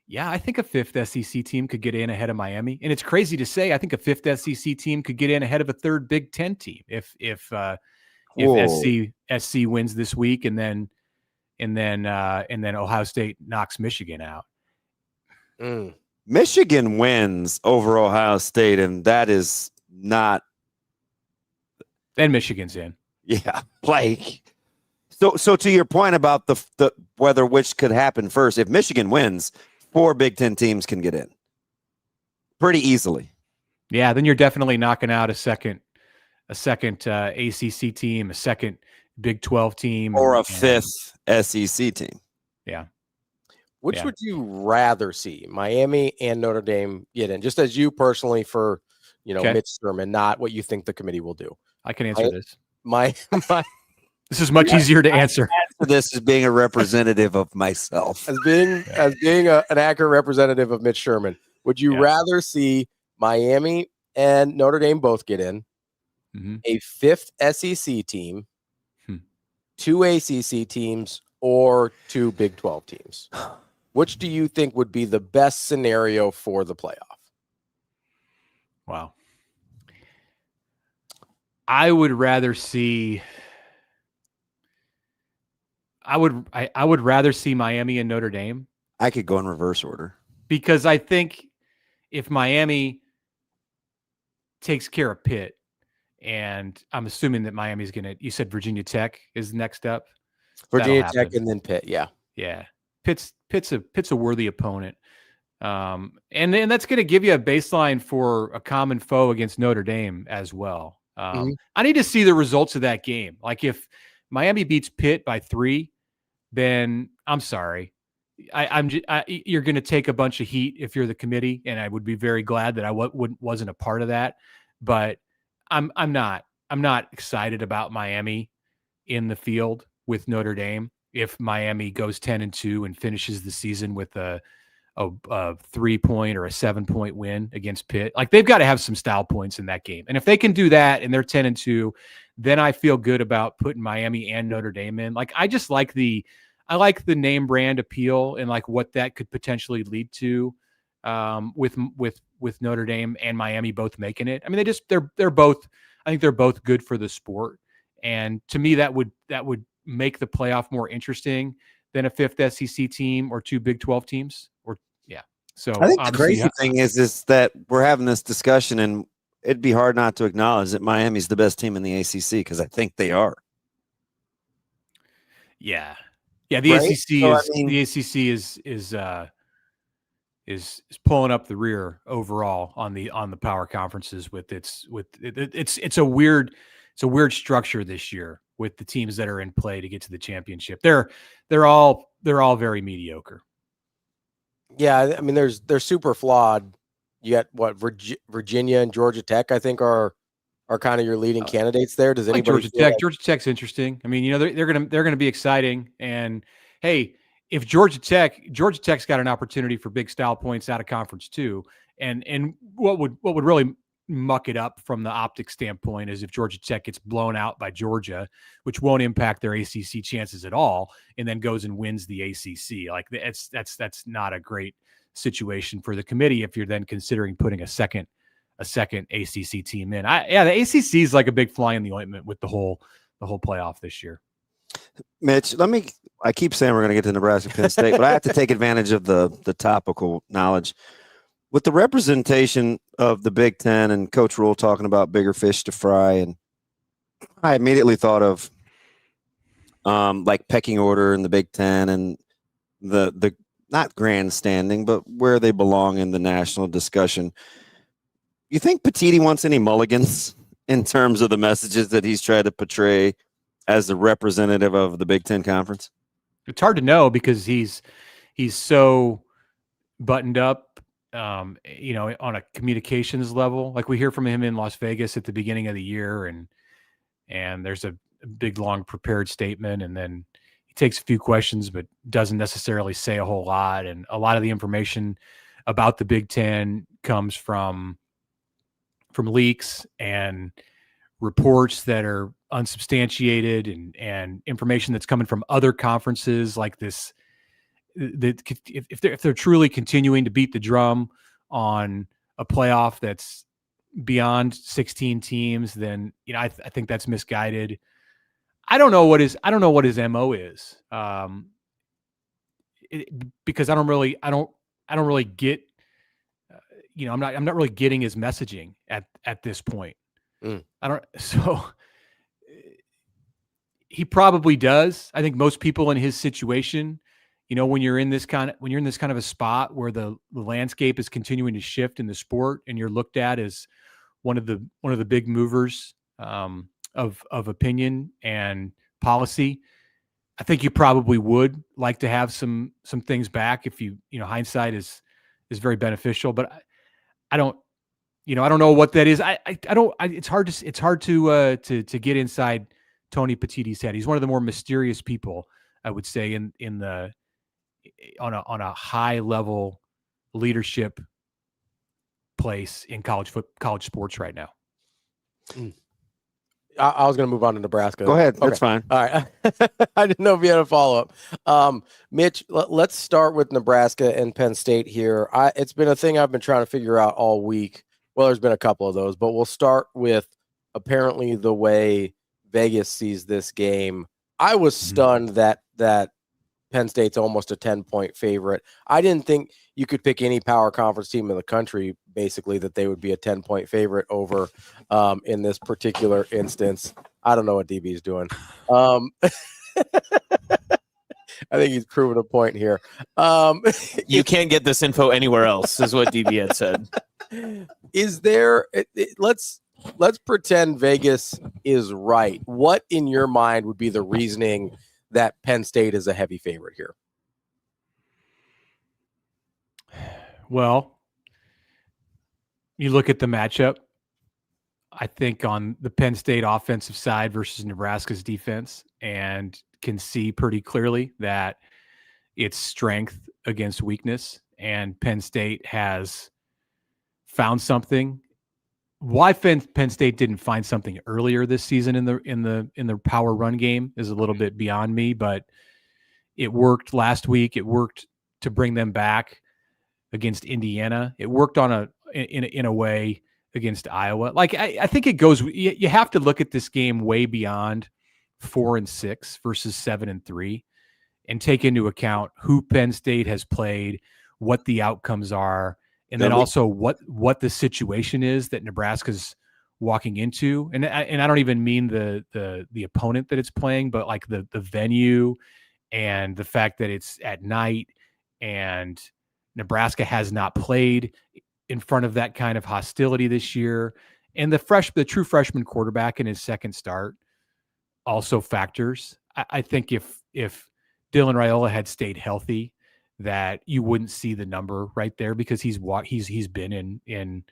Yeah, I think a 5th SEC team could get in ahead of Miami, and it's crazy to say I think a 5th SEC team could get in ahead of a 3rd Big Ten team if SC wins this week, and then Ohio State knocks Michigan out. Michigan wins over Ohio State, and that is not. Then Michigan's in. Yeah, like so. To your point about the whether which could happen first, if Michigan wins, 4 Big Ten teams can get in pretty easily. Yeah, then you're definitely knocking out a second ACC team, a second Big 12 team, or a 5th SEC team. Yeah. Which would you rather see, Miami and Notre Dame get in? Just as you personally for, Mitch Sherman, not what you think the committee will do. I can answer this. This is much easier to answer. This is being a representative of myself. As being an accurate representative of Mitch Sherman, would you rather see Miami and Notre Dame both get in, a 5th SEC team, 2 ACC teams, or 2 Big 12 teams? Which do you think would be the best scenario for the playoff? Wow. I would rather see. I would rather see Miami and Notre Dame. I could go in reverse order because I think if Miami takes care of Pitt, and I'm assuming that Miami's going to. You said Virginia Tech is next up. Virginia Tech and then Pitt. Yeah. Pitt's a worthy opponent. And then that's going to give you a baseline for a common foe against Notre Dame as well. I need to see the results of that game. Like if Miami beats Pitt by 3, then I'm sorry. You're going to take a bunch of heat if you're the committee, and I would be very glad that I wasn't a part of that. But I'm not excited about Miami in the field with Notre Dame if Miami goes 10-2 and finishes the season with a 3-point or a 7-point win against Pitt. Like they've got to have some style points in that game. And if they can do that and they're 10-2, then I feel good about putting Miami and Notre Dame in. Like I like the name brand appeal and like what that could potentially lead to with Notre Dame and Miami both making it. I mean, they're both, I think they're both good for the sport. And to me, that would make the playoff more interesting than a 5th SEC team or 2 Big 12 teams. So I think the crazy thing is that we're having this discussion, and it'd be hard not to acknowledge that Miami's the best team in the ACC because I think they are. Yeah. The right? ACC is pulling up the rear overall on the power conferences it's a weird structure this year with the teams that are in play to get to the championship. They're all very mediocre. Yeah, I mean, they're super flawed. You got what, Virginia and Georgia Tech, I think, are kind of your leading candidates there. Does anybody Georgia Tech's interesting? I mean, they're gonna be exciting. And hey, if Georgia Tech's got an opportunity for big style points out of conference too. And what would really muck it up from the optics standpoint is if Georgia Tech gets blown out by Georgia, which won't impact their ACC chances at all, and then goes and wins the ACC. Like that's not a great situation for the committee if you're then considering putting a second ACC team in. The ACC is like a big fly in the ointment with the whole playoff this year. Mitch, I keep saying we're going to get to Nebraska, Penn State, but I have to take advantage of the topical knowledge. With the representation of the Big Ten and Coach Rule talking about bigger fish to fry, and I immediately thought of like pecking order in the Big Ten and the not grandstanding, but where they belong in the national discussion. You think Petitti wants any mulligans in terms of the messages that he's tried to portray as the representative of the Big Ten Conference? It's hard to know because he's so buttoned up, on a communications level. Like we hear from him in Las Vegas at the beginning of the year, and there's a big, long prepared statement, and then he takes a few questions, but doesn't necessarily say a whole lot. And a lot of the information about the Big Ten comes from leaks and reports that are unsubstantiated and information that's coming from other conferences like this. If they're truly continuing to beat the drum on a playoff that's beyond 16 teams, then I think that's misguided. I don't know what his MO is, because I don't really get. I'm not really getting his messaging at this point. So he probably does. I think most people in his situation, when you're in this kind of a spot where the landscape is continuing to shift in the sport and you're looked at as one of the big movers of opinion and policy, I think you probably would like to have some things back if hindsight is very beneficial, but I don't know what that is. It's hard to get inside Tony Petitti's head. He's one of the more mysterious people, I would say, on a high level leadership place in college sports right now. I was going to move on to Nebraska. Go ahead. Okay. That's fine. All right. I didn't know if you had a follow-up. Mitch, let's start with Nebraska and Penn State here. It's been a thing I've been trying to figure out all week. Well, there's been a couple of those, but we'll start with apparently the way Vegas sees this game. I was stunned that Penn State's almost a 10-point favorite. I didn't think you could pick any power conference team in the country, basically, that they would be a 10-point favorite over in this particular instance. I don't know what DB is doing. I think he's proven a point here. You can't get this info anywhere else, is what DB had said. Is there let's pretend Vegas is right. What in your mind would be the reasoning that Penn State is a heavy favorite here? Well, you look at the matchup, I think, on the Penn State offensive side versus Nebraska's defense, and can see pretty clearly that it's strength against weakness, and Penn State has found something. Why Penn State didn't find something earlier this season in the power run game is a little bit beyond me, but it worked last week. It worked to bring them back against Indiana. It worked in a way against Iowa. Like I think it goes. You have to look at this game way beyond 4-6 versus 7-3, and take into account who Penn State has played, what the outcomes are. And then also what the situation is that Nebraska's walking into, and I don't even mean the opponent that it's playing, but like the venue and the fact that it's at night, and Nebraska has not played in front of that kind of hostility this year. And the true freshman quarterback in his second start also factors. I think if Dylan Raiola had stayed healthy, that you wouldn't see the number right there, because he's been in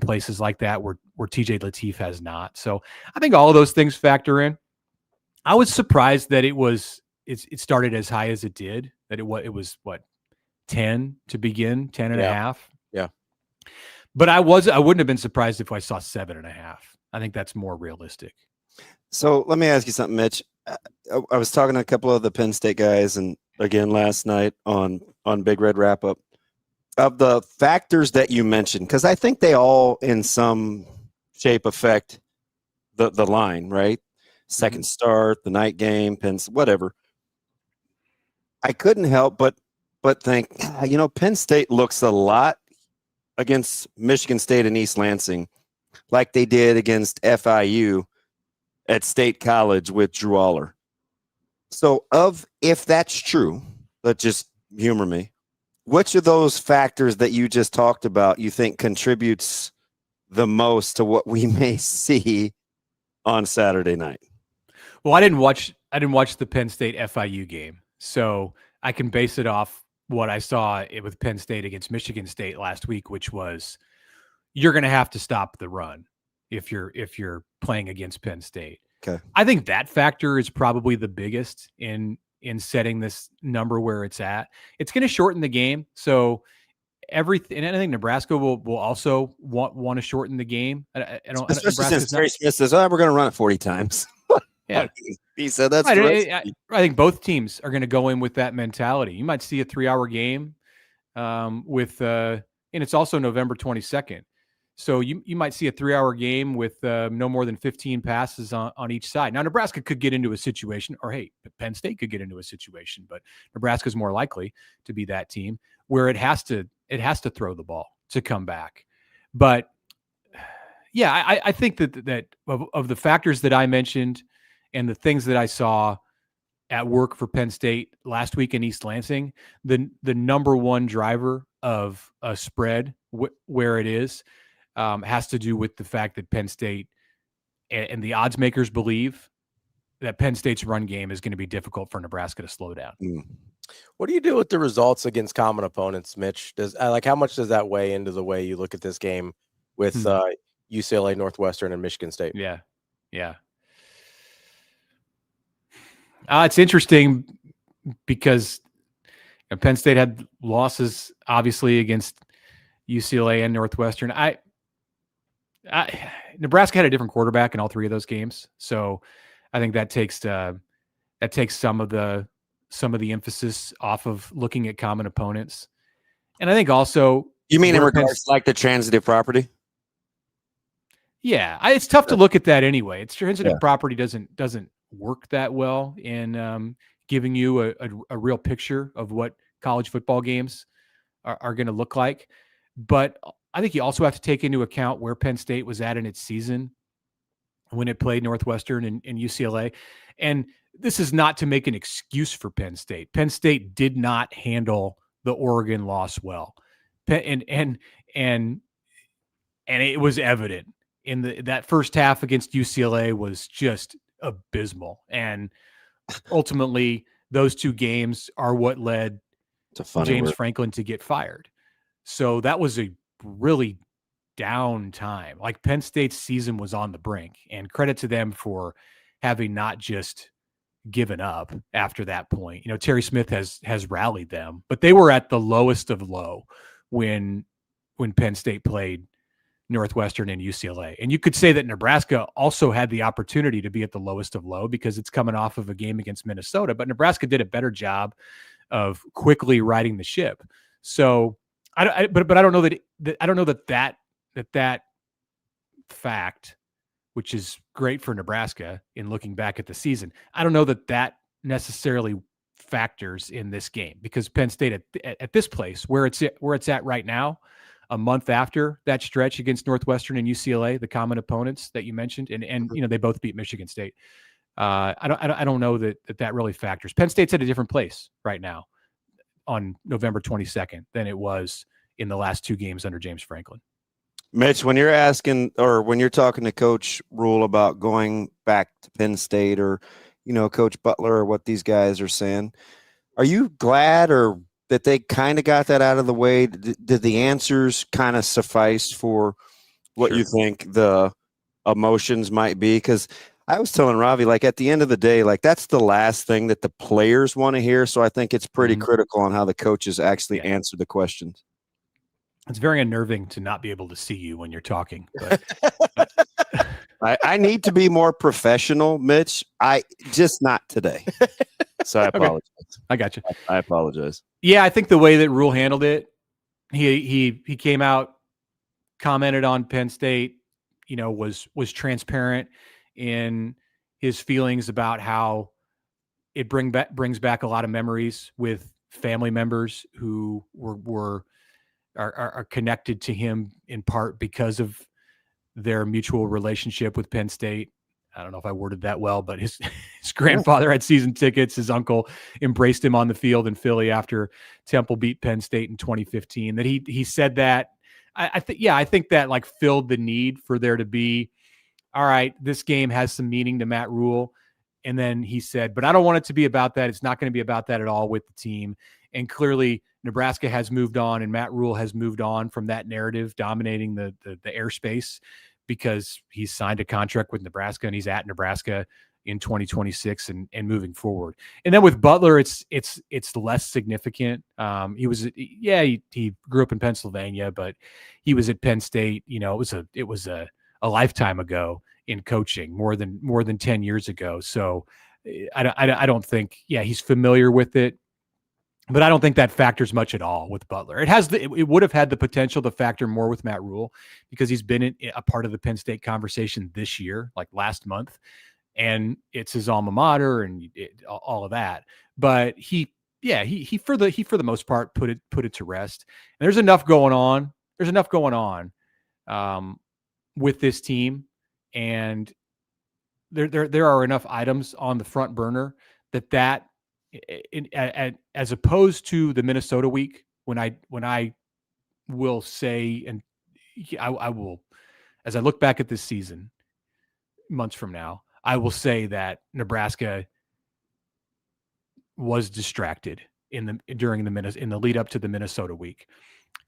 places like that where TJ Lateef has not. So I think all of those things factor in. I was surprised that it started as high as it did, that it was what, 10 to begin, 10 and a half. Yeah. But I wouldn't have been surprised if I saw 7.5. I think that's more realistic. So let me ask you something, Mitch. I was talking to a couple of the Penn State guys, and again last night on Big Red Wrap Up, of the factors that you mentioned, because I think they all in some shape affect the line, right? Second start, the night game, whatever. I couldn't help but think, Penn State looks a lot against Michigan State and East Lansing like they did against FIU at State College with Drew Aller. So if that's true, let's just humor me, which of those factors that you just talked about you think contributes the most to what we may see on Saturday night? Well, I didn't watch the Penn State FIU game, so I can base it off what I saw with Penn State against Michigan State last week, which was you're going to have to stop the run if you're playing against Penn State. Okay. I think that factor is probably the biggest in setting this number where it's at. It's going to shorten the game, so everything. And I think Nebraska will also want to shorten the game. Especially since Terry Smith says, "Oh, we're going to run it 40 times." Yeah, he said that's right. I think both teams are going to go in with that mentality. You might see a 3-hour game and it's also November 22nd. So you might see a 3-hour game with no more than 15 passes on each side. Now, Nebraska could get into a situation, or Penn State could get into a situation, but Nebraska's more likely to be that team where it has to throw the ball to come back. But yeah, I think that of the factors that I mentioned and the things that I saw at work for Penn State last week in East Lansing, the number one driver of a spread where it is has to do with the fact that Penn State and the odds makers believe that Penn State's run game is going to be difficult for Nebraska to slow down. What do you do with the results against common opponents, Mitch? How much does that weigh into the way you look at this game with UCLA, Northwestern, and Michigan State? Yeah. It's interesting because Penn State had losses, obviously, against UCLA and Northwestern. Nebraska had a different quarterback in all three of those games, so I think that takes some of the emphasis off of looking at common opponents. And I think also, you mean in regards to like the transitive property? Yeah, it's tough to look at that anyway. It's transitive property doesn't work that well in giving you a real picture of what college football games are going to look like. But I think you also have to take into account where Penn State was at in its season when it played Northwestern and UCLA. And this is not to make an excuse for Penn State. Penn State did not handle the Oregon loss well. And it was evident in that first half against UCLA was just abysmal. And ultimately those two games are what led James Franklin to get fired. So that was a really down time. Like Penn State's season was on the brink, and credit to them for having not just given up after that point. Terry Smith has rallied them, but they were at the lowest of low when Penn State played Northwestern and UCLA. And you could say that Nebraska also had the opportunity to be at the lowest of low because it's coming off of a game against Minnesota, but Nebraska did a better job of quickly riding the ship. So I don't know that fact, which is great for Nebraska in looking back at the season, I don't know that necessarily factors in this game, because Penn State at this place where it's at right now, a month after that stretch against Northwestern and UCLA, the common opponents that you mentioned, and they both beat Michigan State. I don't know that really factors. Penn State's at a different place right now. on November 22nd than it was in the last 2 games under James Franklin. Mitch, when you're asking or when you're talking to Coach Rule about going back to Penn State or, Coach Butler or what these guys are saying, are you glad or that they kind of got that out of the way? Did the answers kind of suffice for what you think the emotions might be? Because I was telling Ravi, like, at the end of the day, like, that's the last thing that the players want to hear. So I think it's pretty critical on how the coaches actually answer the questions. It's very unnerving to not be able to see you when you're talking. But I need to be more professional, Mitch. Just not today. So I apologize. Okay. I got you. I apologize. Yeah, I think the way that Rule handled it, he came out, commented on Penn State, was transparent in his feelings about how it brings back a lot of memories with family members who are connected to him in part because of their mutual relationship with Penn State. I don't know if I worded that well, but his grandfather had season tickets. His uncle embraced him on the field in Philly after Temple beat Penn State in 2015. That he said that. I think that like filled the need for there to be, all right, this game has some meaning to Matt Rule. And then he said, but I don't want it to be about that. It's not going to be about that at all with the team. And clearly Nebraska has moved on and Matt Rule has moved on from that narrative dominating the airspace, because he's signed a contract with Nebraska and he's at Nebraska in 2026 and moving forward. And then with Butler, it's less significant. He grew up in Pennsylvania, but he was at Penn State. It was a lifetime ago in coaching, more than 10 years ago. So I don't think, he's familiar with it, but I don't think that factors much at all with Butler. It would have had the potential to factor more with Matt Rule because he's been a part of the Penn State conversation this year, like last month, and it's his alma mater and all of that. But he for the most part put it to rest. And there's enough going on. With this team, and there are enough items on the front burner that as opposed to the Minnesota week, when I will say, and I will, as I look back at this season months from now, I will say that Nebraska was distracted in the lead up to the Minnesota week,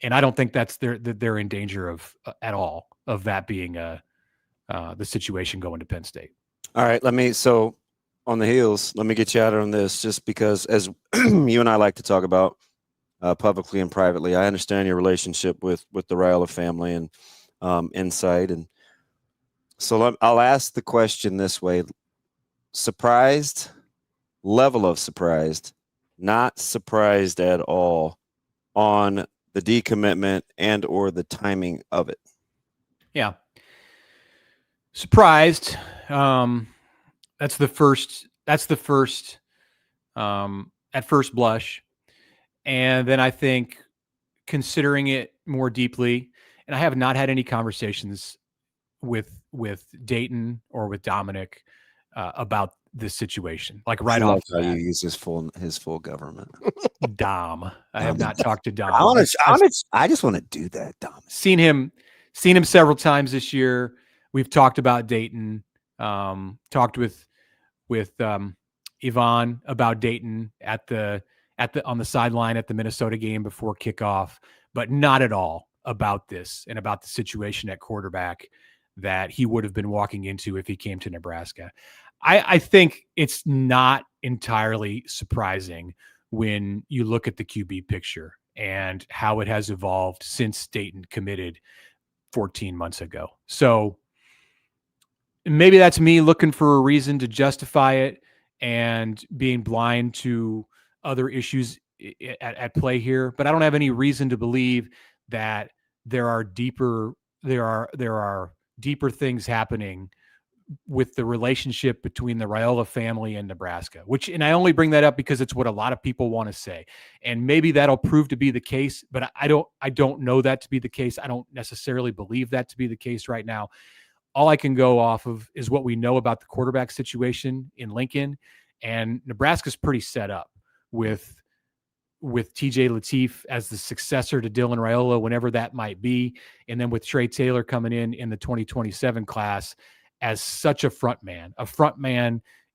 and I don't think they're in danger of at all of that being the situation going to Penn State. All right, on the heels, let me get you out on this, just because as you and I like to talk about publicly and privately, I understand your relationship with the Raiola family and insight. And so I'll ask the question this way: surprised, level of surprised, not surprised at all on the decommitment and or the timing of it? Yeah. Surprised. That's the first at first blush. And then I think considering it more deeply, and I have not had any conversations with Dayton or with Dominic about this situation. Like right off. How you use his full government. Dom. I have not talked to Dom. I just want to do that, Dom. Seen him several times this year. We've talked about Dayton. Talked with Yvonne about Dayton on the sideline at the Minnesota game before kickoff, but not at all about this and about the situation at quarterback that he would have been walking into if he came to Nebraska. I think it's not entirely surprising when you look at the QB picture and how it has evolved since Dayton committed 14 months ago. So maybe that's me looking for a reason to justify it and being blind to other issues at play here. But I don't have any reason to believe that there are deeper things happening with the relationship between the Raiola family and Nebraska, and I only bring that up because it's what a lot of people want to say. And maybe that'll prove to be the case, but I don't know that to be the case. I don't necessarily believe that to be the case right now. All I can go off of is what we know about the quarterback situation in Lincoln, and Nebraska's pretty set up with with TJ Lateef as the successor to Dylan Raiola, whenever that might be, and then with Trey Taylor coming in the 2027 class as such a front man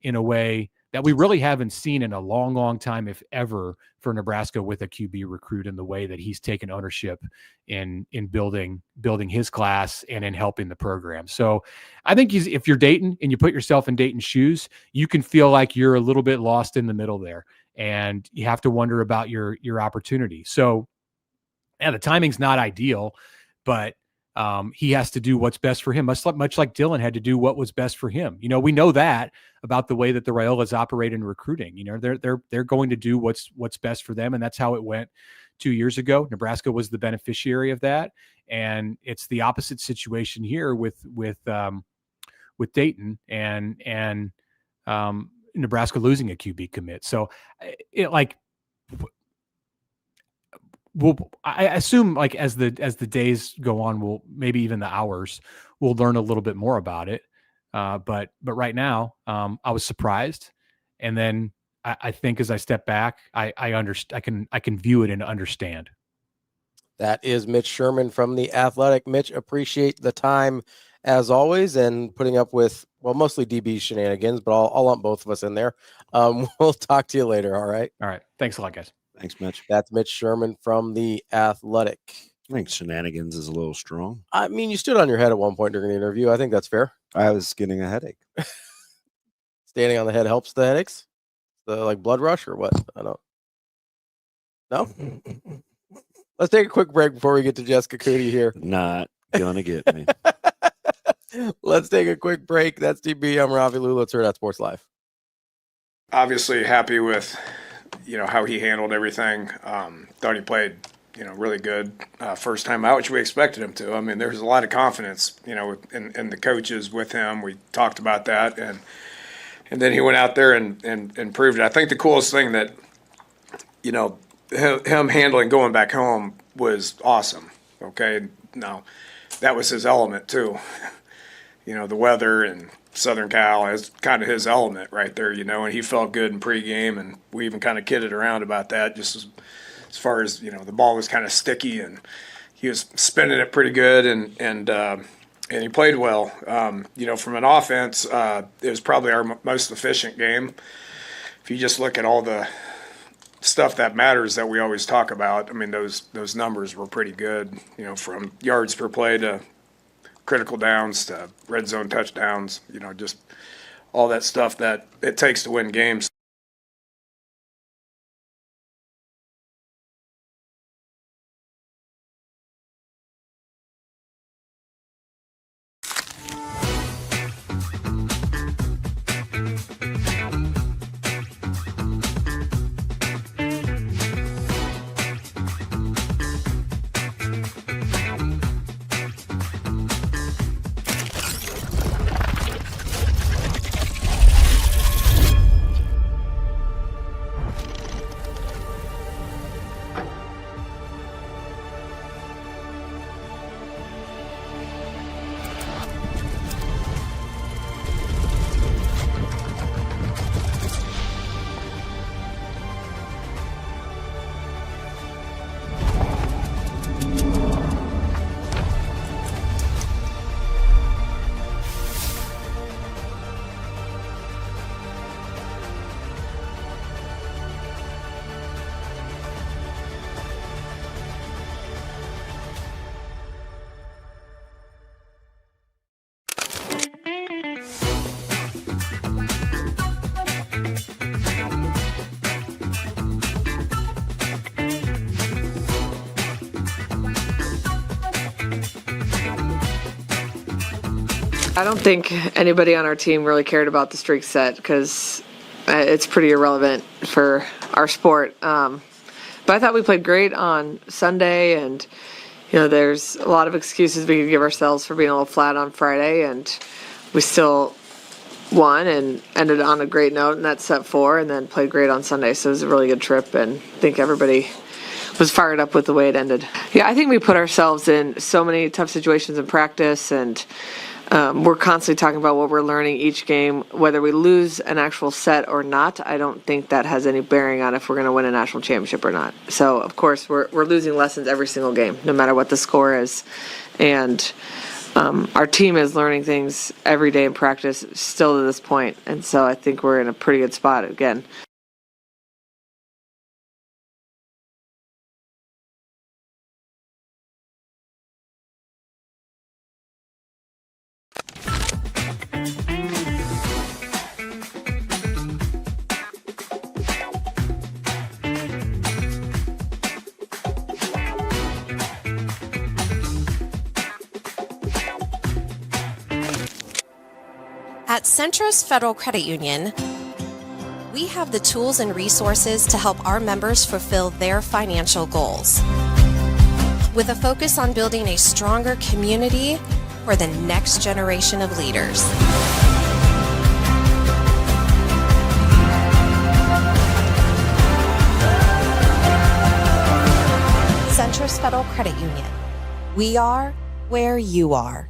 in a way that we really haven't seen in a long, long time, if ever, for Nebraska with a QB recruit, in the way that he's taken ownership in building his class and in helping the program. So I think if you're Dayton and you put yourself in Dayton's shoes, you can feel like you're a little bit lost in the middle there, and you have to wonder about your opportunity. So yeah, the timing's not ideal, but he has to do what's best for him, much like Dylan had to do what was best for him. You know, we know that about the way that the Raiolas operate in recruiting. You know, they're going to do what's best for them, and that's how it went 2 years ago. Nebraska was the beneficiary of that, and it's the opposite situation here with Dayton and Nebraska losing a QB commit. So I assume, like, as the days go on, we'll, maybe even the hours, we'll learn a little bit more about it. But right now, I was surprised, and then I think as I step back, I can view it and understand. That is Mitch Sherman from The Athletic. Mitch, appreciate the time as always, and putting up with, well, mostly DB shenanigans, but I'll lump both of us in there. We'll talk to you later. All right. Thanks a lot, guys. Thanks, Mitch. That's Mitch Sherman from The Athletic. I think shenanigans is a little strong. I mean, you stood on your head at one point during the interview. I think that's fair. I was getting a headache. Standing on the head helps the headaches? The blood rush or what? I don't. No? Let's take a quick break before we get to Jessica Coody here. Not gonna get me. Let's take a quick break. That's DB. I'm Ravi, Lulla. It's Hurrdat Sports Live. Obviously happy with, how he handled everything. Thought he played, really good first time out, which we expected him to. I mean, there's a lot of confidence, in the coaches with him. We talked about that, and then he went out there and proved it. I think the coolest thing that, him handling going back home was awesome. Okay, now that was his element too. The weather and Southern Cal is kind of his element right there, and he felt good in pregame, and we even kind of kidded around about that, just as far as, the ball was kind of sticky and he was spinning it pretty good, and he played well. From an offense, it was probably our most efficient game. If you just look at all the stuff that matters that we always talk about, I mean, those numbers were pretty good, from yards per play to critical downs to red zone touchdowns, just all that stuff that it takes to win games. I don't think anybody on our team really cared about the streak set because it's pretty irrelevant for our sport. But I thought we played great on Sunday, and there's a lot of excuses we could give ourselves for being a little flat on Friday, and we still won and ended on a great note, and that's set 4, and then played great on Sunday. So it was a really good trip, and I think everybody was fired up with the way it ended. Yeah, I think we put ourselves in so many tough situations in practice, and we're constantly talking about what we're learning each game, whether we lose an actual set or not. I don't think that has any bearing on if we're going to win a national championship or not. So, of course, we're losing lessons every single game, no matter what the score is. And our team is learning things every day in practice still to this point. And so I think we're in a pretty good spot again. At Centris Federal Credit Union, we have the tools and resources to help our members fulfill their financial goals. With a focus on building a stronger community for the next generation of leaders. Centris Federal Credit Union. We are where you are.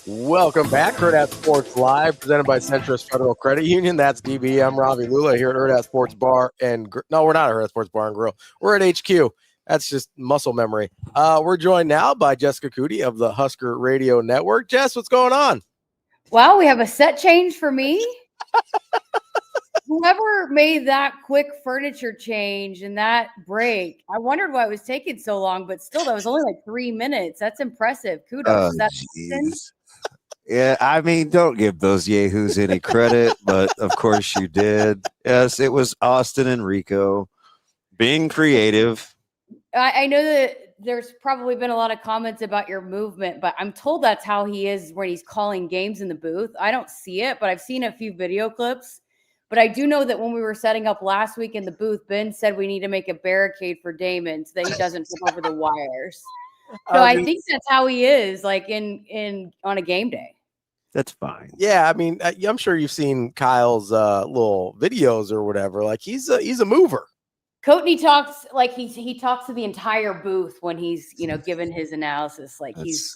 Welcome back, Hurrdat Sports Live, presented by Centris Federal Credit Union. That's DB. I'm Ravi Lulla here at Hurrdat Sports Bar and no, we're not at Hurrdat Sports Bar and Grill. We're at HQ. That's just muscle memory. We're joined now by Jessica Coody of the Husker Radio Network. Jess, what's going on? Wow, we have a set change for me. Whoever made that quick furniture change and that break, I wondered why it was taking so long, but still, that was only like 3 minutes. That's impressive. Kudos. Is that Yeah, I mean, don't give those yahoos any credit, but of course you did. Yes, it was Austin and Rico being creative. I know that there's probably been a lot of comments about your movement, but I'm told that's how he is when he's calling games in the booth. I don't see it, but I've seen a few video clips. But I do know that when we were setting up last week in the booth, Ben said we need to make a barricade for Damon so that he doesn't trip over the wires. So I think that's how he is, like in on a game day. That's fine. Yeah, I mean, I'm sure you've seen Kyle's little videos or whatever. Like he's a mover. Coody talks like he talks to the entire booth when he's giving his analysis. Like he's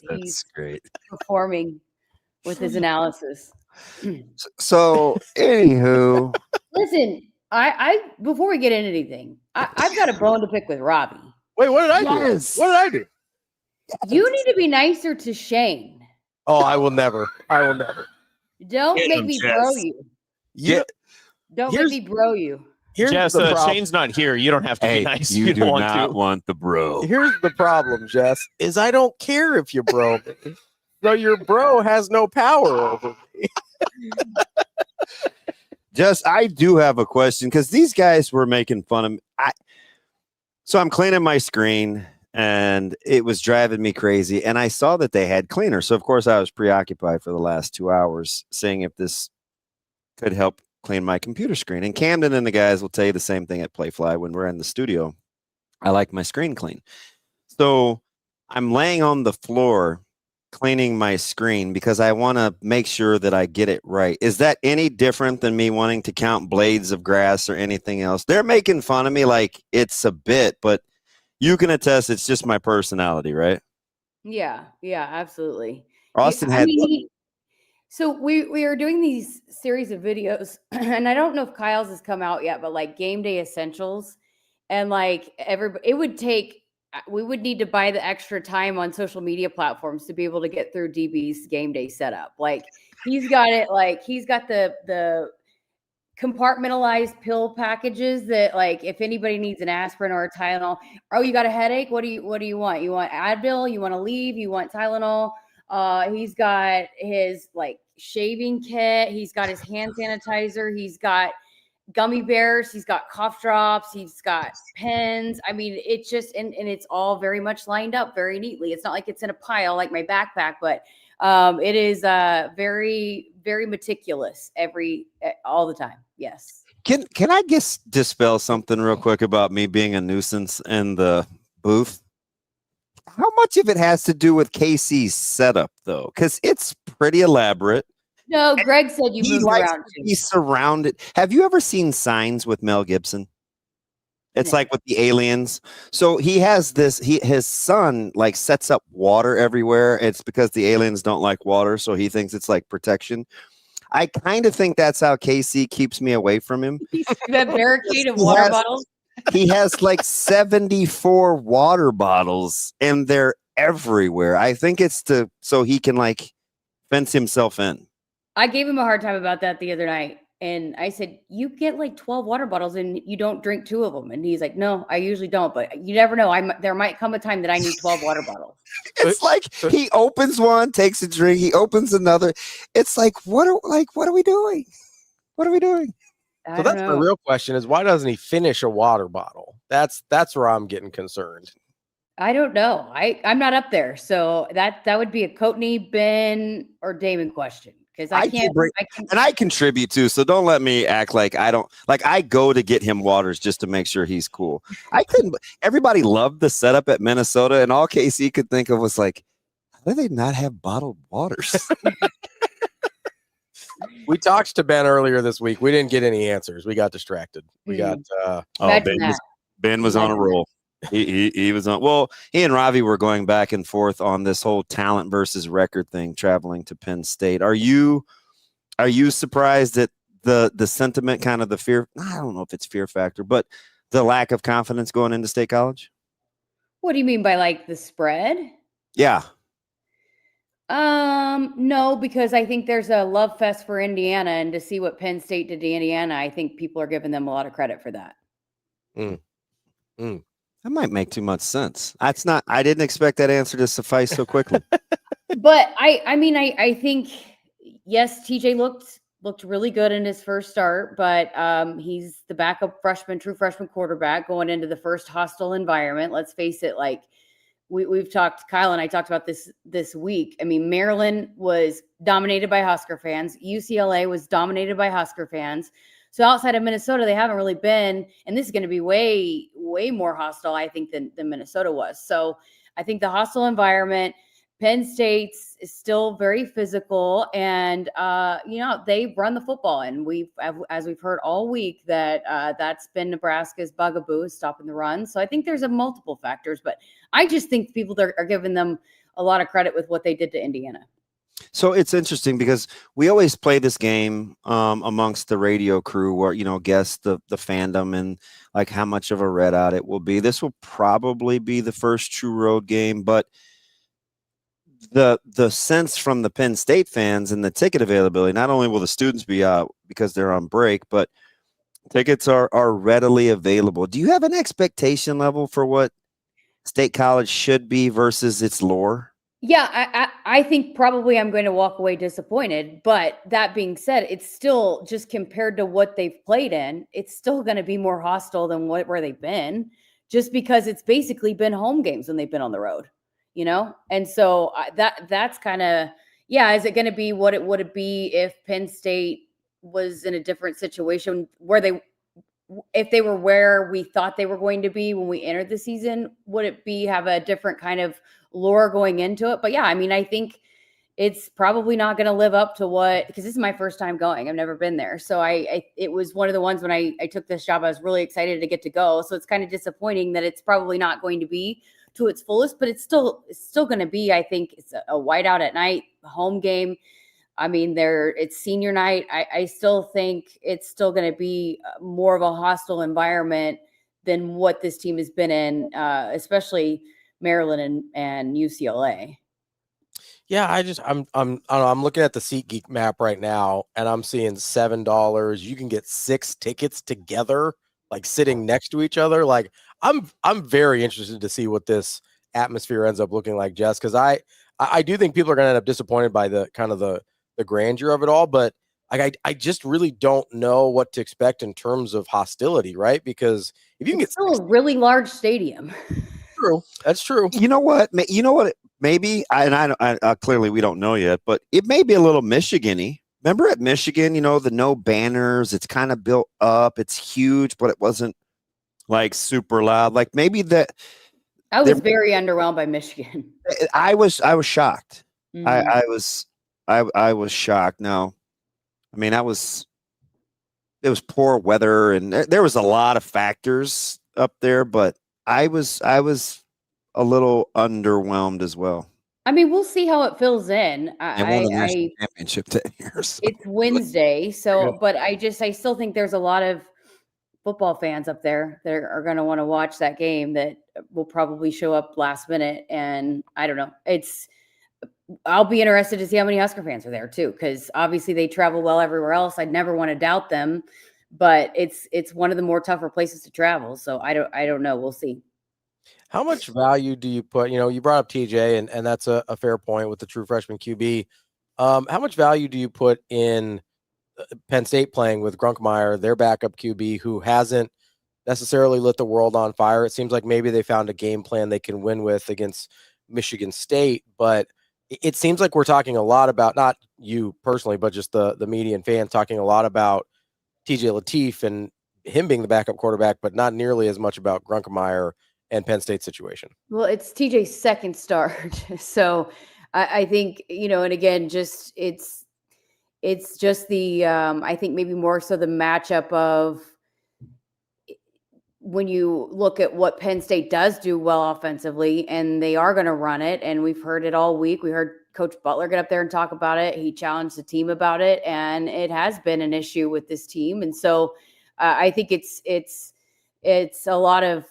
great performing with his analysis. So anywho, listen, I before we get into anything, I've got a bone to pick with Ravi. Wait, what did I do? What did I do? You need to be nicer to Shane. Oh, I will never. Don't make me bro you. Yeah. Don't make me bro you. Jess, Shane's not here. You don't have to be nice. You do want not to. want the bro. Here's the problem, Jess, is I don't care if you bro me. So your bro has no power over me. Jess, I do have a question because these guys were making fun of me. So I'm cleaning my screen and it was driving me crazy. And I saw that they had cleaner. So, of course, I was preoccupied for the last 2 hours seeing if this could help clean my computer screen. And Camden and the guys will tell you the same thing at Playfly when we're in the studio. I like my screen clean. So I'm laying on the floor cleaning my screen because I want to make sure that I get it right. Is that any different than me wanting to count blades of grass or anything else? They're making fun of me like it's a bit, but you can attest it's just my personality, right? Yeah, absolutely. Austin so we are doing these series of videos, and I don't know if Kyle's has come out yet, but like game day essentials, and like it would take. We would need to buy the extra time on social media platforms to be able to get through DB's game day setup. Like he's got it, like he's got the compartmentalized pill packages that like if anybody needs an aspirin or a Tylenol, oh, you got a headache? What do you want? You want Advil? You want to leave? You want Tylenol? He's got his like shaving kit. He's got his hand sanitizer. He's got gummy bears, he's got cough drops, he's got pens. I mean, it's just and it's all very much lined up very neatly. It's not like it's in a pile like my backpack, but it is very, very meticulous all the time. Yes. Can I just dispel something real quick about me being a nuisance in the booth? How much of it has to do with KC's setup, though? Because it's pretty elaborate. No, Greg said you moved around too. He's surrounded. Have you ever seen Signs with Mel Gibson? It's like with the aliens. So he has this. His son like sets up water everywhere. It's because the aliens don't like water, so he thinks it's like protection. I kind of think that's how KC keeps me away from him. That barricade of water bottles. He has like 74 water bottles, and they're everywhere. I think it's so he can like fence himself in. I gave him a hard time about that the other night. And I said, you get like 12 water bottles and you don't drink 2 of them. And he's like, no, I usually don't. But you never know. There might come a time that I need 12 water bottles. It's like he opens one, takes a drink, he opens another. It's like, what are we doing? What are we doing? So that's the real question is why doesn't he finish a water bottle? That's where I'm getting concerned. I don't know. I'm not up there. So that would be a Courtney, Ben, or Damon question. Because I can't, and I contribute too, so don't let me act like I don't. Like I go to get him waters just to make sure he's cool. I couldn't. Everybody loved the setup at Minnesota, and all KC could think of was like, how do they not have bottled waters? We talked to Ben earlier this week. We didn't get any answers. We got distracted. We got. Ben was on a roll. He was on. Well, he and Ravi were going back and forth on this whole talent versus record thing, traveling to Penn State. Are you surprised at the sentiment, kind of the fear? I don't know if it's fear factor, but the lack of confidence going into State College. What do you mean by like the spread? Yeah. No, because I think there's a love fest for Indiana, and to see what Penn State did to Indiana, I think people are giving them a lot of credit for that. That might make too much sense. That's not. I didn't expect that answer to suffice so quickly. But I think yes, TJ looked really good in his first start, but he's the backup true freshman quarterback going into the first hostile environment. Let's face it, like we've talked, Kyle and I talked about this week. I mean, Maryland was dominated by Husker fans. UCLA was dominated by Husker fans. So outside of Minnesota, they haven't really been, and this is going to be way, way more hostile, I think, than Minnesota was. So I think the hostile environment, Penn State is still very physical, and they run the football, and as we've heard all week, that that's been Nebraska's bugaboo, is stopping the run. So I think there's multiple factors, but I just think people are giving them a lot of credit with what they did to Indiana. So it's interesting because we always play this game amongst the radio crew where, guess the fandom and like how much of a red out it will be. This will probably be the first true road game, but the sense from the Penn State fans and the ticket availability, not only will the students be out because they're on break, but tickets are readily available. Do you have an expectation level for what State College should be versus its lore? Yeah, I think probably I'm going to walk away disappointed. But that being said, it's still just compared to what they've played in, it's still going to be more hostile than where they've been, just because it's basically been home games when they've been on the road, And so that's kind of, is it going to be what it would be if Penn State was in a different situation if they were where we thought they were going to be when we entered the season? Would it have a different kind of lore going into it? But yeah, I mean, I think it's probably not going to live up to because this is my first time going. I've never been there. So it was one of the ones when I took this job, I was really excited to get to go. So it's kind of disappointing that it's probably not going to be to its fullest, but it's still going to be, I think it's a whiteout at night, home game. I mean, it's senior night. I still think it's still going to be more of a hostile environment than what this team has been in, especially Maryland and UCLA. Yeah, I'm looking at the SeatGeek map right now, and I'm seeing $7. You can get 6 tickets together, like sitting next to each other. Like I'm very interested to see what this atmosphere ends up looking like, Jess, because I do think people are going to end up disappointed by the kind of the grandeur of it all, but I just really don't know what to expect in terms of hostility, right? Because if you can get still a really large stadium. True. That's true. You know what? Maybe I clearly we don't know yet, but it may be a little Michigan-y Remember at Michigan, the no banners, it's kind of built up. It's huge, but it wasn't like super loud. Like maybe that. I was very underwhelmed by Michigan. I was shocked. Mhm. I was shocked. No, I mean, it was poor weather and there was a lot of factors up there, but I was a little underwhelmed as well. I mean, we'll see how it fills in. They won the national championship 10 years. It's Wednesday, so but I still think there's a lot of football fans up there that are going to want to watch that game that will probably show up last minute. And I don't know. I'll be interested to see how many Husker fans are there too, because obviously they travel well everywhere else. I'd never want to doubt them, but it's one of the more tougher places to travel. So I don't know. We'll see. How much value do you put? You brought up TJ, and that's a fair point with the true freshman QB. How much value do you put in Penn State playing with Grunkmeyer, their backup QB, who hasn't necessarily lit the world on fire? It seems like maybe they found a game plan they can win with against Michigan State, but it seems like we're talking a lot about, not you personally, but just the media and fans talking a lot about TJ Lateef and him being the backup quarterback, but not nearly as much about Grunkmeyer and Penn State's situation. Well, it's TJ's second start. So I think, and again, just it's just the I think maybe more so the matchup of when you look at what Penn State does do well offensively, and they are going to run it. And we've heard it all week. We heard Coach Butler get up there and talk about it. He challenged the team about it, and it has been an issue with this team. And so I think it's a lot of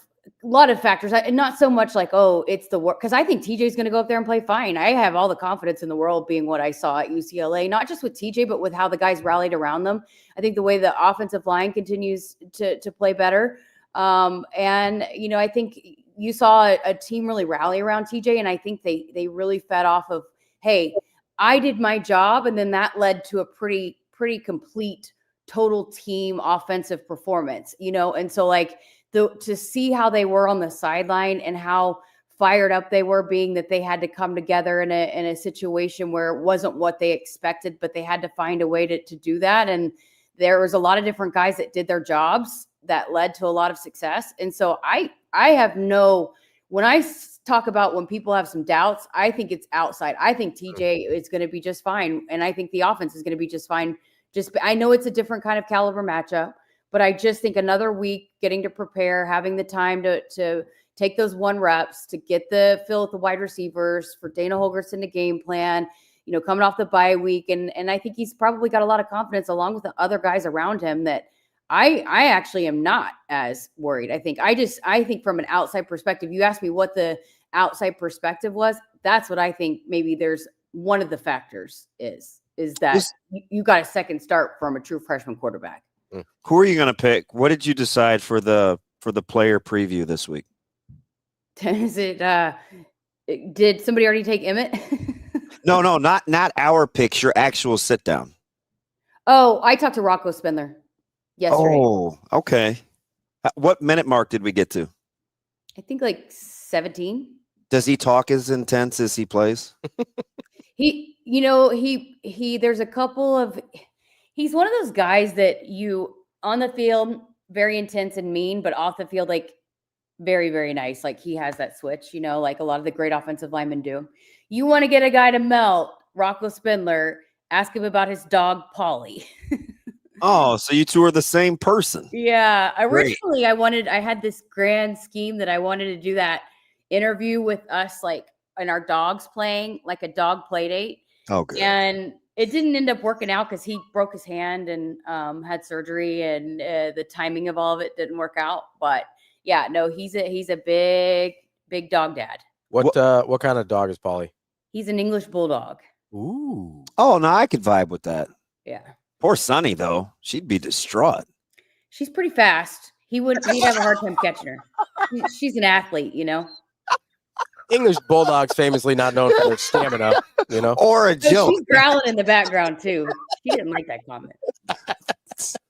factors, and not so much like, oh, it's the work. Because I think TJ is going to go up there and play fine. I have all the confidence in the world being what I saw at UCLA, not just with TJ, but with how the guys rallied around them. I think the way the offensive line continues to play better. And, I think you saw a team really rally around TJ, and I think they really fed off of, hey, I did my job. And then that led to a pretty complete total team offensive performance, and so like to see how they were on the sideline and how fired up they were, being that they had to come together in a situation where it wasn't what they expected, but they had to find a way to do that. And there was a lot of different guys that did their jobs that led to a lot of success. And so I have when I talk about when people have some doubts, I think it's outside. I think TJ is going to be just fine. And I think the offense is going to be just fine. I know it's a different kind of caliber matchup, but I just think another week getting to prepare, having the time to take those 1 reps, to get the feel with the wide receivers, for Dana Holgorsen to game plan, coming off the bye week. And I think he's probably got a lot of confidence along with the other guys around him that I actually am not as worried. I think from an outside perspective, you asked me what the outside perspective was. That's what I think maybe there's one of the factors is that you got a second start from a true freshman quarterback. Who are you going to pick? What did you decide for the player preview this week? Is it did somebody already take Emmett? No, not our picks, your actual sit down. Oh, I talked to Rocco Spindler yesterday. Oh, okay. What minute mark did we get to? I think like 17. Does he talk as intense as he plays? There's a couple of, he's one of those guys that you on the field, very intense and mean, but off the field, like very, very nice. Like he has that switch, like a lot of the great offensive linemen do. You want to get a guy to melt, Rocco Spindler, ask him about his dog, Polly. Oh, so you two are the same person. Yeah. Originally, I had this grand scheme that I wanted to do that interview with us, like, and our dogs playing, like a dog play date. Okay. And it didn't end up working out because he broke his hand and had surgery, and the timing of all of it didn't work out. But yeah, no, he's a big dog dad. What kind of dog is Polly? He's an English bulldog. Ooh. Oh, no, I could vibe with that. Yeah. Poor Sunny, though. She'd be distraught. She's pretty fast. He'd have a hard time catching her. She's an athlete, English bulldogs famously not known for their stamina, or a joke. She's growling in the background too. She didn't like that comment.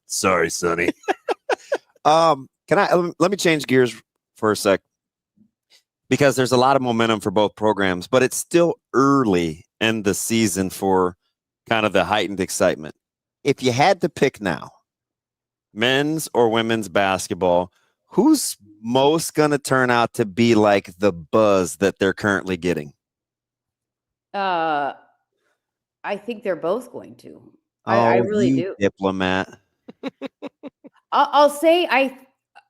Sorry, Sonny. Let me change gears for a sec, because there's a lot of momentum for both programs, but it's still early in the season for kind of the heightened excitement. If you had to pick now, men's or women's basketball, who's most going to turn out to be like the buzz that they're currently getting? I think they're both going to. I really do. Diplomat. I'll say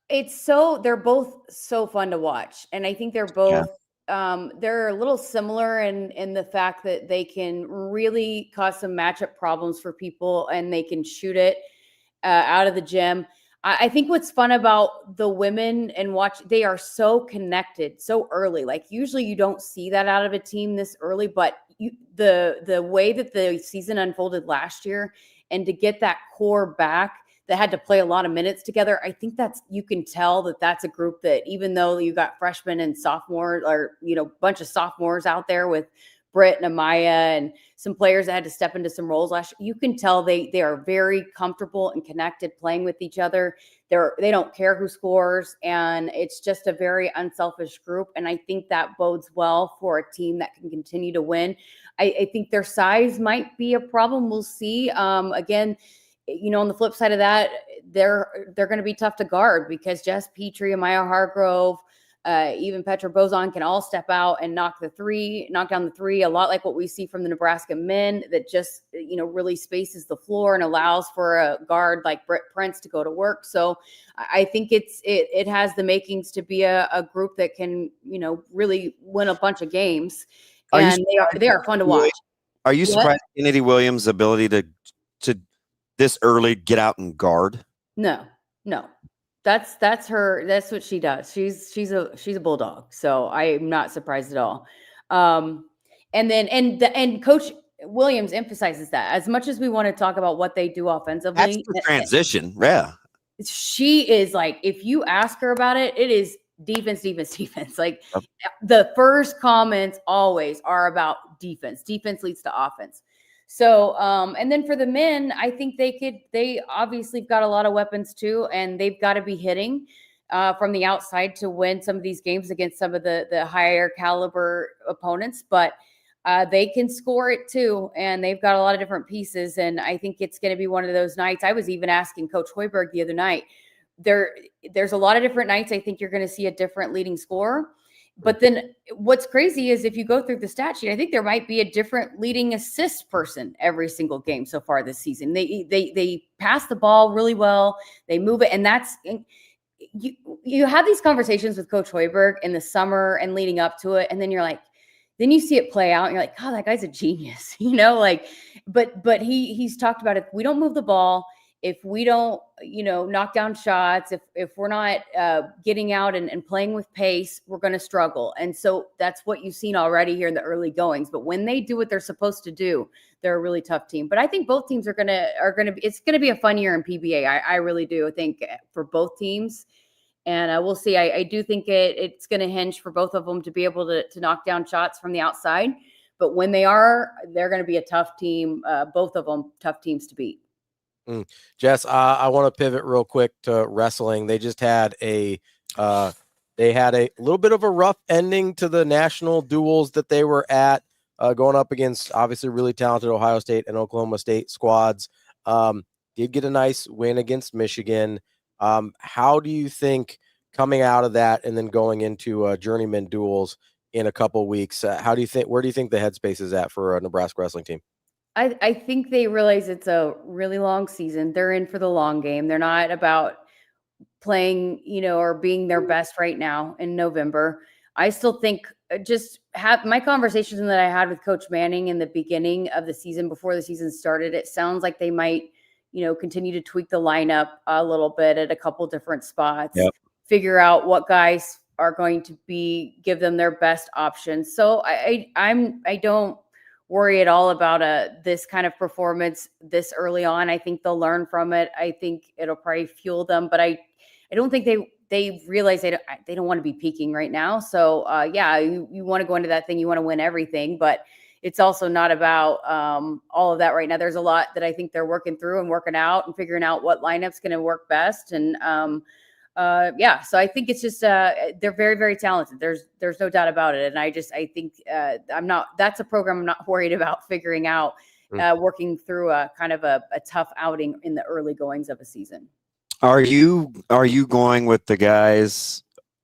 they're both so fun to watch, and I think they're both they're a little similar in the fact that they can really cause some matchup problems for people, and they can shoot it out of the gym. I think what's fun about the women and they are so connected so early. Like usually you don't see that out of a team this early, but the way that the season unfolded last year, and to get that core back that had to play a lot of minutes together, I think you can tell that that's a group that, even though you got freshmen and sophomores, or bunch of sophomores out there with Britt and Amaya and some players that had to step into some roles last year, you can tell they are very comfortable and connected playing with each other. They don't care who scores, and it's just a very unselfish group. And I think that bodes well for a team that can continue to win. I think their size might be a problem. We'll see. Again, on the flip side of that, they're going to be tough to guard because Jess Petrie, Amaya Hargrove, even Petra Bozon can all step out and knock down the three, a lot like what we see from the Nebraska men, that just, really spaces the floor and allows for a guard like Britt Prince to go to work. So I think it has the makings to be a group that can, really win a bunch of games. And they are fun to watch. Are you surprised at Kendeigh Williams' ability to this early get out and guard? No. That's her. That's what she does. She's a bulldog. So I'm not surprised at all. And Coach Williams emphasizes that as much as we want to talk about what they do offensively. That's the transition. Yeah. She is like, if you ask her about it, it is defense. Like the first comments always are about defense. Defense leads to offense. So, and then for the men, I think they obviously have got a lot of weapons too, and they've got to be hitting from the outside to win some of these games against some of the higher caliber opponents, but they can score it too. And they've got a lot of different pieces. And I think it's going to be one of those nights. I was even asking Coach Hoiberg the other night, there's a lot of different nights. I think you're going to see a different leading scorer. But then what's crazy is if you go through the stat sheet, I think there might be a different leading assist person every single game so far this season. They pass the ball really well. They move it. And that's you have these conversations with Coach Hoiberg in the summer and leading up to it. And then you're like, then you see it play out and you're like, oh, that guy's a genius, but he's talked about, if we don't move the ball, if we don't, knock down shots, if we're not getting out and playing with pace, we're going to struggle. And so that's what you've seen already here in the early goings. But when they do what they're supposed to do, they're a really tough team. But I think both teams are going to be, it's going to be a fun year in PBA. I really do think for both teams. And we'll see. I do think it's going to hinge for both of them to be able to knock down shots from the outside. But when they're going to be a tough team. Both of them tough teams to beat. Jess, I want to pivot real quick to wrestling. They just had a little bit of a rough ending to the national duels that they were at, going up against obviously really talented Ohio State and Oklahoma State squads. Did get a nice win against Michigan. How do you think coming out of that and then going into journeyman duels in a couple weeks, where do you think the headspace is at for a Nebraska wrestling team? I think they realize it's a really long season. They're in for the long game. They're not about playing, or being their best right now in November. I still think just have my conversations that I had with Coach Manning in the beginning of the season, before the season started, it sounds like they might, continue to tweak the lineup a little bit at a couple different spots, figure out what guys are going to give them their best options. So I don't worry at all about this kind of performance this early on. I think they'll learn from it. I think it'll probably fuel them, but I don't think they realize they don't want to be peaking right now. So you want to go into that thing, you want to win everything, but it's also not about all of that right now. There's a lot that I think they're working through and working out and figuring out what lineup's going to work best. And so I think it's just they're very, very talented. There's no doubt about it. And I think that's a program I'm not worried about figuring out working through a kind of a tough outing in the early goings of a season. Are you going with the guys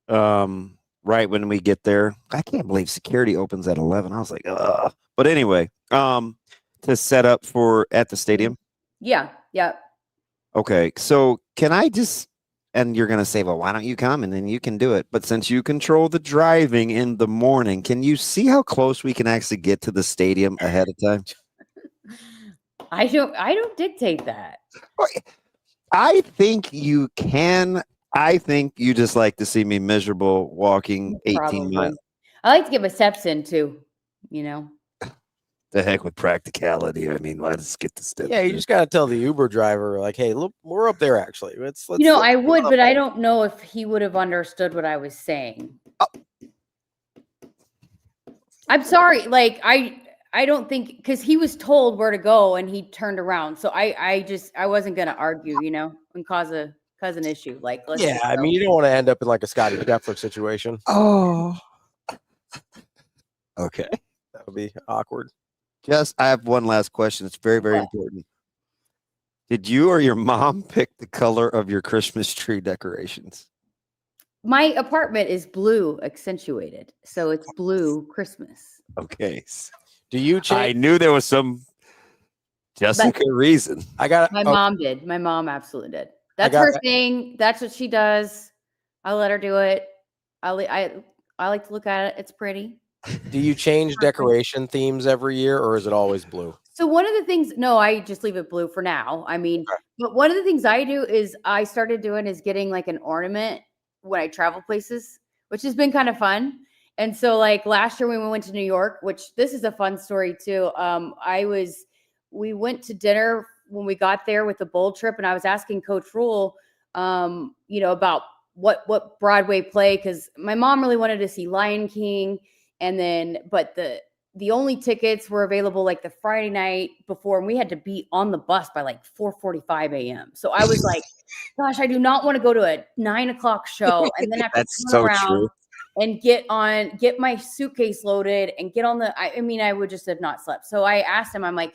right when we get there? I can't believe security opens at 11. I was like, ugh. But anyway, to set up for at the stadium. Yeah. Okay, so can I just, and you're gonna say, well, why don't you come and then you can do it? But since you control the driving in the morning, can you see how close we can actually get to the stadium ahead of time? I don't dictate that. I think you can. I think you just like to see me miserable walking 18 Probably. miles. I like to get my steps in too, The heck with practicality. I mean, let's get the steps. Yeah, you just gotta tell the Uber driver, like, hey, look, we're up there actually. Let's I would, but I don't know if he would have understood what I was saying. I'm sorry. Like, I don't think, because he was told where to go and he turned around. So I wasn't gonna argue, and cause an issue. Like, yeah, I mean, you don't want to end up in like a Scotty Scheffler situation. Oh, okay, that would be awkward. Jess, I have one last question. It's very, very important. Did you or your mom pick the color of your Christmas tree decorations? My apartment is blue accentuated, so it's blue Christmas. Okay. Do you change? I knew there was some Jessica reason. My mom did. My mom absolutely did. That's her thing. That's what she does. I let her do it. I like to look at it. It's pretty. Do you change decoration themes every year, or is it always blue? So one of the things, no, I just leave it blue for now. I mean, but one of the things I do is I started doing is getting like an ornament when I travel places, which has been kind of fun. And so like last year when we went to New York, which this is a fun story too. We went to dinner when we got there with the bowl trip, and I was asking Coach Rule, about what Broadway play, because my mom really wanted to see Lion King. And then, but the only tickets were available like the Friday night before, and we had to be on the bus by like 4:45 a.m. So I was like, gosh, I do not want to go to a 9:00 show and then have to turn around and get my suitcase loaded and get on I would just have not slept. So I asked him, I'm like,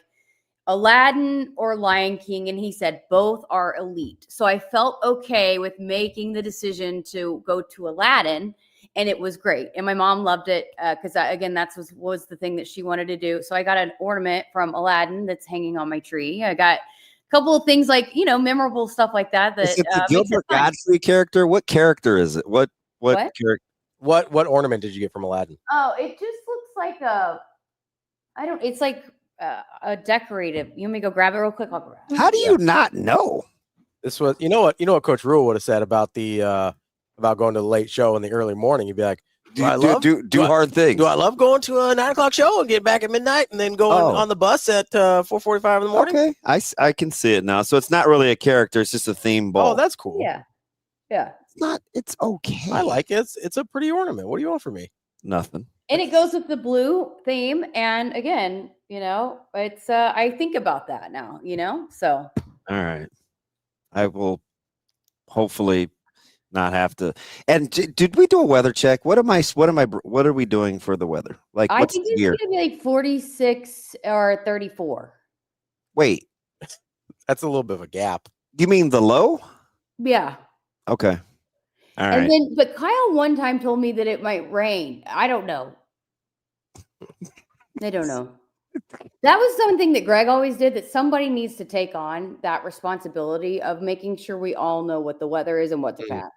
Aladdin or Lion King? And he said, both are elite. So I felt okay with making the decision to go to Aladdin. And it was great. And my mom loved it because, again, that was the thing that she wanted to do. So I got an ornament from Aladdin that's hanging on my tree. I got a couple of things like, memorable stuff like that. Is it the Gilbert Godfrey character? What character is it? What character? What ornament did you get from Aladdin? Oh, it just looks like it's like a decorative. You want me to go grab it real quick? I'll grab it. How do you not know? This was, you know what Coach Rule would have said about about going to the late show in the early morning. You'd be like, do hard things. Do I love going to a 9:00 show and get back at midnight and then going on the bus at 4:45 in the morning? Okay, I can see it now. So it's not really a character; it's just a theme ball. Oh, that's cool. Yeah. It's okay. I like it. It's a pretty ornament. What do you want from me? Nothing. And it goes with the blue theme. And again, it's I think about that now. So. All right, I will hopefully not have to. And did we do a weather check? What are we doing for the weather? Like, I what's think the it's year? gonna be like 46 or 34. Wait, that's a little bit of a gap. You mean the low? Yeah. Okay. All right. And then, but Kyle one time told me that it might rain. I don't know. I don't know. That was something that Greg always did, that somebody needs to take on that responsibility of making sure we all know what the weather is and what to pack.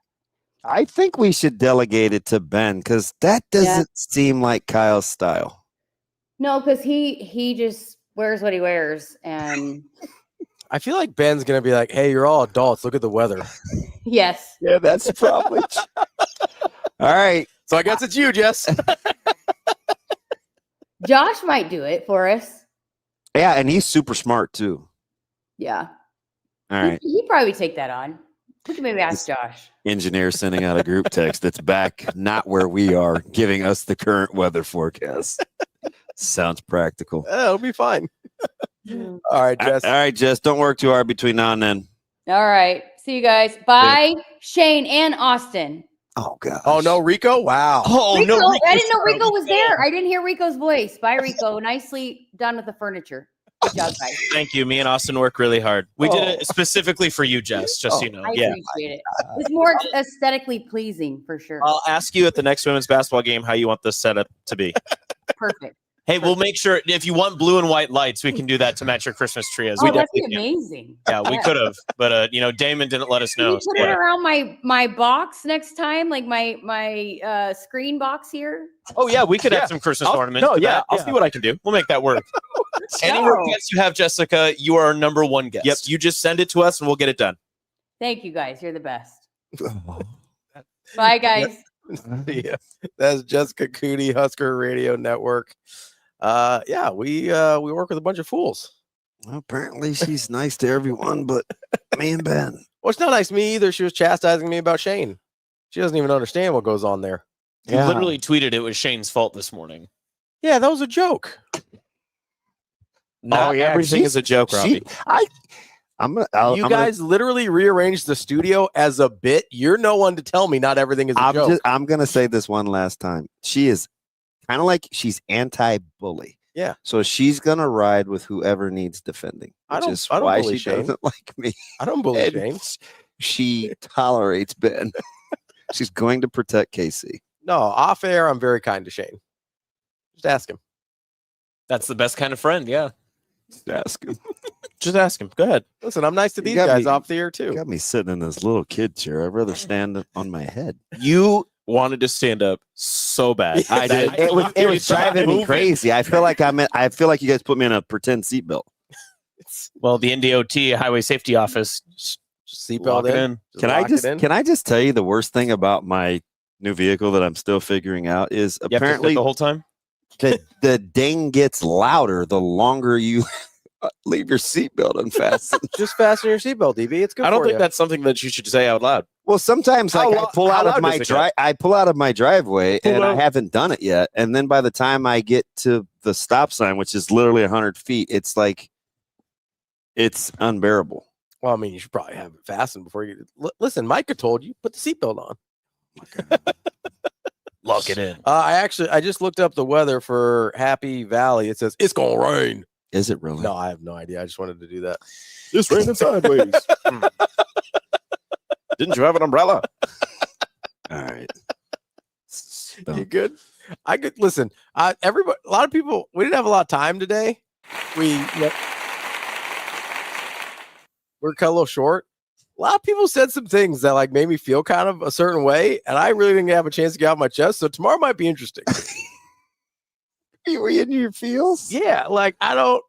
I think we should delegate it to Ben, because that doesn't seem like Kyle's style. No, because he just wears what he wears. And I feel like Ben's going to be like, hey, you're all adults. Look at the weather. Yes. Yeah, that's probably all right. So I guess it's you, Jess. Josh might do it for us. Yeah, and he's super smart too. Yeah. All right. He'd probably take that on. We can maybe ask Josh. Engineer sending out a group text that's back not where we are, giving us the current weather forecast. Sounds practical. It'll be fine. All right, Jess. All right, Jess. Don't work too hard between now and then. All right. See you guys. Bye, Shane and Austin. Oh, God. Oh, no, Rico? Wow. Oh, Rico, no. I didn't know Rico was there. I didn't hear Rico's voice. Bye, Rico. Nicely done with the furniture. Good job, guys. Thank you. Me and Austin work really hard. We did it specifically for you, Jess, just so you know. I appreciate it. It's more aesthetically pleasing for sure. I'll ask you at the next women's basketball game how you want this setup to be. Perfect. Hey, we'll make sure if you want blue and white lights, we can do that to match your Christmas tree. As Oh, we that'd be definitely can. amazing. Yeah, we could have, but Damon didn't let us Can know. you put it around my box next time, like my screen box here? Oh yeah, we could add some Christmas ornaments. No, to yeah, that. I'll see what I can do. We'll make that work. Any go. requests you have, Jessica, you are our number one guest. Yep, you just send it to us and we'll get it done. Thank you guys. You're the best. Bye, guys. Yeah, that's Jessica Coody, Husker Radio Network. Yeah, we work with a bunch of fools. Well, apparently she's nice to everyone, but me and Ben. Well, it's not nice to me either. She was chastising me about Shane. She doesn't even understand what goes on there. You literally tweeted it was Shane's fault this morning. Yeah, that was a joke. Not everything is a joke, Ravi. You guys literally rearranged the studio as a bit. You're no one to tell me not everything is a joke. I'm going to say this one last time. She is kind of like she's anti-bully. Yeah. So she's going to ride with whoever needs defending. I don't why bully she Shane. doesn't like me. I don't bully And Shane. She tolerates Ben. She's going to protect Casey. No, off air, I'm very kind to Shane. Just ask him. That's the best kind of friend, yeah. Just ask him. Just ask him. Go ahead. Listen, I'm nice to these got guys me- off the air too. You got me sitting in this little kid chair. I'd rather stand on my head. You wanted to stand up so bad. I did. It was driving me crazy. I feel like you guys put me in a pretend seatbelt. Well, the NDOT Highway Safety Office just seatbelt in. Can I just tell you the worst thing about my new vehicle that I'm still figuring out is You have to sit apparently the whole time. the ding gets louder the longer you leave your seatbelt unfastened. Just fasten your seatbelt, DB. It's good. I don't for think you. that's something that you should say out loud. Well, sometimes How like lo- I pull how out of loud my does it get? I pull out of my driveway Pull and I out. haven't done it yet. And then by the time I get to the stop sign, which is literally 100 feet, it's like it's unbearable. Well, I mean, you should probably have it fastened before you. Listen, Micah told you put the seatbelt on. Lock it in. I just looked up the weather for Happy Valley. It says it's gonna rain. Is it really? No, I have no idea. I just wanted to do that. It's raining sideways. Didn't you have an umbrella? All right. You good? I could listen. Everybody, a lot of people. We didn't have a lot of time today. We're cut a little short. A lot of people said some things that like made me feel kind of a certain way, and I really didn't have a chance to get out my chest. So tomorrow might be interesting. Were you in your feels? Yeah, like I don't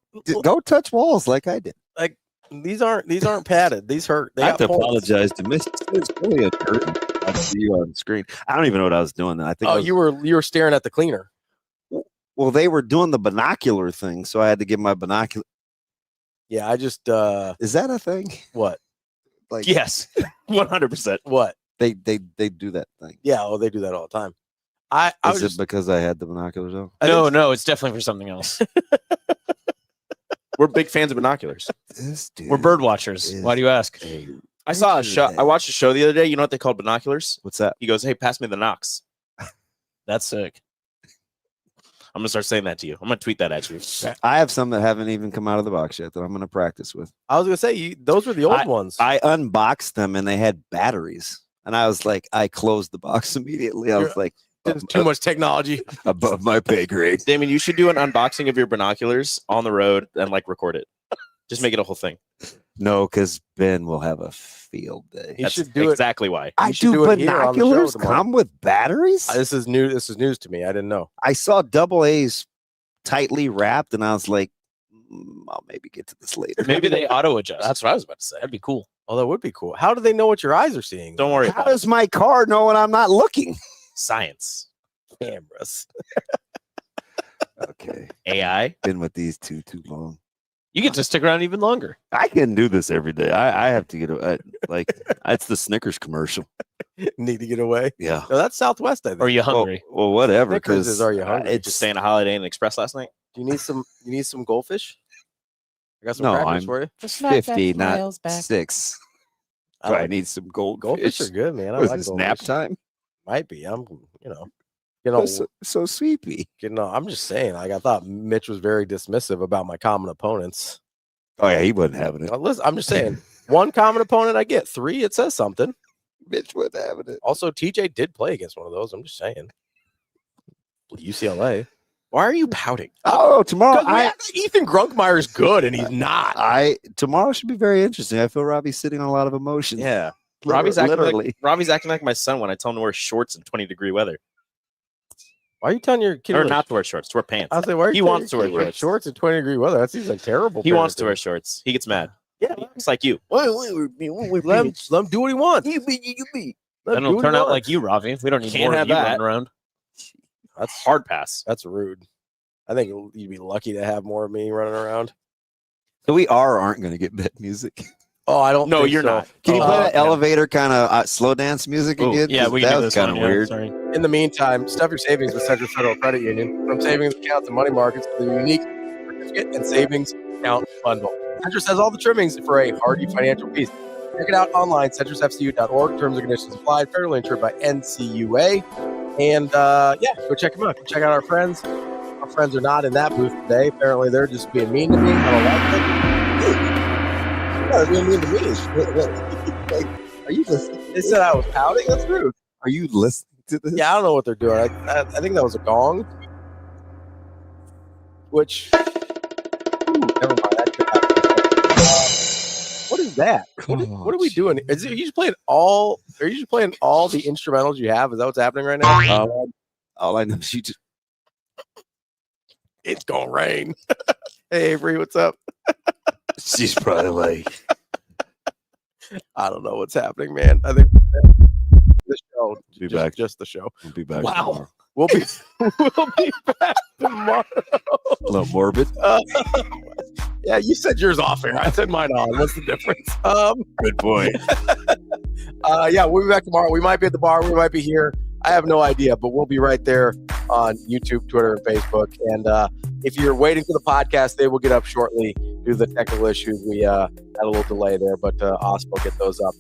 Go touch walls like I did. like these aren't padded. These hurt. They I have got to points. apologize to Mitch. It's really a curtain. I see you on the screen. I don't even know what I was doing. I think. Oh, I was- you were staring at the cleaner. Well, they were doing the binocular thing, so I had to give my binocular. Yeah, I just Is that a thing? what? Like Yes, 100%. What? they do that thing. Yeah, well, they do that all the time. I Is was it just because I had the binoculars on? No, it's definitely for something else. We're big fans of binoculars. This dude We're bird watchers. is Why do you ask? a- I saw a show. I watched a show the other day. You know what they called binoculars? What's that? He goes, "Hey, pass me the Knox." That's sick. I'm gonna start saying that to you. I'm gonna tweet that at you. I have some that haven't even come out of the box yet that I'm going to practice with. I was gonna say those were the old ones. I unboxed them and they had batteries, and I was like, I closed the box immediately. I was like, There's too much technology. above my pay grade. Damon, you should do an unboxing of your binoculars on the road and like record it. Just make it a whole thing. No, because Ben will have a field day. You That's should do it. exactly why. I should do do it here on the show binoculars tomorrow. come with batteries? This is new. This is news to me. I didn't know. I saw double A's tightly wrapped, and I was like, I'll maybe get to this later. Maybe they auto adjust. That's what I was about to say. That'd be cool. Oh, that would be cool. How do they know what your eyes are seeing? Don't worry How about it. does my car know when I'm not looking? Science. Cameras. Okay, AI. been with these two too long. You get to stick around even longer. I can do this every day. I have to get like it's the Snickers commercial. Need to get away. Yeah. No, that's Southwest. I think. Or are you Well, hungry? well, whatever. Snickers Because is Are You Hungry? It's Just staying a Holiday Inn Express last night. Do you need some? You need some goldfish? I got some No, crackers I'm for you. 50, not 6. I So I like- need some Goldfish are good, man. I Was like this goldfish. nap time? Might be. I'm. You know. so sweepy. I'm just saying. Like I thought Mitch was very dismissive about my common opponents. Oh yeah, he wasn't having it. Listen, I'm just saying. One common opponent I get. 3, it says something. Mitch wasn't having it. Also, TJ did play against one of those. I'm just saying. UCLA. Why are you pouting? Oh, tomorrow. Ethan Grunkmeyer's good, and he's not. Tomorrow should be very interesting. I feel Ravi's sitting on a lot of emotion. Yeah. Robbie's Ravi's acting like my son when I tell him to wear shorts in 20-degree weather. Why are you telling your kid not to wear shorts, to wear pants? I was like, why are you he wants to wear shorts in 20-degree weather? That seems like terrible. He wants to wear shorts. He gets mad. Yeah, it's like you. Let him do what he wants. You be. Then it'll turn out like you, Ravi. We don't need more of you running around. That's hard pass. That's rude. I think you'd be lucky to have more of me running around. So we aren't going to get bet music. Oh, I don't. No, you're not. Can you play that elevator kind of slow dance music again? Yeah, that was kind of weird. In the meantime, stuff your savings with Central Federal Credit Union. From savings accounts and money markets to the unique certificate and savings account bundle. Centris has all the trimmings for a hearty financial piece. Check it out online, centrisfcu.org. Terms and conditions apply. Federally insured by NCUA. And go check them out. Go check out our friends. Our friends are not in that booth today. Apparently, they're just being mean to me. I don't like it. They're being mean to me. Are you listening? They said I was pouting. That's rude. Are you listening to this? Yeah, I don't know what they're doing. I think that was a gong. Which, never mind. What is that? What are we doing? Are you just playing all the instrumentals you have? Is that what's happening right now? All I know is you just. It's gonna rain. Hey, Avery, what's up? She's probably like, I don't know what's happening, man. I think the show, just the show. We'll be back. Wow, tomorrow. we'll be back tomorrow. A little morbid. Yeah, you said yours off air. I said mine on. What's the difference? Good point. We'll be back tomorrow. We might be at the bar. We might be here. I have no idea, but we'll be right there on YouTube, Twitter, and Facebook. And if you're waiting for the podcast, they will get up shortly due to the technical issues. We had a little delay there, but Austin will get those up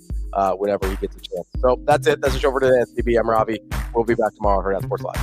whenever he gets a chance. So that's it. That's the show for today. That's DB. I'm Ravi. We'll be back tomorrow for Hurrdat Sports Live.